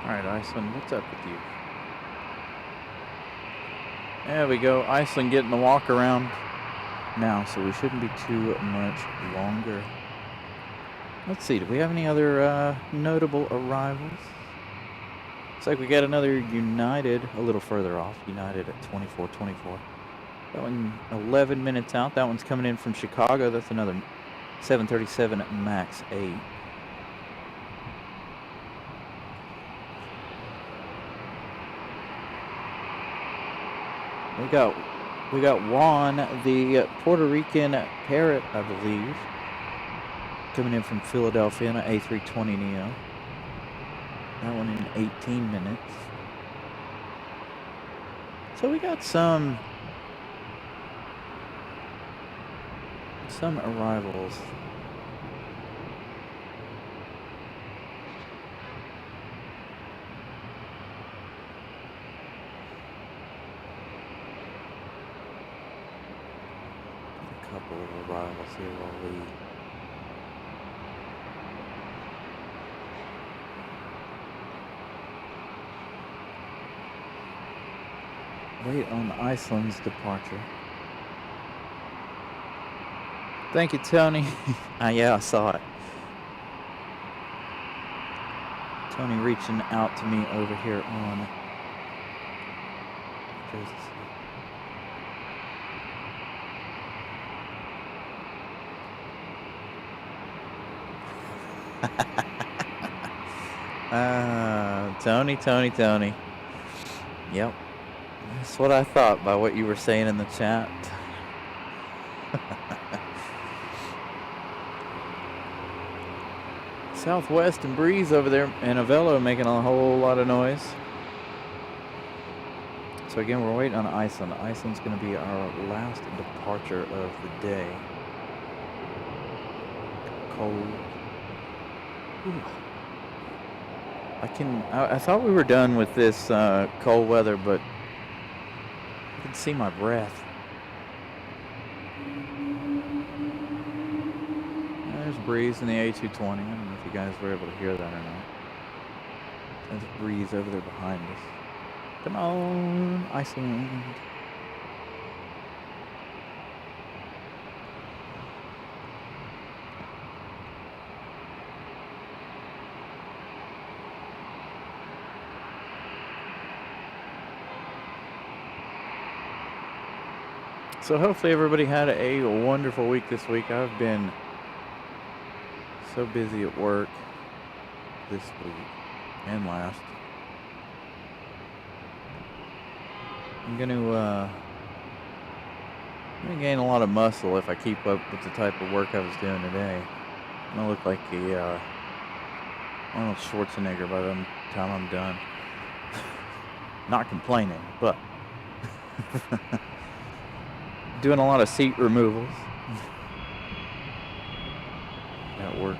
Alright, Iceland, what's up with you? There we go. Iceland getting the walk around now, so we shouldn't be too much longer. Let's see, do we have any other notable arrivals? Looks like we got another United a little further off. United at 2424. That one 11 minutes out. That one's coming in from Chicago. That's another 737 MAX 8. We got Juan, the Puerto Rican parrot, I believe, coming in from Philadelphia in an A320neo. That one in 18 minutes. So we got some arrivals. Couple of arrivals here while we wait on Iceland's departure. Thank you, Tony. Yeah, I saw it. Tony reaching out to me over here on Tony. Yep. That's what I thought by what you were saying in the chat. Southwest and Breeze over there in Avello making a whole lot of noise. So again, we're waiting on Iceland. Iceland's going to be our last departure of the day. Cold. Ooh. I thought we were done with this cold weather, but I can see my breath. There's Breeze in the A220. I don't know if you guys were able to hear that or not. There's Breeze over there behind us. Come on, Iceland. So hopefully everybody had a wonderful week this week. I've been so busy at work this week and last. I'm gonna gain a lot of muscle if I keep up with the type of work I was doing today. I'm gonna look like a Arnold Schwarzenegger by the time I'm done. Not complaining, but doing a lot of seat removals at work.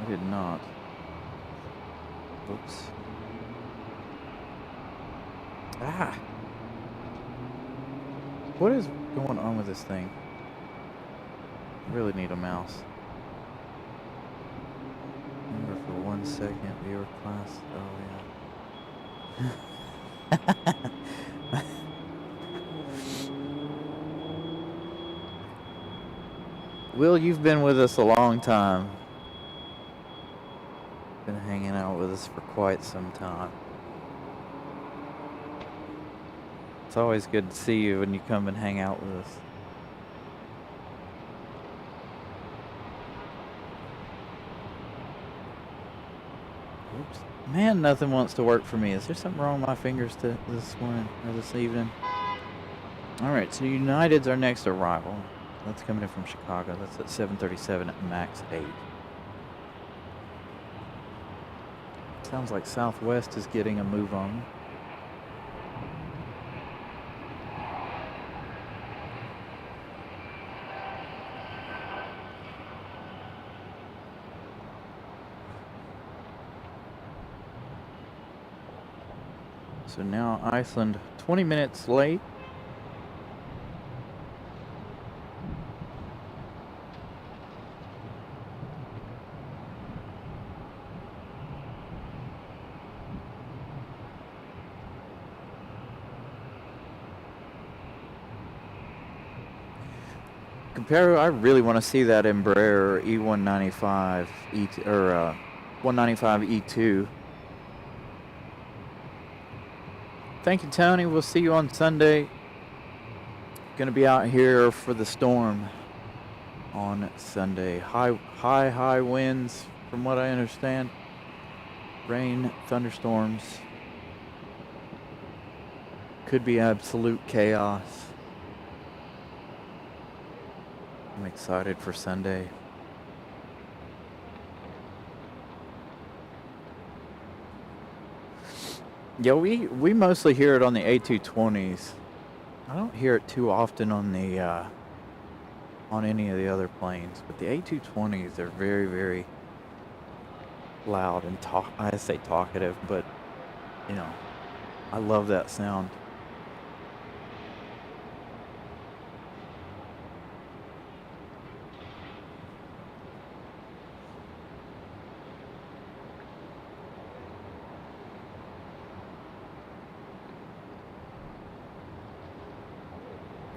I did not. Oops. Ah! What is going on with this thing? I really need a mouse. Remember for 1 second, viewer class. Oh, yeah. Will, you've been with us a long time. Been hanging out with us for quite some time. It's always good to see you when you come and hang out with us. Oops. Man, nothing wants to work for me. Is there something wrong with my fingers this morning or this evening? Alright, so United's our next arrival. That's coming in from Chicago. That's at 7:37 at max 8. Sounds like Southwest is getting a move on. So now Iceland 20 minutes late. I really want to see that Embraer E195 195 E2. Thank you, Tony. We'll see you on Sunday. Gonna be out here for the storm on Sunday. High winds, from what I understand. Rain, thunderstorms. Could be absolute chaos. I'm excited for Sunday. Yeah, we mostly hear it on the A220s. I don't hear it too often on the on any of the other planes, but the A220s, they're very, very loud and I say talkative, but you know, I love that sound.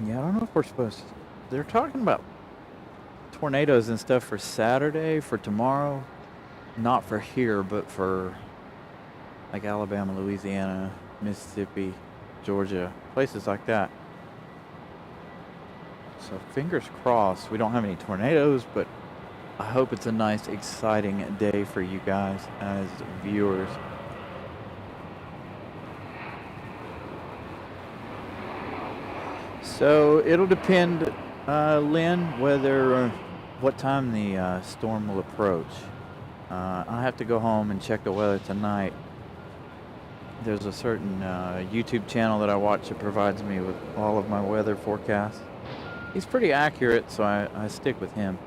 Yeah, I don't know if we're supposed to. They're talking about tornadoes and stuff for Saturday, for tomorrow. Not for here, but for like Alabama, Louisiana, Mississippi, Georgia, places like that. So fingers crossed. We don't have any tornadoes, but I hope it's a nice, exciting day for you guys as viewers. So it'll depend, Lynn, what time the storm will approach. I have to go home and check the weather tonight. There's a certain YouTube channel that I watch that provides me with all of my weather forecasts. He's pretty accurate, so I stick with him.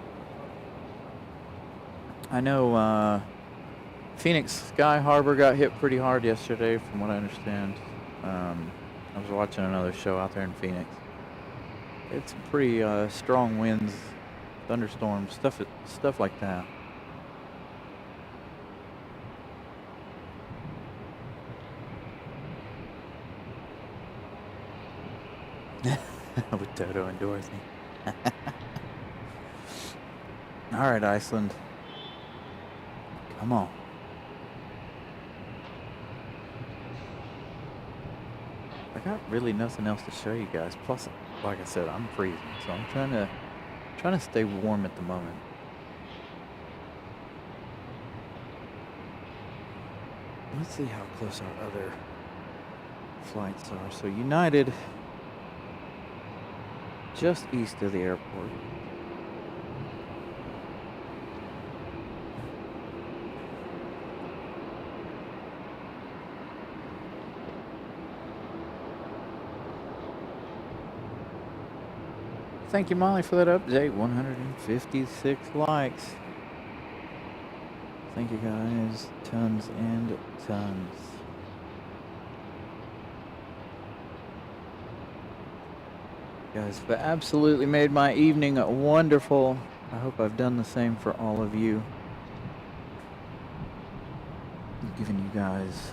I know Phoenix Sky Harbor got hit pretty hard yesterday, from what I understand. I was watching another show out there in Phoenix. It's pretty strong winds, thunderstorms, stuff like that. With Toto and Dorothy. All right, Iceland. Come on. I got really nothing else to show you guys. Plus, like I said, I'm freezing, so I'm trying to stay warm at the moment. Let's see how close our other flights are. So United, just east of the airport. Thank you, Molly, for that update. 156 likes. Thank you, guys. Tons and tons. You guys have absolutely made my evening wonderful. I hope I've done the same for all of you. I'm giving you guys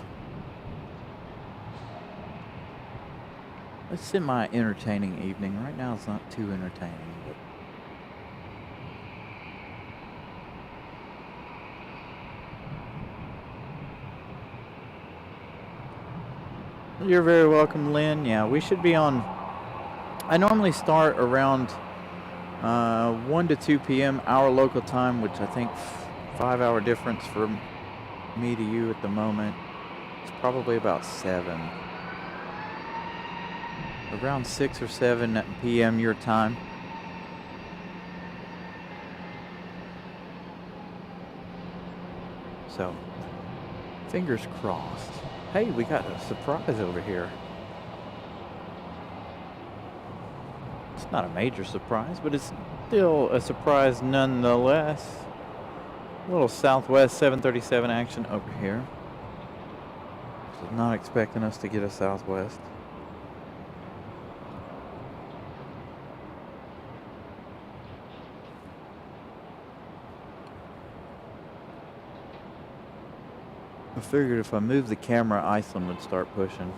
a semi-entertaining evening. Right now it's not too entertaining, but you're very welcome, Lynn. Yeah, we should be on. I normally start around 1 to 2 p.m. our local time, which I think 5-hour difference from me to you at the moment. It's probably about 7. Around 6 or 7 p.m. your time. So, fingers crossed. Hey, we got a surprise over here. It's not a major surprise, but it's still a surprise nonetheless. A little Southwest 737 action over here. So not expecting us to get a Southwest. I figured if I moved the camera, Iceland would start pushing.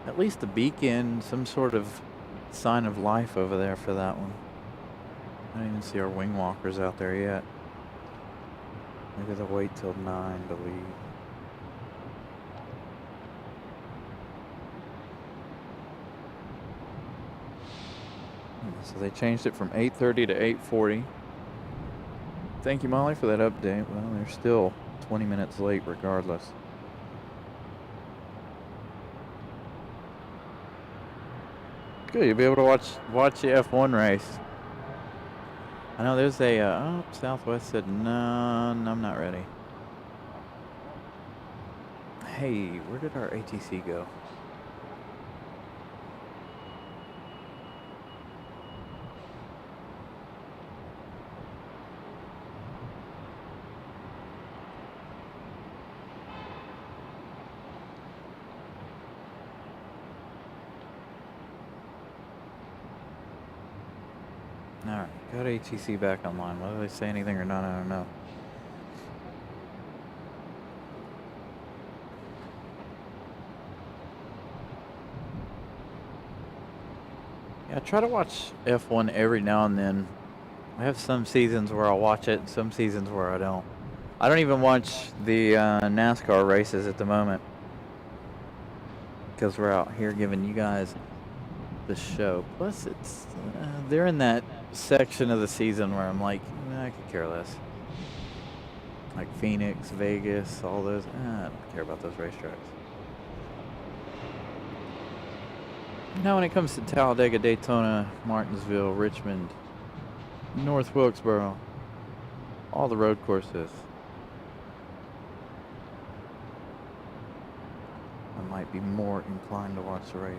At least the beacon, some sort of sign of life over there for that one. I don't even see our wing walkers out there yet. Maybe they'll wait till 9 to leave. So they changed it from 8:30 to 8:40. Thank you, Molly, for that update. Well, they're still 20 minutes late regardless. Good, you'll be able to watch the F1 race. I know there's a, oh, Southwest said, no, I'm not ready. Hey, where did our ATC go? Alright, got ATC back online. Whether they say anything or not, I don't know. Yeah, I try to watch F1 every now and then. I have some seasons where I'll watch it, and some seasons where I don't. I don't even watch the NASCAR races at the moment, because we're out here giving you guys the show. Plus, it's they're in that section of the season where I'm like, I could care less. Like Phoenix, Vegas, all those. I don't care about those racetracks. Now, when it comes to Talladega, Daytona, Martinsville, Richmond, North Wilkesboro, all the road courses, I might be more inclined to watch the race.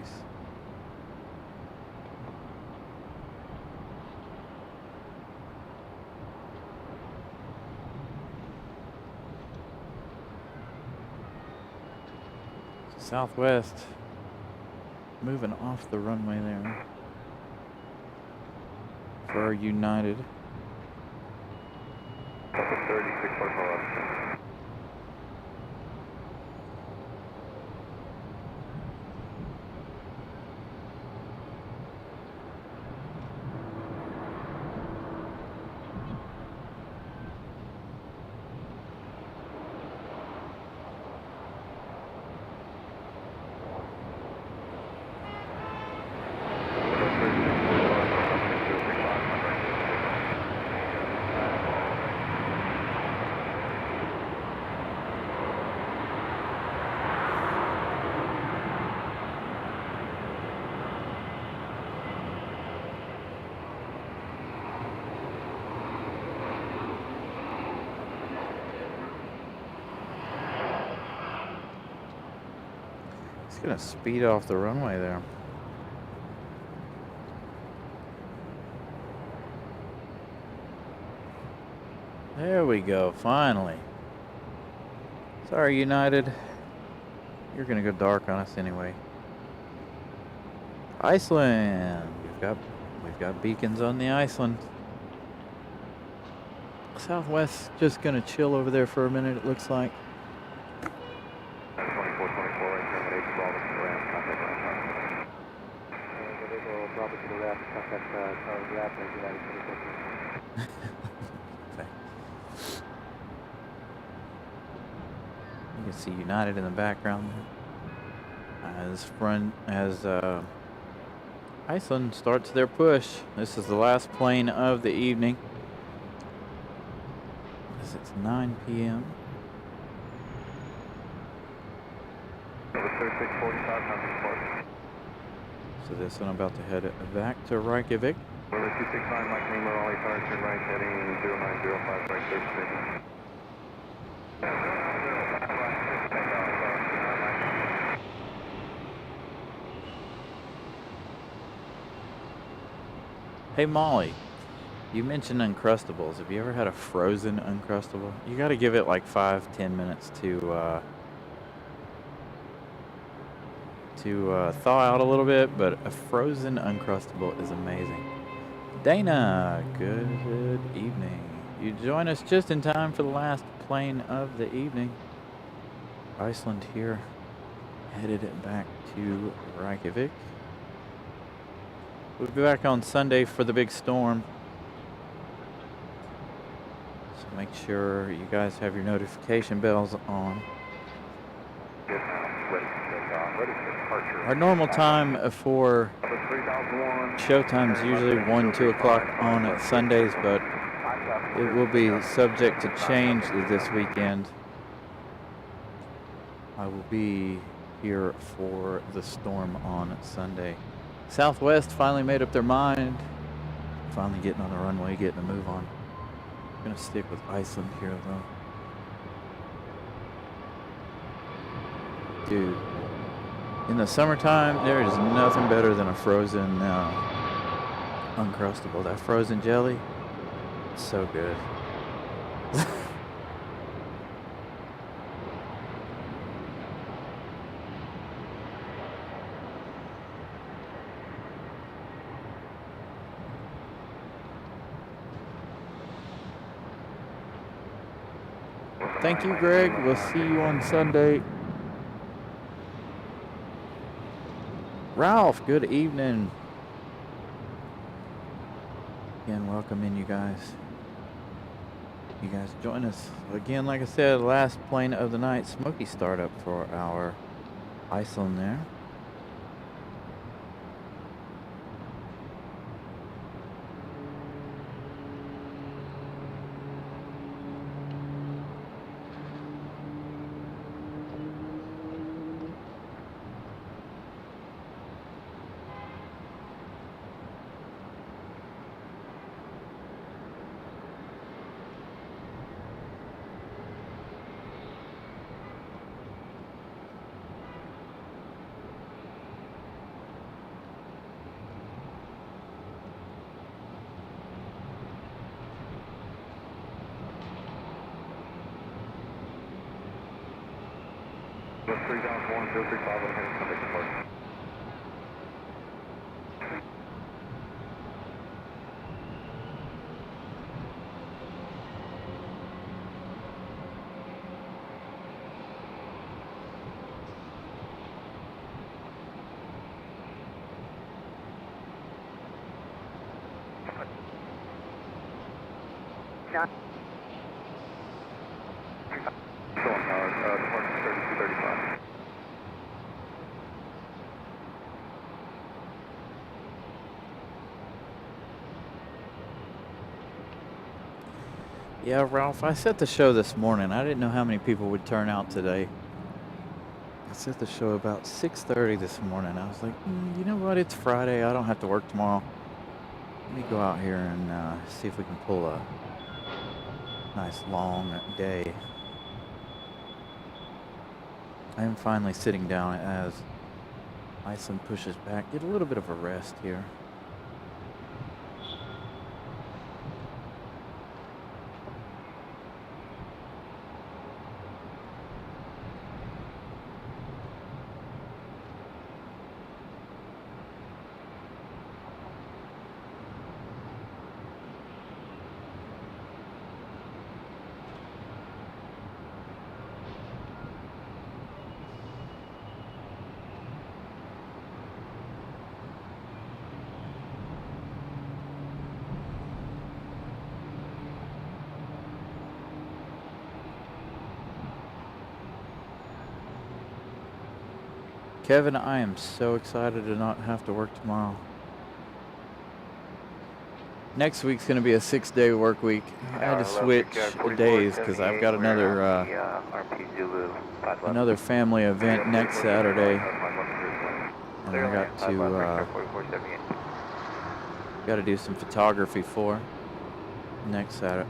Southwest moving off the runway there for our United. 36.4. He's gonna speed off the runway there. There we go, finally. Sorry, United. You're gonna go dark on us anyway. Iceland. We've got beacons on the Iceland. Southwest just gonna chill over there for a minute, it looks like. 2424, right terminate Bravo to the ramp, contact ramp. Bravo to the ramp, contact Tower Ramp, United 24. You can see United in the background as Iceland starts their push. This is the last plane of the evening. It's 9 p.m. Over 3645, contact port. So this one about to head back to Reykjavik. Over 269, Mike Lima, Raleigh, fire turn right, heading 0905, right, 36. Hey Molly, you mentioned Uncrustables. Have you ever had a frozen Uncrustable? You got to give it like 5-10 minutes to thaw out a little bit, but a frozen Uncrustable is amazing. Dana, good evening. You join us just in time for the last plane of the evening. Iceland here, headed back to Reykjavik. We'll be back on Sunday for the big storm. So make sure you guys have your notification bells on. Our normal time for showtime is usually 1-2 o'clock on Sundays, but it will be subject to change this weekend. I will be here for the storm on Sunday. Southwest finally made up their mind. Finally getting on the runway, getting a move on. I'm gonna stick with Iceland here though. Dude, in the summertime, there is nothing better than a frozen Uncrustable. That frozen jelly, so good. Thank you, Greg. We'll see you on Sunday. Ralph, good evening. Again, welcome in, you guys. You guys join us. Again, like I said, last plane of the night, smoky startup for our Iceland there. Yeah, Ralph, I set the show this morning. I didn't know how many people would turn out today. I set the show about 6:30 this morning. I was like, you know what? It's Friday. I don't have to work tomorrow. Let me go out here and see if we can pull a nice long day. I am finally sitting down as Iceland pushes back. Get a little bit of a rest here. Kevin, I am so excited to not have to work tomorrow. Next week's going to be a 6-day work week. I had to switch days because I've got another family event next Saturday. And I got to do some photography for next Saturday.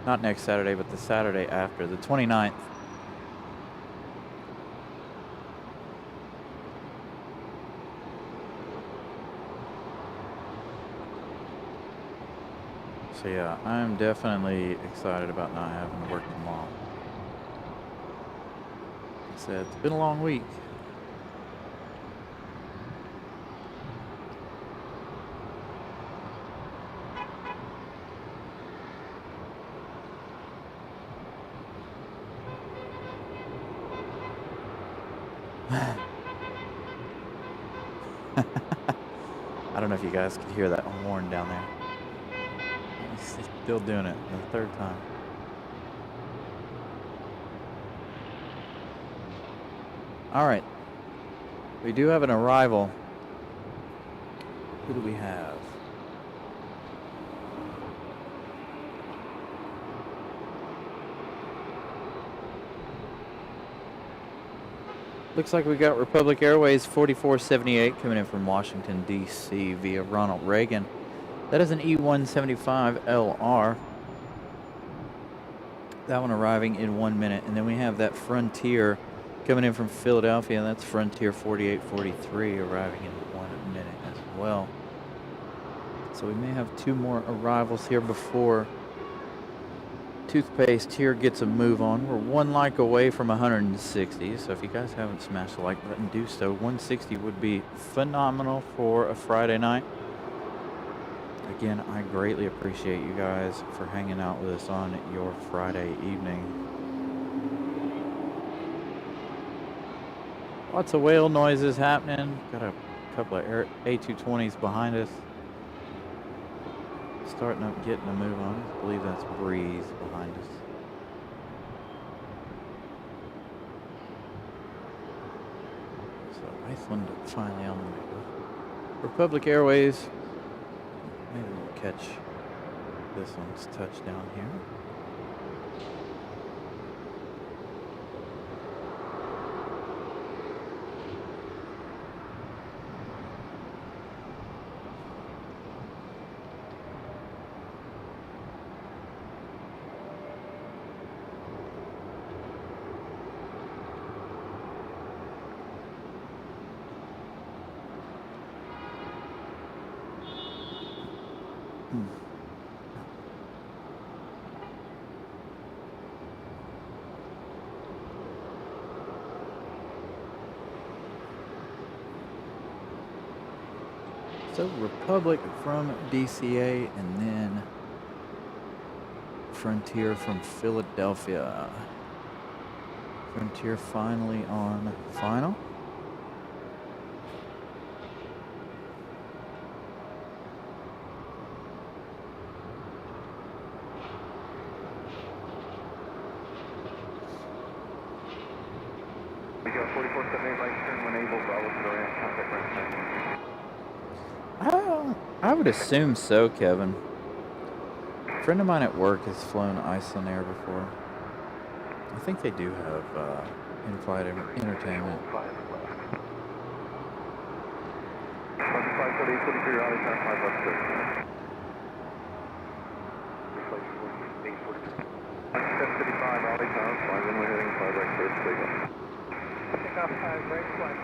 Not next Saturday, but the Saturday after, the 29th. So yeah, I'm definitely excited about not having to work tomorrow. Like I said, it's been a long week. I don't know if you guys could hear that horn down there. He's still doing it the third time. All right. We do have an arrival. Who do we have? Looks like we got Republic Airways 4478 coming in from Washington, D.C. via Ronald Reagan. That is an E175LR. That one arriving in 1 minute. And then we have that Frontier coming in from Philadelphia. That's Frontier 4843 arriving in 1 minute as well. So we may have 2 more arrivals here before Toothpaste here gets a move on. We're 1 like away from 160. So if you guys haven't smashed the like button, do so. 160 would be phenomenal for a Friday night. Again, I greatly appreciate you guys for hanging out with us on your Friday evening. Lots of whale noises happening. Got a couple of A220s behind us. Starting up, getting a move on. I believe that's Breeze behind us. So Iceland finally on the move. Republic Airways. Maybe we'll catch this one's touchdown here. So Republic from DCA and then Frontier from Philadelphia. Frontier finally on final. We got 4478 right turn when able, Bravo to Durham, contact right. I would assume so, Kevin. A friend of mine at work has flown Iceland Air before. I think they do have in-flight entertainment. 543 Raleigh, time 5 left 755 Raleigh, time 5 runway heading 5 right clear, stay up. Pick up 5 right flight.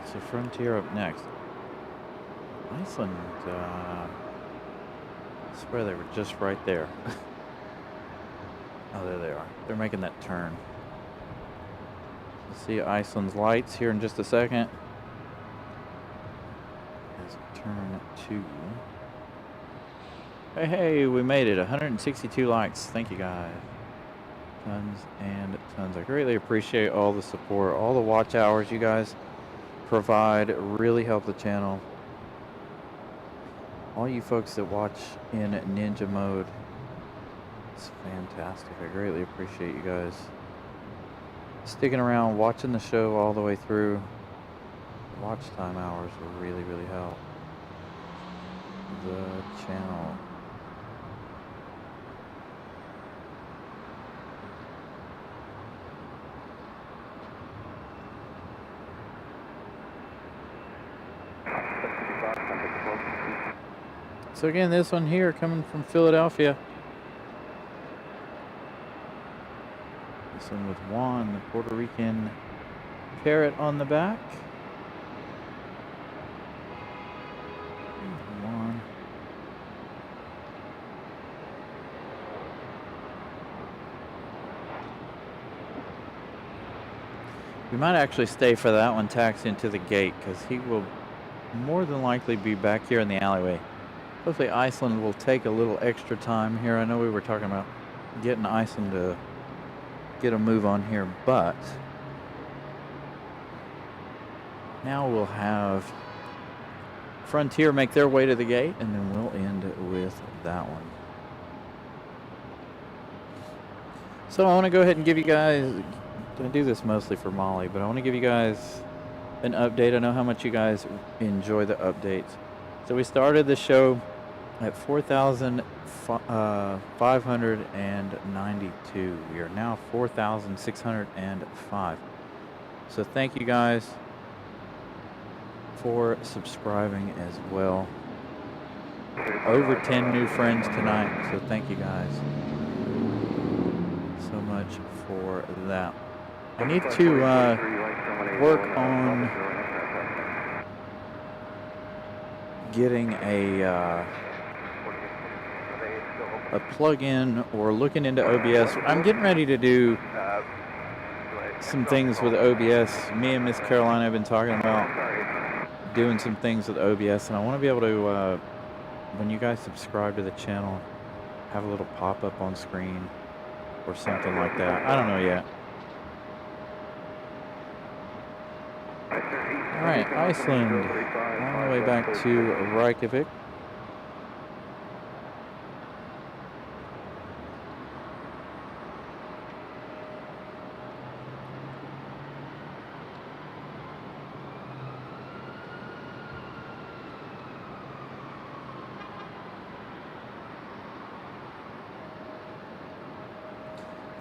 Alright, so Frontier up next. Iceland, I swear they were just right there. Oh, there they are. They're making that turn. We'll see Iceland's lights here in just a second. As we turn 2. Hey, we made it. 162 likes. Thank you, guys. Tons and tons. I greatly appreciate all the support, all the watch hours you guys provide. Really help the channel. All you folks that watch in ninja mode, it's fantastic. I greatly appreciate you guys sticking around, watching the show all the way through. Watch time hours will really, really help the channel. So again, this one here coming from Philadelphia. This one with Juan, the Puerto Rican parrot on the back. Juan. We might actually stay for that one, taxi into the gate, because he will more than likely be back here in the alleyway. Hopefully Iceland will take a little extra time here. I know we were talking about getting Iceland to get a move on here, but now we'll have Frontier make their way to the gate, and then we'll end with that one. So I want to go ahead and give you guys, I do this mostly for Molly, but I want to give you guys an update. I know how much you guys enjoy the updates. So we started the show at 4,592. We are now 4,605. So thank you guys for subscribing as well. Over 10 new friends tonight, so thank you guys so much for that. I need to work on getting a plug-in or looking into OBS. I'm getting ready to do some things with OBS. Me and Miss Caroline have been talking about doing some things with OBS, and I want to be able to, when you guys subscribe to the channel, have a little pop-up on screen or something like that. I don't know yet. Alright, Iceland, on the way back to Reykjavik.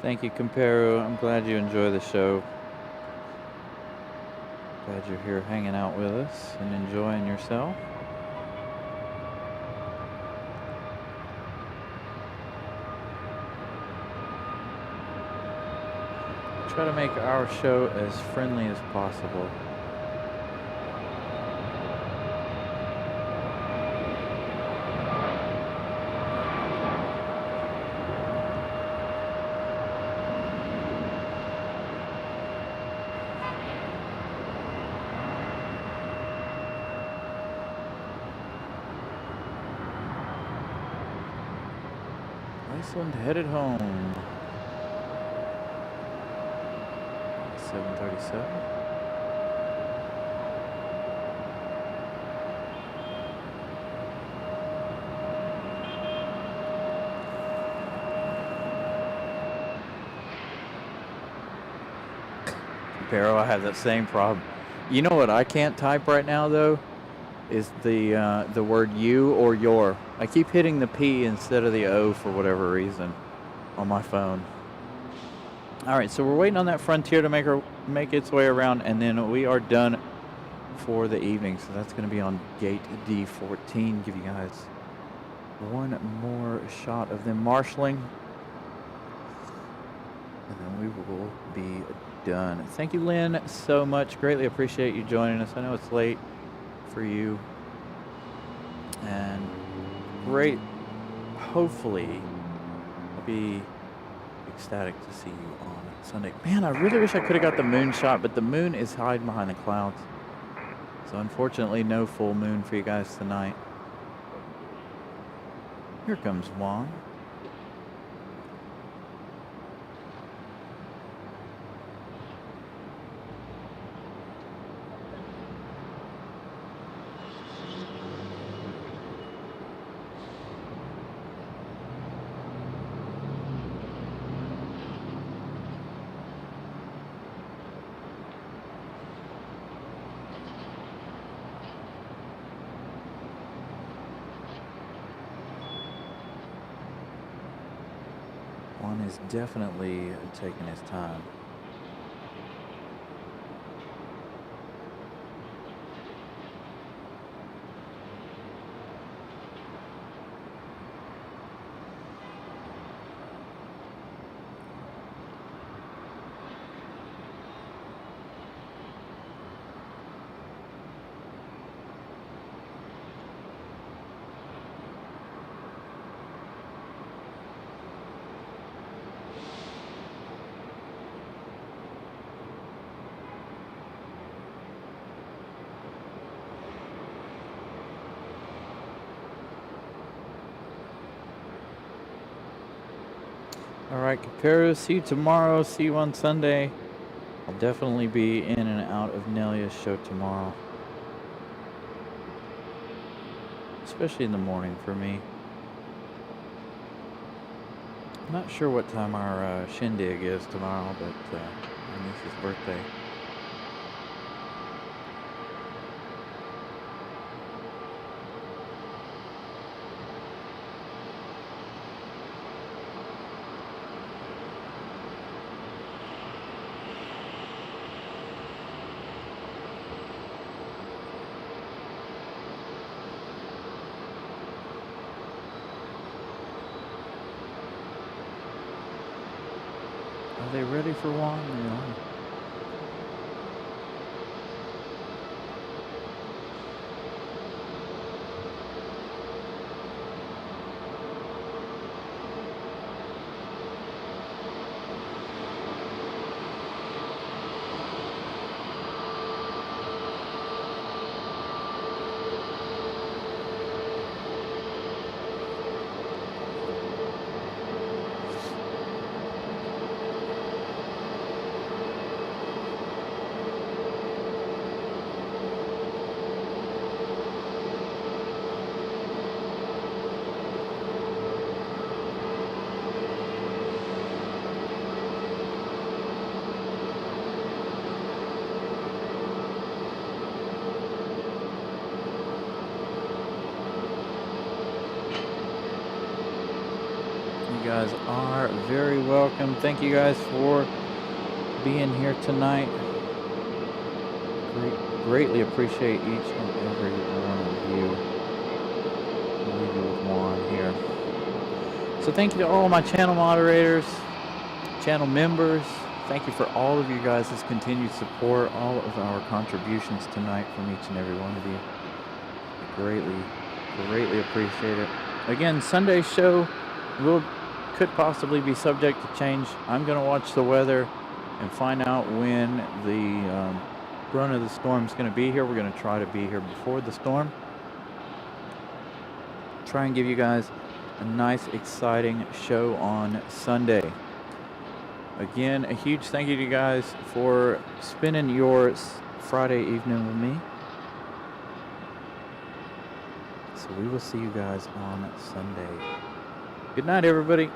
Thank you, Comparo. I'm glad you enjoy the show. Glad you're here hanging out with us and enjoying yourself. Try to make our show as friendly as possible. Iceland headed home. 737. Comparo, I have that same problem. You know what I can't type right now though? Is the word you or your. I keep hitting the P instead of the O for whatever reason on my phone. All right, so we're waiting on that Frontier to make its way around, and then we are done for the evening. So that's going to be on gate D14. Give you guys one more shot of them marshaling. and then we will be done. Thank you, Lynn, so much. Greatly appreciate you joining us. I know it's late for you, and great. Hopefully, I'll be ecstatic to see you on Sunday. Man, I really wish I could have got the moon shot, but the moon is hiding behind the clouds. So unfortunately, no full moon for you guys tonight. Here comes Juan. Juan is definitely taking his time. All right, Capero, see you tomorrow. See you on Sunday. I'll definitely be in and out of Nelia's show tomorrow. Especially in the morning for me. I'm not sure what time our shindig is tomorrow, but my niece's birthday. Are they ready for one? Yeah. You guys are very welcome. Thank you guys for being here tonight. Greatly appreciate each and every one of you. I'll leave you with Juan here. So thank you to all my channel moderators, channel members. Thank you for all of you guys' continued support, all of our contributions tonight from each and every one of you. Greatly appreciate it. Again, Sunday's show could possibly be subject to change. I'm going to watch the weather and find out when the brunt of the storm is going to be here. We're going to try to be here before the storm. Try and give you guys a nice, exciting show on Sunday. Again, a huge thank you to you guys for spending your Friday evening with me. So we will see you guys on Sunday. Good night, everybody.